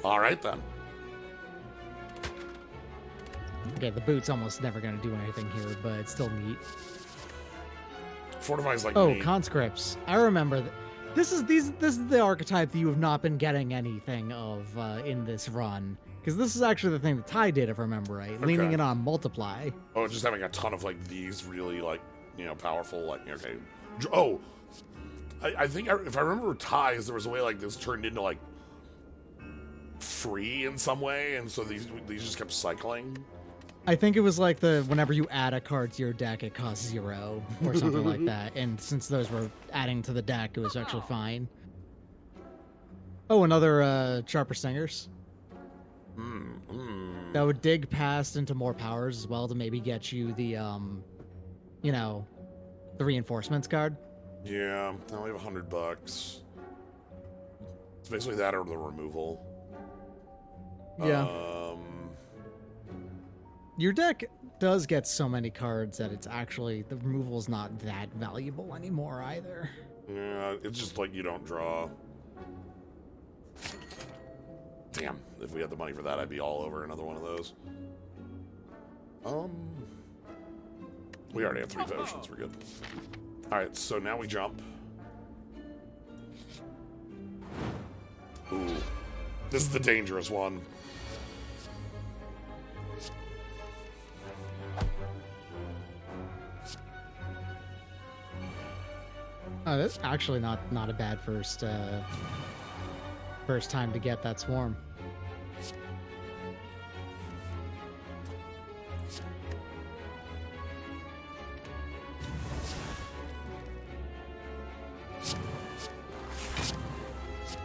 All right then. Okay, the boot's almost never gonna do anything here, but it's still neat. Fortify's like Oh, me. conscripts. I remember that. This is the archetype that you have not been getting anything of in this run. Because this is actually the thing that Ty did, if I remember right. Okay. Leaning in on multiply. Oh, just having a ton of like these really like powerful like okay. Oh, I think if I remember ties, there was a way like this turned into like free in some way, and so these just kept cycling. I think it was like whenever you add a card to your deck, it costs 0 or something like that. And since those were adding to the deck, it was actually fine. Oh, another Sharper Stingers. That would dig past into more powers as well to maybe get you the, the reinforcements card. Yeah, I only have $100. It's basically that or the removal. Yeah. Your deck does get so many cards that it's actually the removal's not that valuable anymore either. Yeah, it's just like you don't draw. Damn, if we had the money for that, I'd be all over another one of those. We already have 3 potions, we're good. Alright, so now we jump. Ooh. This is the dangerous one. Oh, that's actually not a bad first time to get that swarm.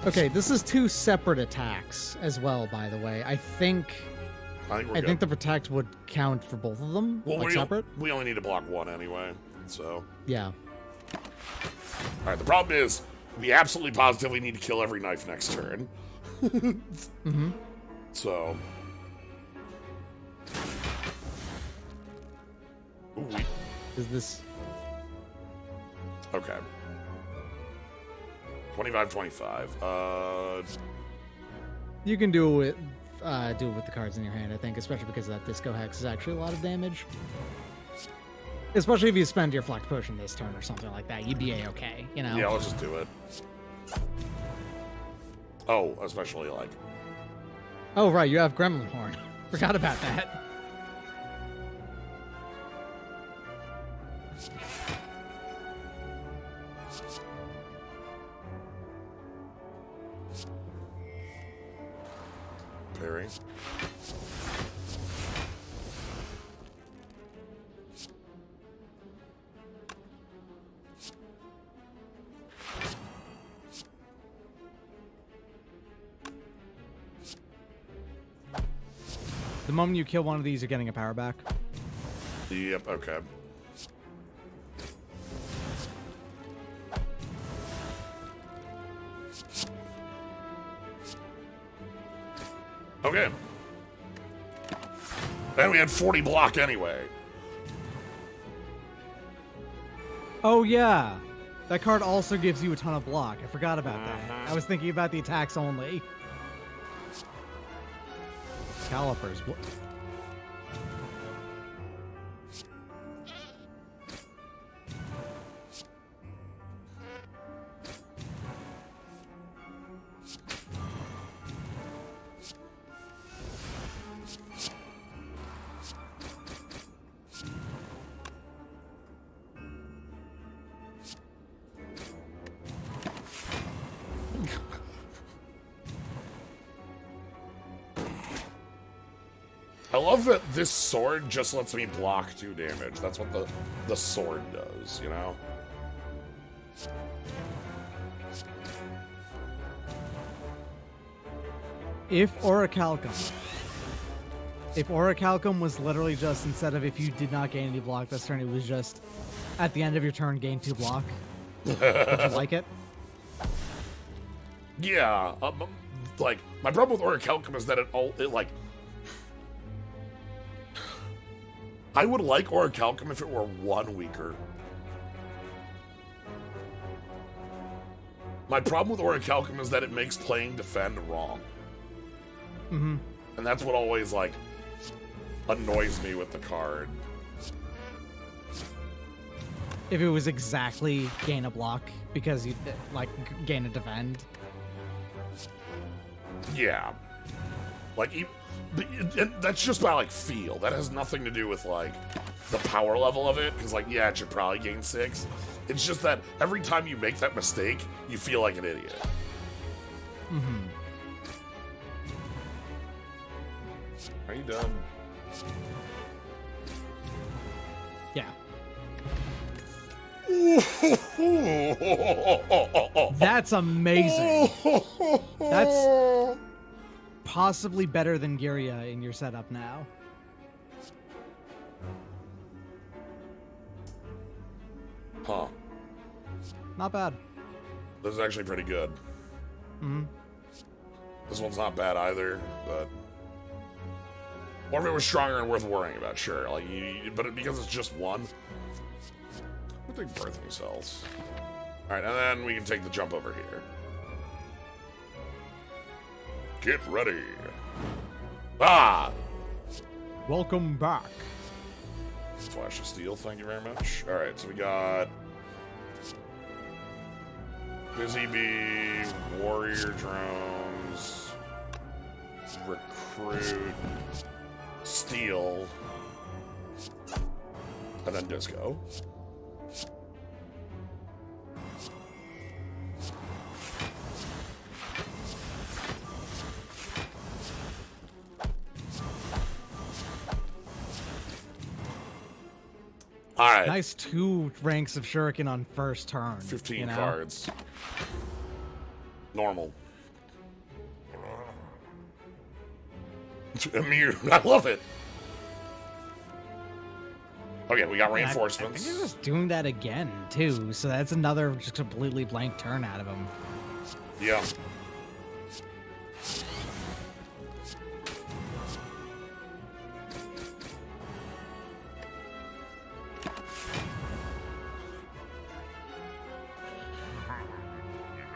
Okay, this is 2 separate attacks as well, by the way. I think the protect would count for both of them, well, like separate. We only need to block 1 anyway, so. Yeah. Alright, the problem is, we absolutely positively need to kill every knife next turn. Mm-hmm. So. Ooh, Is this... Okay. 25-25. You can do it with the cards in your hand, I think, especially because that Disco Hex is actually a lot of damage. Especially if you spend your Flex Potion this turn or something like that, you'd be A-okay, you know? Yeah, let's just do it. Oh, especially like... Oh, right, you have Gremlin Horn. Forgot about that. Parry. The moment you kill one of these, you're getting a power back. Yep, okay. Okay. And we had 40 block anyway. Oh, yeah. That card also gives you a ton of block. I forgot about that. I was thinking about the attacks only. Calipers. I love that this sword just lets me block 2 damage. That's what the sword does, you know? If Orichalcum was literally just, instead of if you did not gain any block this turn, it was just at the end of your turn, gain 2 block. Would you like it? Yeah, like, my problem with Orichalcum is that it like... I would like Orichalcum if it were 1 weaker. My problem with Orichalcum is that it makes playing defend wrong. Mm-hmm. And that's what always, like, annoys me with the card. If it was exactly gain a block because you, like, gain a defend. Yeah. Like, and that's just by, like, feel. That has nothing to do with, like, the power level of it. Because, like, yeah, it should probably gain 6. It's just that every time you make that mistake, you feel like an idiot. Mm-hmm. Are you dumb? Yeah. That's amazing. That's possibly better than Giria in your setup now. Huh. Not bad. This is actually pretty good. Mm-hmm. This one's not bad either, but... Or if it was stronger and worth worrying about, sure. Like, but because it's just one. I think birthing cells. Alright, and then we can take the jump over here. Get ready. Ah! Welcome back. Flash of steel, thank you very much. Alright, so we got Busy Bee, Warrior Drones, Recruit, Steel, and then Disco. All right. Nice 2 ranks of Shuriken on first turn. 15 you know? cards. Normal. Immune. I love it. Okay, we got reinforcements. I think he's just doing that again, too. So that's another just completely blank turn out of him. Yeah.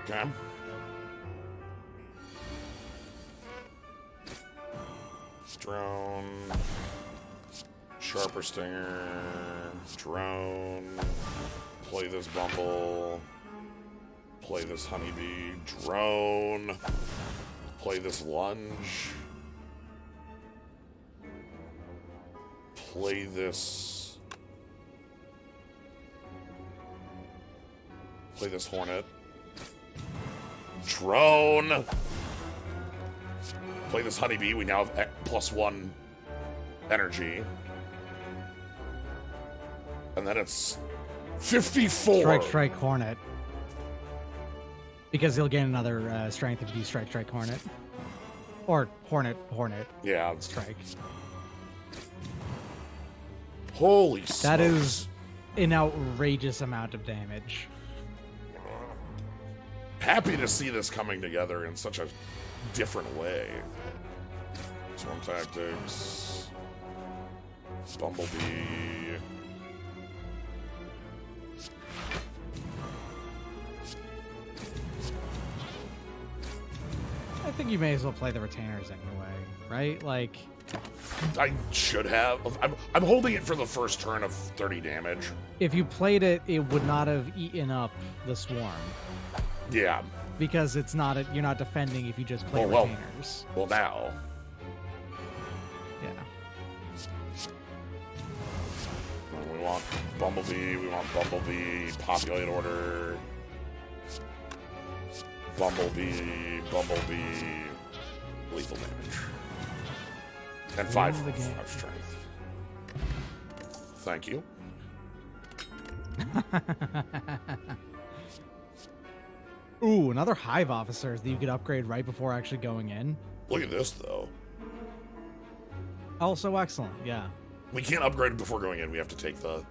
Okay. Drone. Sharper Stinger. Drone. Play this Bumble. Play this Honeybee. Drone. Play this Lunge. Play this... Play this Hornet. Drone. Play this Honeybee. We now have +1 energy. And then it's 54. Strike, Hornet. Because he'll gain another strength if you strike, Hornet. Or Hornet. Yeah. Strike. Holy smokes. That is an outrageous amount of damage. Happy to see this coming together in such a different way. Swarm Tactics. Bumblebee. I think you may as well play the retainers anyway, right? Like, I should have. I'm holding it for the first turn of 30 damage. if you played it, it would not have eaten up the swarm Yeah. because it's not you're not defending if you just play well, retainers. Well, now. Yeah. We want Bumblebee. We want Bumblebee. Populate order. Bumblebee. Lethal damage. And 5 strength. Thank you. Ooh, another hive officers that you could upgrade right before actually going in. Look at this, though. Also excellent, yeah. We can't upgrade it before going in. We have to take the...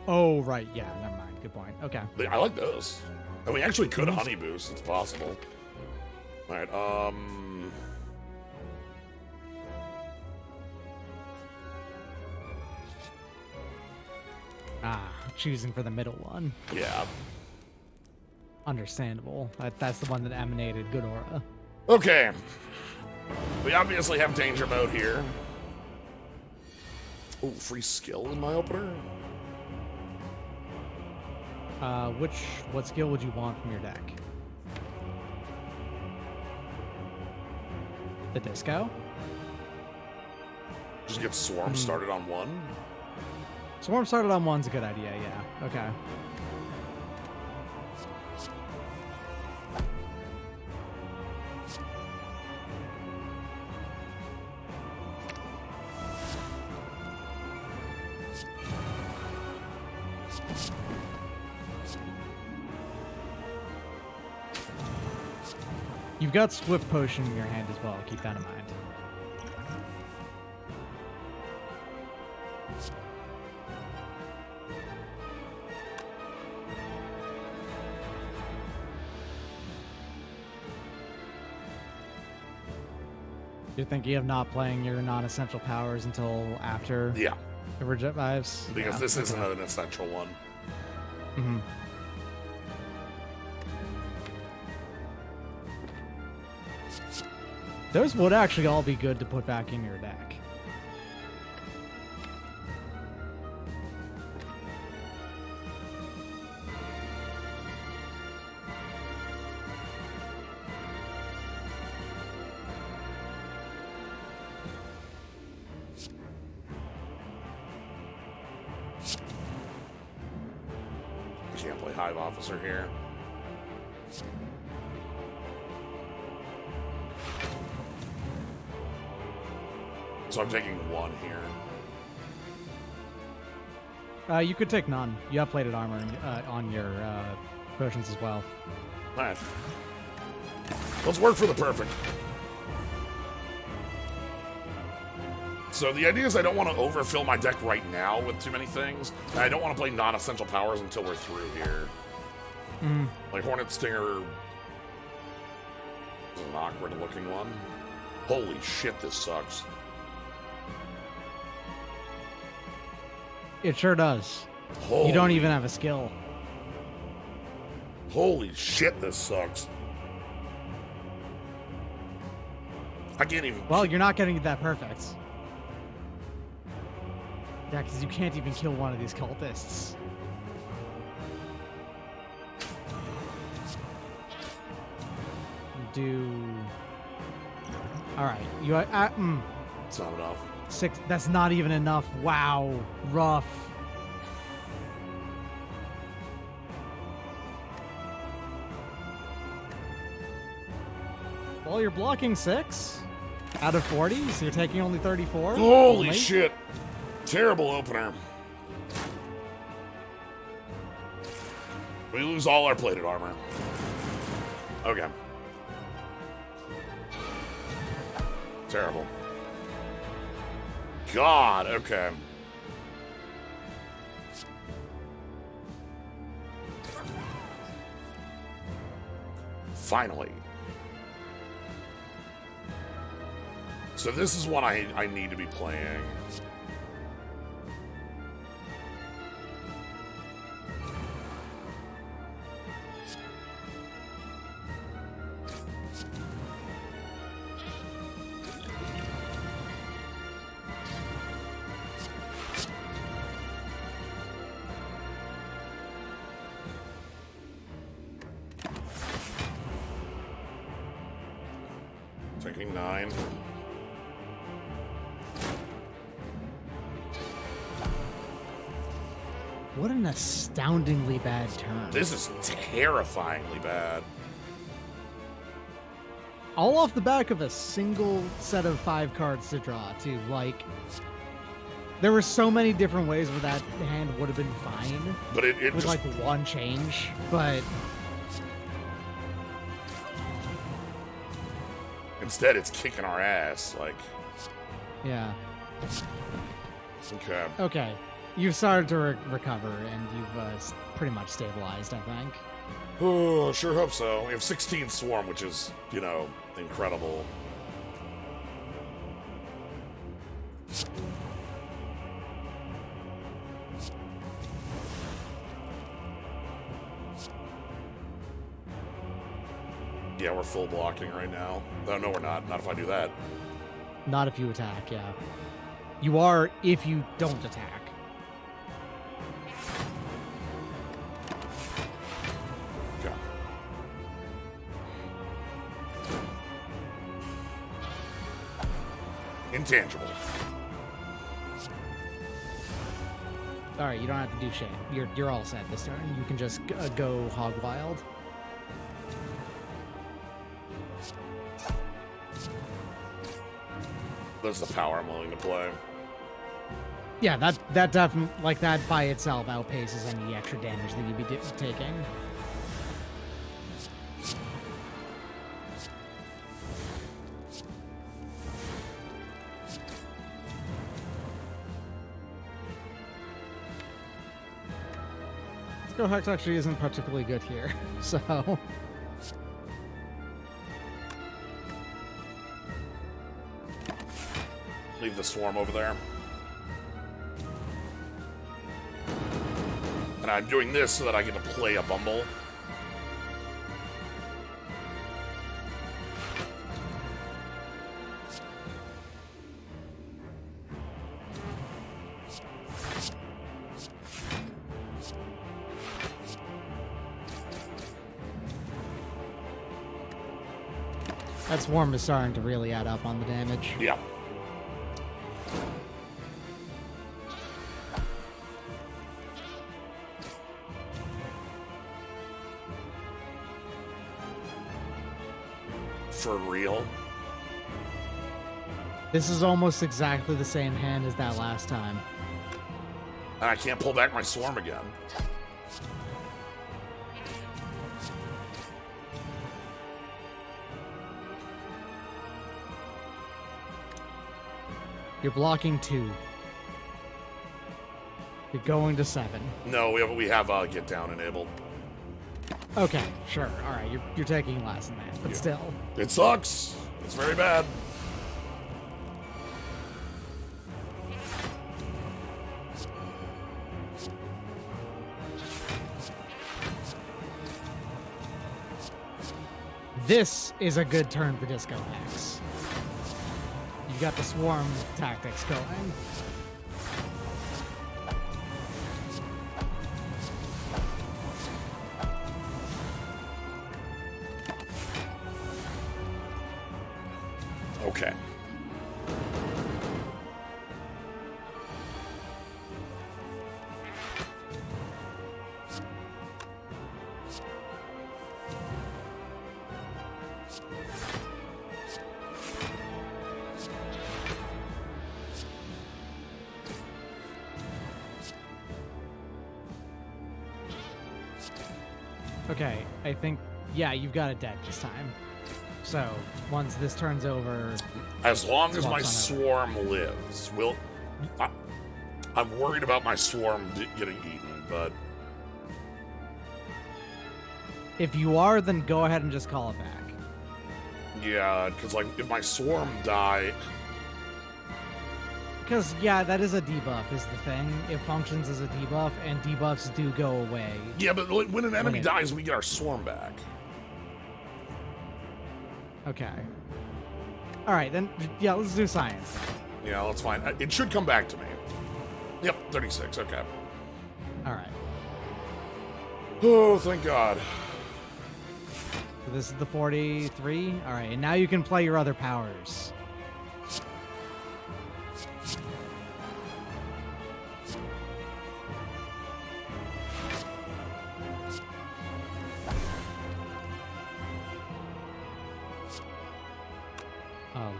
Oh, right, yeah, never mind. Good point. Okay. I like those. And we actually could honey boost. It's possible. All right, Choosing for the middle one. Yeah. Understandable. That's the one that emanated good aura. Okay. We obviously have danger mode here. Oh, free skill in my opener? What skill would you want from your deck? The disco? Just get Swarm started on 1? Swarm started on 1's a good idea, yeah. Okay. You've got Swift Potion in your hand as well. Keep that in mind. You're thinking of not playing your non-essential powers until after Yeah, the revives? because Yeah, this okay. isn't an essential one. Mhm. Those would actually all be good to put back in your deck. You can't play Hive Officer here. So I'm taking one here. You could take none. You have plated armor on your potions as well. Alright. Let's work for the perfect. So the idea is I don't want to overfill my deck right now with too many things. And I don't want to play non-essential powers until we're through here. Like Hornet Stinger is an awkward looking one. Holy shit, this sucks. It sure does. Holy, You don't even have a skill. Holy shit, this sucks. I can't even... Well, you're not getting that perfect. Yeah, because you can't even kill one of these cultists. Alright, you It's not enough. 6. That's not even enough. Wow. Rough. Well, you're blocking 6 out of 40, so you're taking only 34. Holy only. shit. Terrible opener. We lose all our plated armor. Okay. Terrible. God, okay. Finally. So this is one I need to be playing. Taking 9. What an astoundingly bad turn. This is terrifyingly bad. All off the back of a single set of 5 cards to draw, too. Like, there were so many different ways where that hand would have been fine. But it with just, like one change, but instead it's kicking our ass. Like, yeah. okay. Okay. You've started to recover, and you've pretty much stabilized, I think. Oh, sure hope so. We have 16 Swarm, which is, you know, incredible. Yeah, we're full blocking right now. No, we're not. Not if I do that. Not if you attack, yeah. You are if you don't attack. Okay. Intangible. All right, you don't have to do shit. You're all set this turn. You can just go hog wild. That's the power I'm willing to play. Yeah, that definitely, like, that by itself outpaces any extra damage that you'd be taking. Go Hex actually isn't particularly good here, so... Leave the swarm over there. And I'm doing this so that I get to play a Bumble. That swarm is starting to really add up on the damage. Yeah. For real? This is almost exactly the same hand as that last time. And I can't pull back my swarm again. You're blocking 2. You're going to 7. No, we have get down enabled. Okay, sure. All right, you're taking less than that, but Yeah. still. It sucks. It's very bad. This is a good turn for Disco X. You got the swarm tactics going. Okay. Okay, I think, yeah, you've got it dead this time. So, once this turns over... As long as my Swaps on swarm lives, I'm worried about my swarm getting eaten, but If you are, then go ahead and just call it back. yeah, because like if my swarm die, Because, yeah, that is a debuff, is the thing. It functions as a debuff, and debuffs do go away. yeah, but when an enemy it- dies, we get our swarm back. Okay. Alright, then, yeah, let's do science. Yeah, that's fine. It should come back to me. Yep, 36. Okay. Alright. Oh, thank God. So this is the 43. Alright, and now you can play your other powers.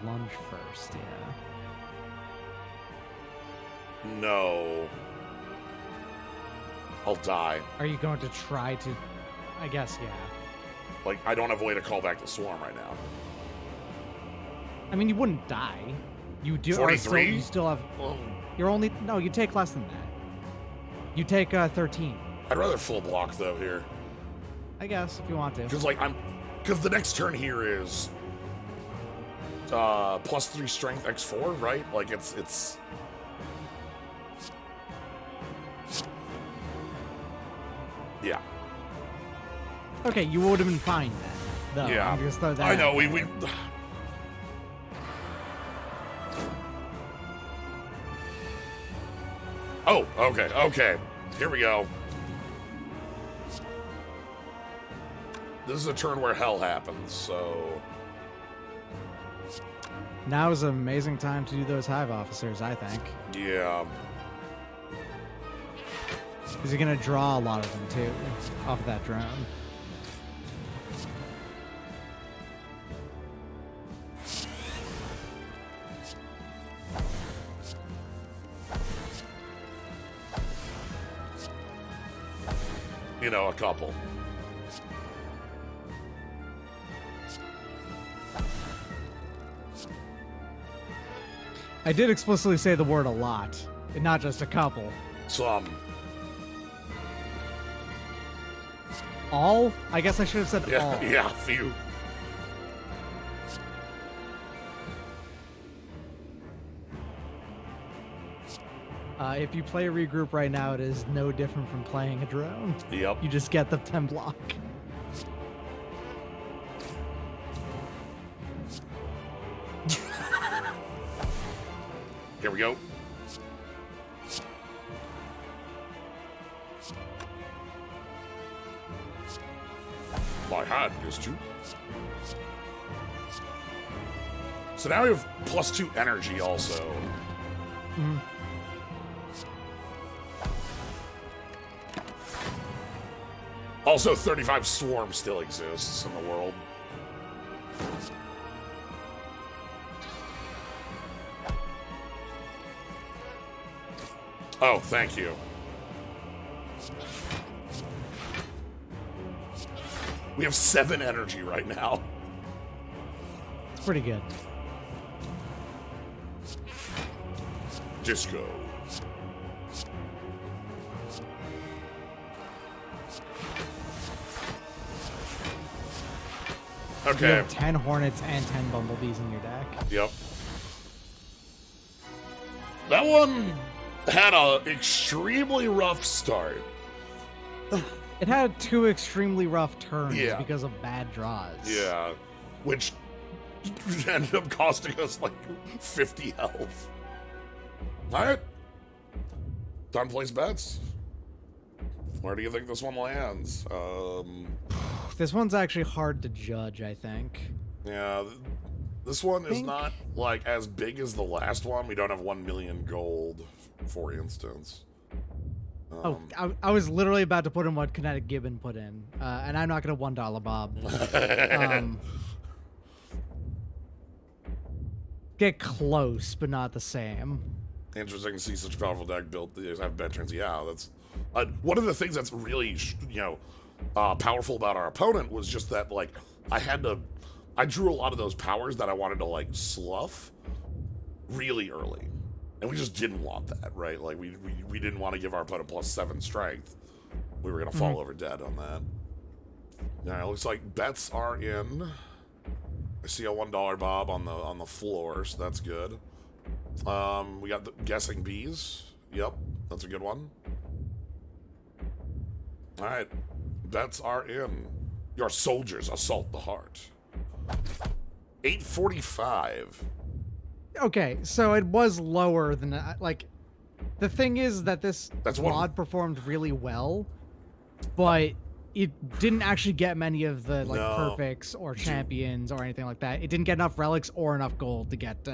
Lunge first, yeah. No. I'll die. Are you going to try to... I guess, yeah. Like, I don't have a way to call back the swarm right now. I mean, you wouldn't die. You do... 43? You still have... Well, You're only... No, you take less than that. You take 13. I'd rather full block, though, here. I guess, if you want to. Because, like, because the next turn here is... +3 strength X4, right? Like, it's... Yeah. Okay, you would have been fine then. Though. Yeah. I'm just throw that I know, out we... there. Oh, okay, okay. Here we go. This is a turn where hell happens, so... Now is an amazing time to do those hive officers, I think. Yeah. Because you're going to draw a lot of them, too, off of that drone. You know, a couple. I did explicitly say the word a lot, and not just a couple. Some. All? I guess I should have said Yeah, all. yeah, few. If you play regroup right now, it is no different from playing a drone. Yep. You just get the 10 block. Here we go. My hand is 2. So now we have +2 energy also. Mhm. Also, 35 swarm still exists in the world. Oh, thank you. We have 7 energy right now. It's pretty good. Disco. You Okay. have 10 hornets and 10 bumblebees in your deck. Yep. That one had a extremely rough start. It had 2 extremely rough turns Yeah. because of bad draws. Yeah. Which ended up costing us like 50 health. Alright. Time to place bets. Where do you think this one lands? This one's actually hard to judge, I think. Yeah, this one is Think- not like as big as the last one. We don't have 1 million gold, for instance. I was literally about to put in what Kinetic Gibbon put in, and I'm not gonna $1 Bob. Get close, but not the same. Interesting to see such a powerful deck built to have veterans. Yeah, that's one of the things that's really, powerful about our opponent was just that, like, I drew a lot of those powers that I wanted to, like, slough really early. And we just didn't want that, right? Like, we didn't want to give our opponent +7 strength. We were going to fall over dead on that. Now, it looks like bets are in. I see a $1 Bob on the floor, so that's good. We got the guessing bees. Yep, that's a good one. All right, bets are in. Your soldiers assault the heart. 845. Okay, so it was lower than like. The thing is that this That's one- squad performed really well, but it didn't actually get many of the like No. perfects or champions or anything like that. It didn't get enough relics or enough gold to get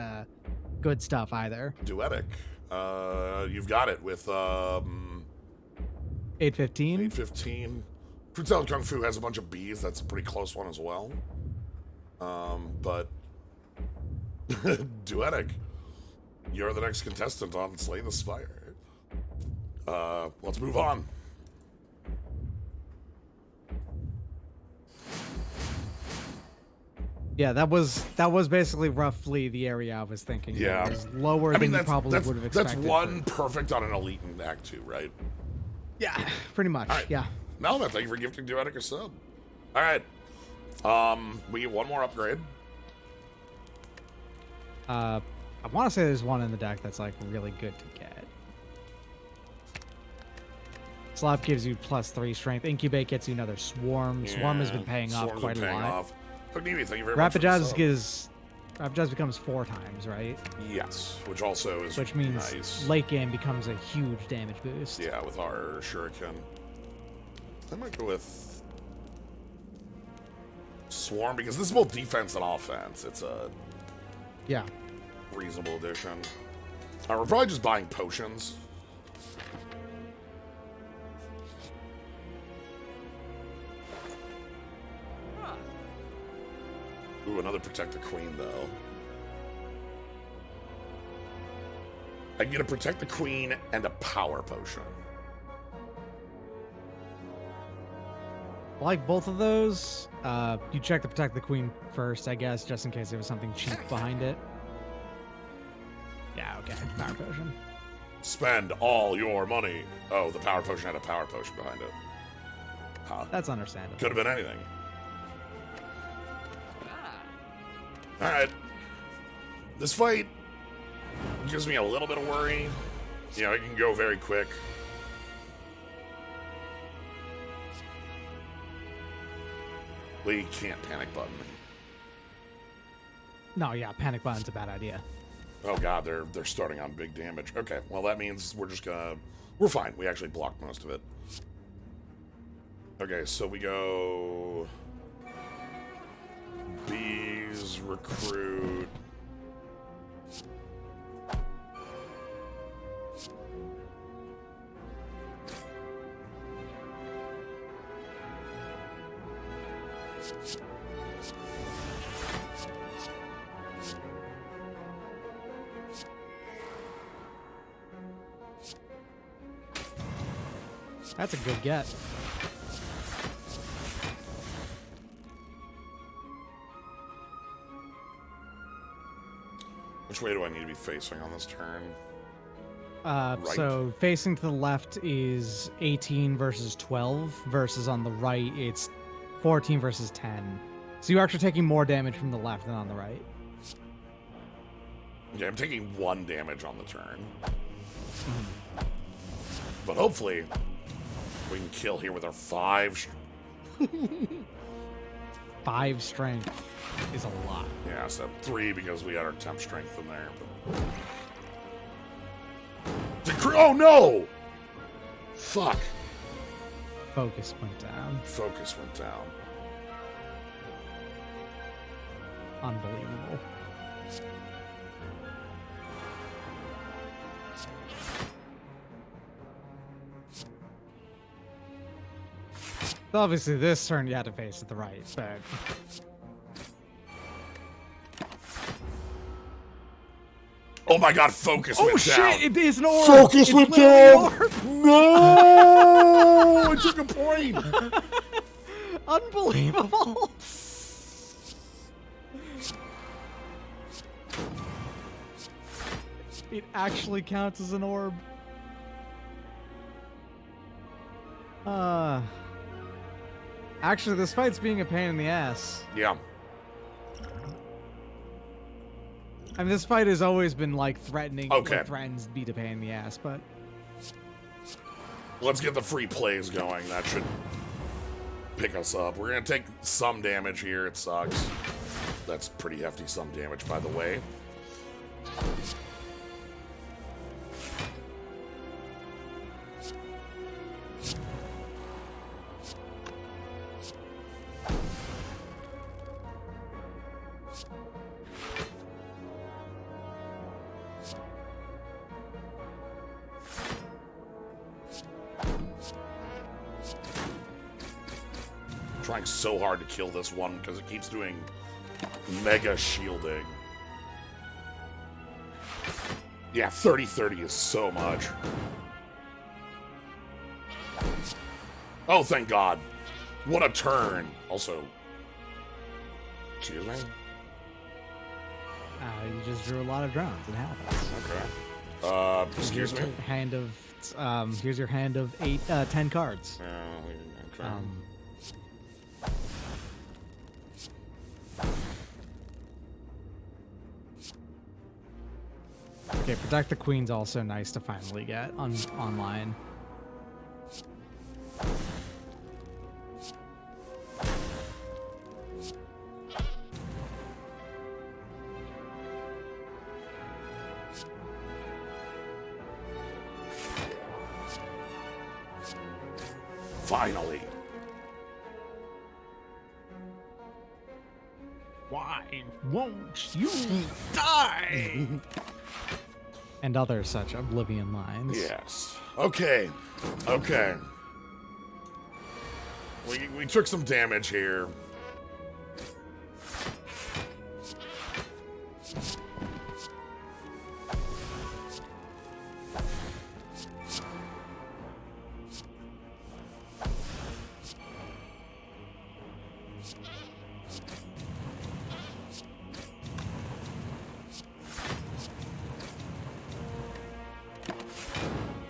good stuff either. Duetic. You've got it with 815. 815. Fruitel Kung Fu has a bunch of bees. That's a pretty close one as well. But Duetic, you're the next contestant on Slay the Spire. Let's move on. Yeah, that was basically roughly the area I was thinking. Yeah. It was lower than you probably would have expected. That's one perfect on an elite in Act 2, right? Yeah, pretty much. All right. Yeah. Melvin, thank you for gifting Duetic a sub. All right. We get one more upgrade. I want to say there's one in the deck that's like really good to get. Slop gives you +3 strength. Incubate gets you another swarm. Swarm has been paying off Swarm's quite been a paying lot. off. Pugnivi, thank you very much. Rapid for the Jazz sub. Rapid Jazz becomes 4 times, right? Yes, which also is Which means nice. late game becomes a huge damage boost. Yeah, with our Shuriken. I might go with Swarm because this is both defense and offense. It's a Yeah. reasonable addition. We're probably just buying potions. Ooh, another Protect the Queen, though. I can get a Protect the Queen and a Power Potion. I like both of those. You check to protect the queen first, I guess, just in case there was something cheap behind it. Yeah, okay. Power potion. Spend all your money. Oh, the Power Potion had a Power Potion behind it. Huh. That's understandable. Could have been anything. Alright. This fight gives me a little bit of worry. Yeah, it can go very quick. We can't panic button. No, yeah, panic button's a bad idea. Oh god, they're starting on big damage. Okay, well that means we're fine. We actually blocked most of it. Okay, so we go bees, recruit. That's a good get. Which way do I need to be facing on this turn? Right. So facing to the left is 18 versus 12, versus on the right it's 14 versus 10. So you're actually taking more damage from the left than on the right. Yeah, I'm taking 1 damage on the turn. But hopefully, we can kill here with our 5. 5 strength is a lot. Yeah, so 3 because we got our temp strength in there. But... Oh no! Fuck. Focus went down. Focus went down. Unbelievable. Obviously, this turn you had to face at the right, but... Oh my god, focus went down. Oh shit, it is an orb! Focus It's went literally an down! orb. No! I took a point! Unbelievable! It actually counts as an orb. Actually, this fight's being a pain in the ass. Yeah. I mean, this fight has always been, like, threatening. Okay. Like, threatens to be a pain in the ass, but... Let's get the free plays going. That should pick us up. We're going to take some damage here. It sucks. That's pretty hefty some damage, by the way. Trying so hard to kill this one because it keeps doing mega shielding. Yeah, 30-30 is so much. Oh, thank God. What a turn. Also, excuse me? You just drew a lot of drones. It happens. Okay. Excuse me? Here's your hand of 10 cards. Okay. Okay, Protect the Queen's also nice to finally get online. Finally. Why won't you die? And other such Oblivion lines. Yes. Okay. Okay. We took some damage here.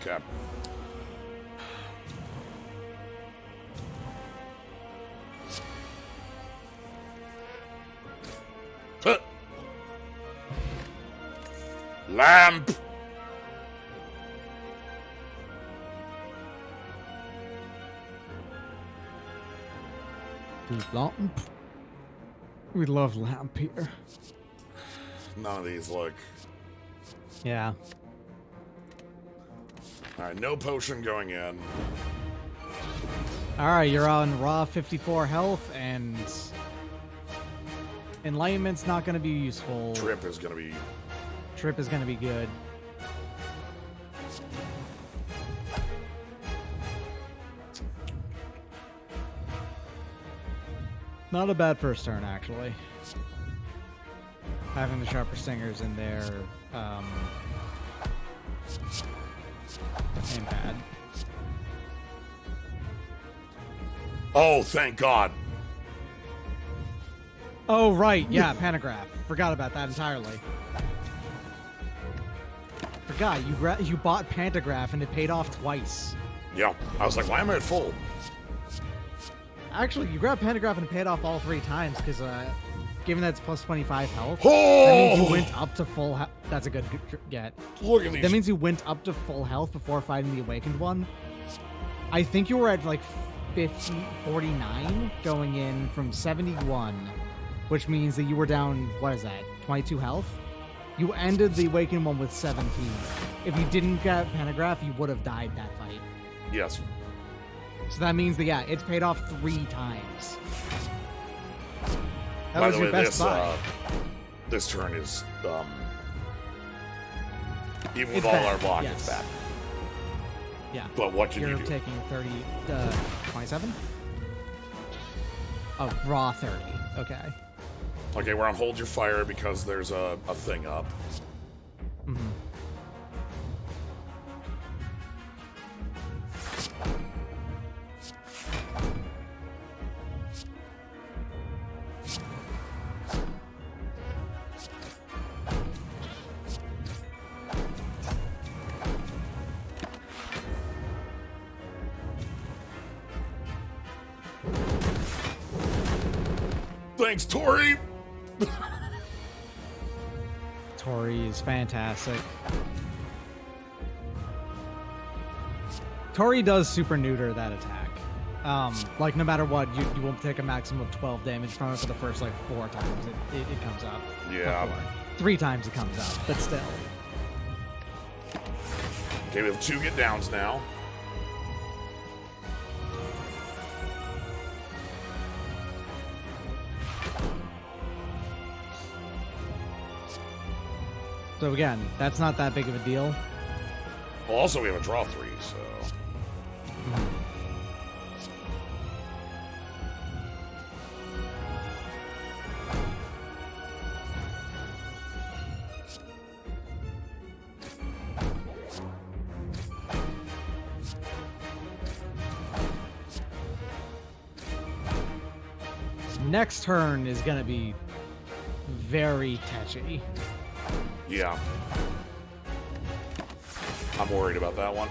Okay. Lamp. Lamp. We love lamp here. None of these look. Yeah. Alright, no potion going in. Alright, you're on raw 54 health, and Enlightenment's not going to be useful. Trip is going to be... Trip is going to be good. Not a bad first turn, actually. Having the Sharper Stingers in there ain't bad. Oh, thank God. Oh, right. Yeah, Pantograph. Forgot about that entirely. Forgot. You bought Pantograph and it paid off twice. Yeah. I was like, why am I at full? Actually, you grabbed Pantograph and it paid off all 3 times because, given that it's plus 25 health, Oh! that means you went up to full health. That's a good get. Look at these. That means you went up to full health before fighting the Awakened one. I think you were at like 49 going in from 71, which means that you were down, what is that, 22 health? You ended the Awakened one with 17. If you didn't get Pantograph, you would have died that fight. Yes. So that means that, yeah, it's paid off 3 times. That By was the way, your best buy. this turn is, even with It's all bad, our block, yes. it's bad. Yeah. But what can You're you do? taking 27? Oh, raw 30. Okay. Okay, we're on Hold Your Fire because there's a thing up. Mm-hmm. Thanks, Tori! Tori is fantastic. Tori does super neuter that attack. Like no matter what, you won't take a maximum of 12 damage from it for the first like 4 times it comes up. Yeah. 3 times it comes up, but still. Okay, we have 2 get downs now. So again, that's not that big of a deal. Well, also we have a draw 3, so... Next turn is gonna be very touchy. Yeah. I'm worried about that one.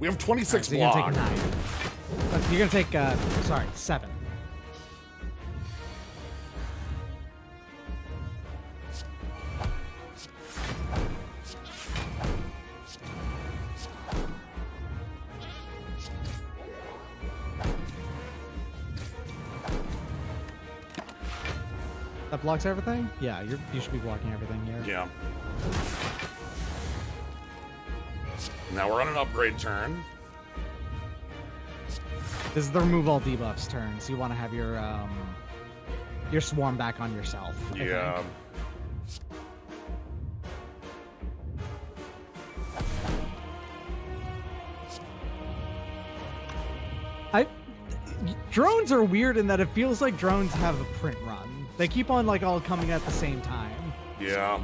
We have 26 so block. you're gonna take 9. You're gonna take, sorry, 7. That blocks everything? Yeah, you should be blocking everything here. Yeah. Now we're on an upgrade turn. This is the remove all debuffs turn, so you want to have your swarm back on yourself. Yeah. Drones are weird in that it feels like drones have a print run. They keep on like all coming at the same time. Yeah.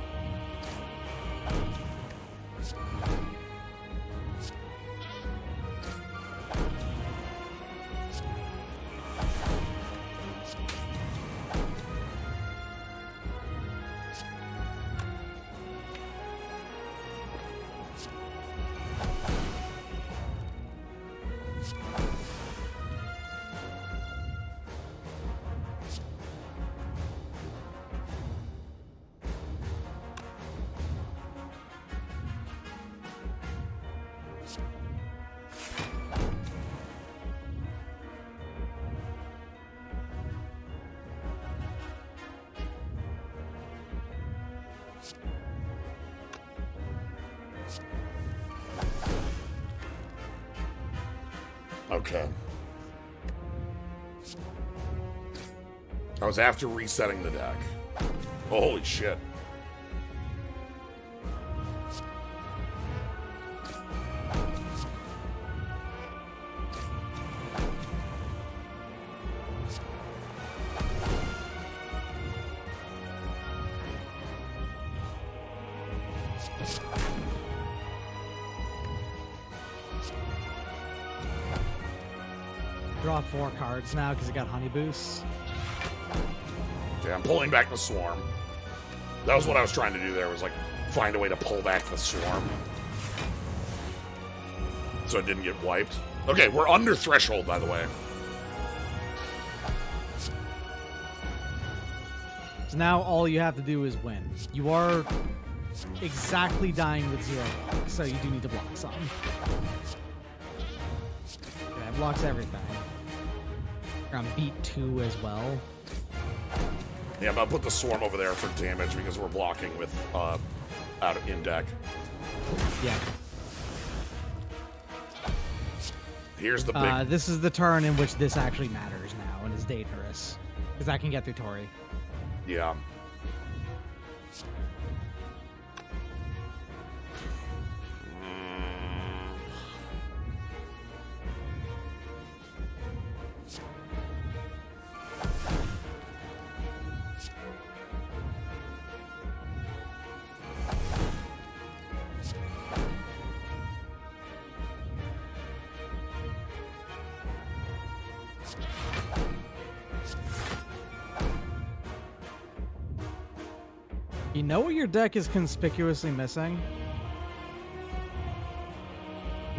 Okay. I was after resetting the deck. Oh, holy shit. Draw 4 cards now because it got honey boosts. Okay, I'm pulling back the swarm. That was what I was trying to do there, was like find a way to pull back the swarm. So it didn't get wiped. Okay, we're under threshold, by the way. So now all you have to do is win. You are exactly dying with 0 block, so you do need to block some. Okay, that blocks everything. You're on beat 2 as well. Yeah, I'm gonna put the swarm over there for damage because we're blocking with out of in deck. Yeah. Here's the big. This is the turn in which this actually matters now and is dangerous because I can get through Tori. Yeah. You know what your deck is conspicuously missing?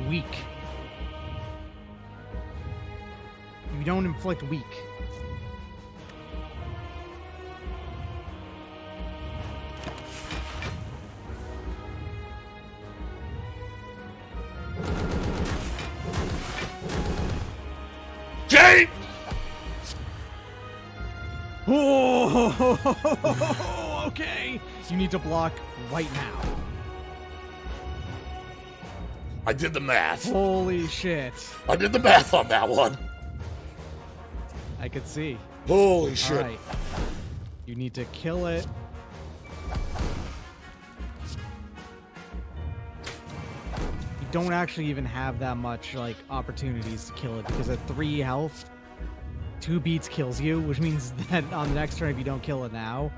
Weak. You don't inflict weak. Jay! Oh, okay. You need to block right now. I did the math. Holy shit. I did the math on that one. I could see. Holy shit. All right. You need to kill it. You don't actually even have that much like opportunities to kill it because at 3 health, 2 beats kills you, which means that on the next turn, if you don't kill it now,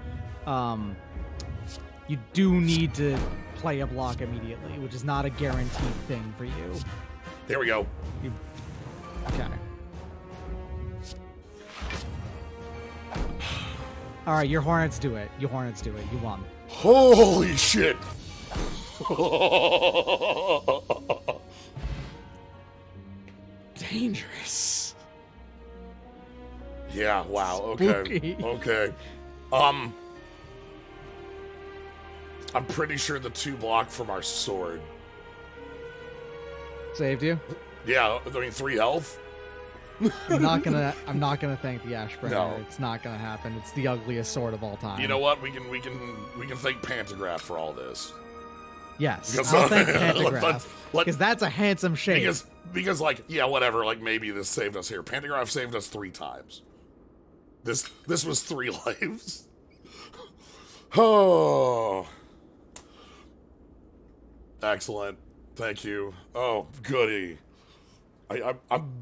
you do need to play a block immediately, which is not a guaranteed thing for you. There we go. Okay. All right, your Hornets do it. Your Hornets do it. You won. Holy shit. Dangerous. Yeah, wow. Okay. Spooky. Okay. I'm pretty sure the 2 block from our sword. Saved you. Yeah, I mean 3 health. I'm not gonna thank the Ashbringer. No. It's not gonna happen. It's the ugliest sword of all time. You know what? We can thank Pantograph for all this. Yes, Because- I'll thank Pantograph let- because that's a handsome shape. Because like, yeah, whatever, like maybe this saved us here. Pantograph saved us 3 times. This was 3 lives. Oh. Excellent. Thank you. Oh, goody. I'm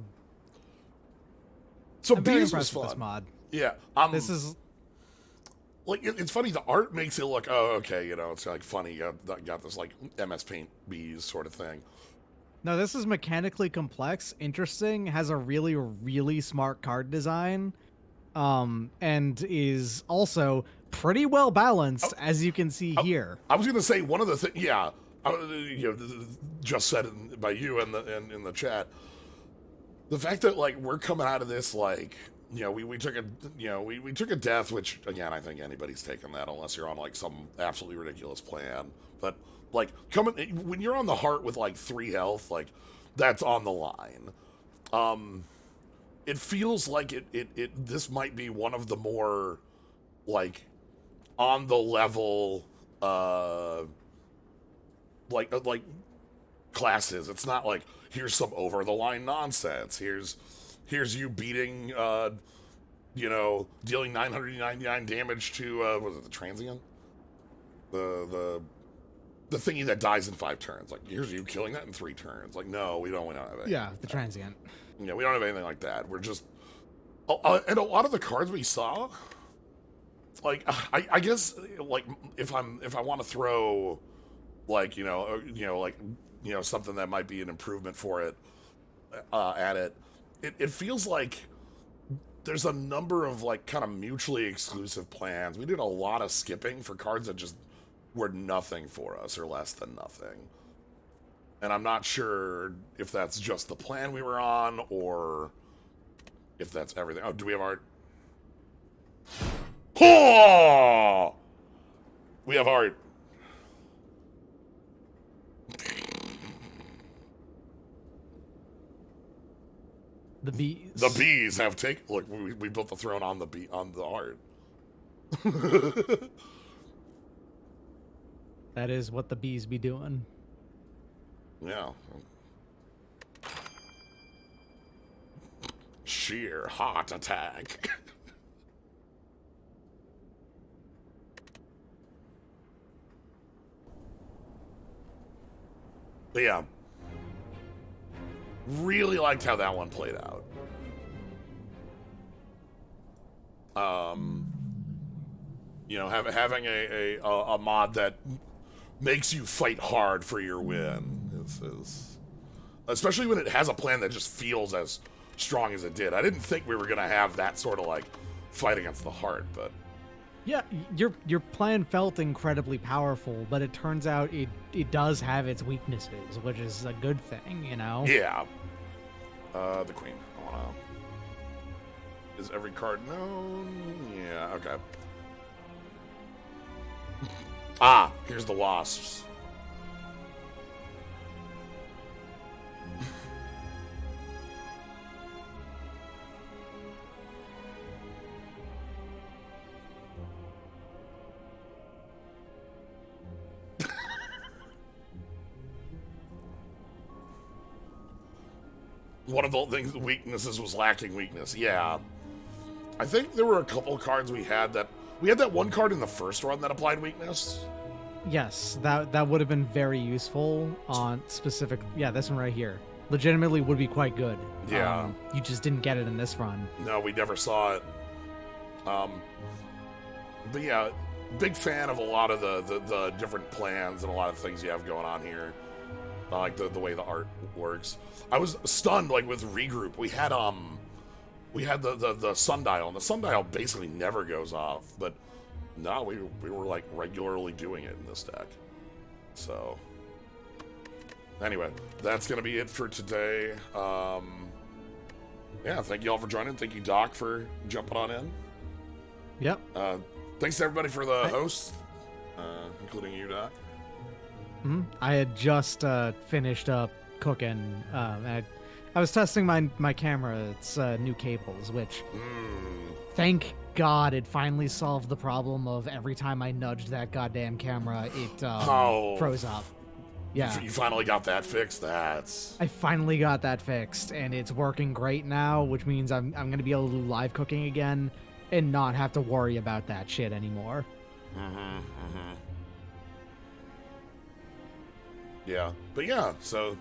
so I'm very Bees was impressed with fun. this mod. Yeah. This is Like, it's funny, the art makes it look, oh, okay, you know, it's like funny, you got this, like, MS Paint bees sort of thing. no, this is mechanically complex, interesting, has a really, really smart card design, and is also pretty well balanced, as you can see here. I was going to say, one of the things, yeah, you know, just said it by you in the chat, the fact that, like, we're coming out of this, like, you know, we took a, you know, we took a death, which, again, I think anybody's taken that unless you're on, like, some absolutely ridiculous plan. But, like, when you're on the heart with, like, 3 health, like, that's on the line. It feels like this might be one of the more, like, on the level like classes. It's not like here's some over the line nonsense. Here's you beating dealing 999 damage to was it the transient? The thingy that dies in 5 turns. Like, here's you killing that in 3 turns. Like, no, we don't have anything. Yeah, the transient. Yeah, we don't have anything like that. We're just and a lot of the cards we saw, like I guess like if I want to throw like something that might be an improvement for it at it feels like there's a number of like kind of mutually exclusive plans. We did a lot of skipping for cards that just were nothing for us or less than nothing. And I'm not sure if that's just the plan we were on or if that's everything. Oh, do we have art? Oh! We have art. The bees. The bees have taken. Look, we built the throne on the art. That is what the bees be doing. Yeah. Sheer heart attack. But yeah. Really liked how that one played out. Having a mod that makes you fight hard for your win is especially when it has a plan that just feels as strong as it did. I didn't think we were gonna have that sort of like fight against the heart, but yeah, your plan felt incredibly powerful, but it turns out it does have its weaknesses, which is a good thing, you know? Yeah. The queen. I wanna... Is every card known? Yeah, okay. Ah, here's the wasps. One of the things, weaknesses was lacking weakness. Yeah. I think there were a couple cards we had that one card in the first run that applied weakness. Yes, that would have been very useful on specific. Yeah, this one right here. Legitimately would be quite good. Yeah. You just didn't get it in this run. No, we never saw it. But yeah, big fan of a lot of the different plans and a lot of things you have going on here. I like the way the art works. I was stunned, like with regroup. We had the sundial, and the sundial basically never goes off. But no, we were like regularly doing it in this deck. So anyway, that's gonna be it for today. Yeah, thank you all for joining. Thank you, Doc, for jumping on in. Yep. Thanks to everybody for the hosts, including you, Doc. I had just finished up cooking. And I was testing my camera's new cables, which thank God it finally solved the problem of every time I nudged that goddamn camera, it froze up. Yeah. You finally got that fixed? I finally got that fixed, and it's working great now, which means I'm going to be able to do live cooking again and not have to worry about that shit anymore. Yeah. But yeah, so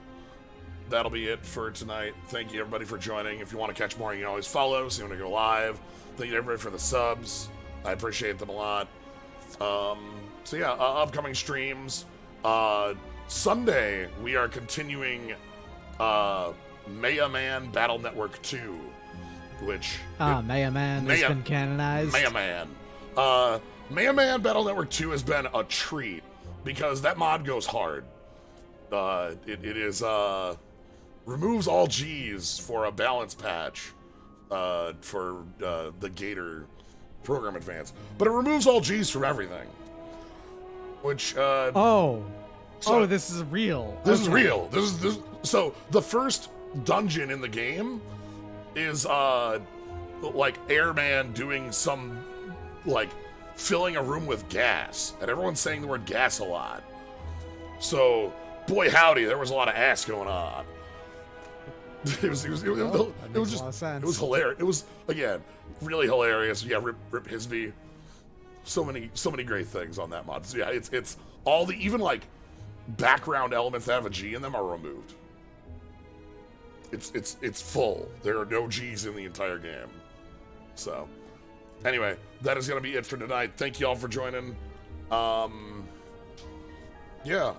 that'll be it for tonight. Thank you, everybody, for joining. If you want to catch more, you can always follow, so you want to go live. Thank you, everybody, for the subs. I appreciate them a lot. So yeah, upcoming streams. Sunday, we are continuing Maya Man Battle Network 2, which... Maya Man has been canonized. Maya Man. Maya Man Battle Network 2 has been a treat, because that mod goes hard. It is, removes all G's for a balance patch, for the Gator program advance. But it removes all G's from everything. Which, this is real. This is real. This so the first dungeon in the game is like Airman doing some like filling a room with gas, and everyone's saying the word gas a lot. So, boy howdy, there was a lot of ass going on. It was just, a lot of sense. it was hilarious. It was, again, really hilarious. Yeah, rip Hisby. So many great things on that mod. So yeah, it's all the, even like background elements that have a G in them are removed. It's full. There are no G's in the entire game. So, anyway, that is gonna be it for tonight. Thank you all for joining. Yeah,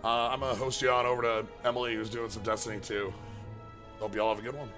I'm gonna host you on over to Emily, who's doing some Destiny 2. Hope you all have a good one.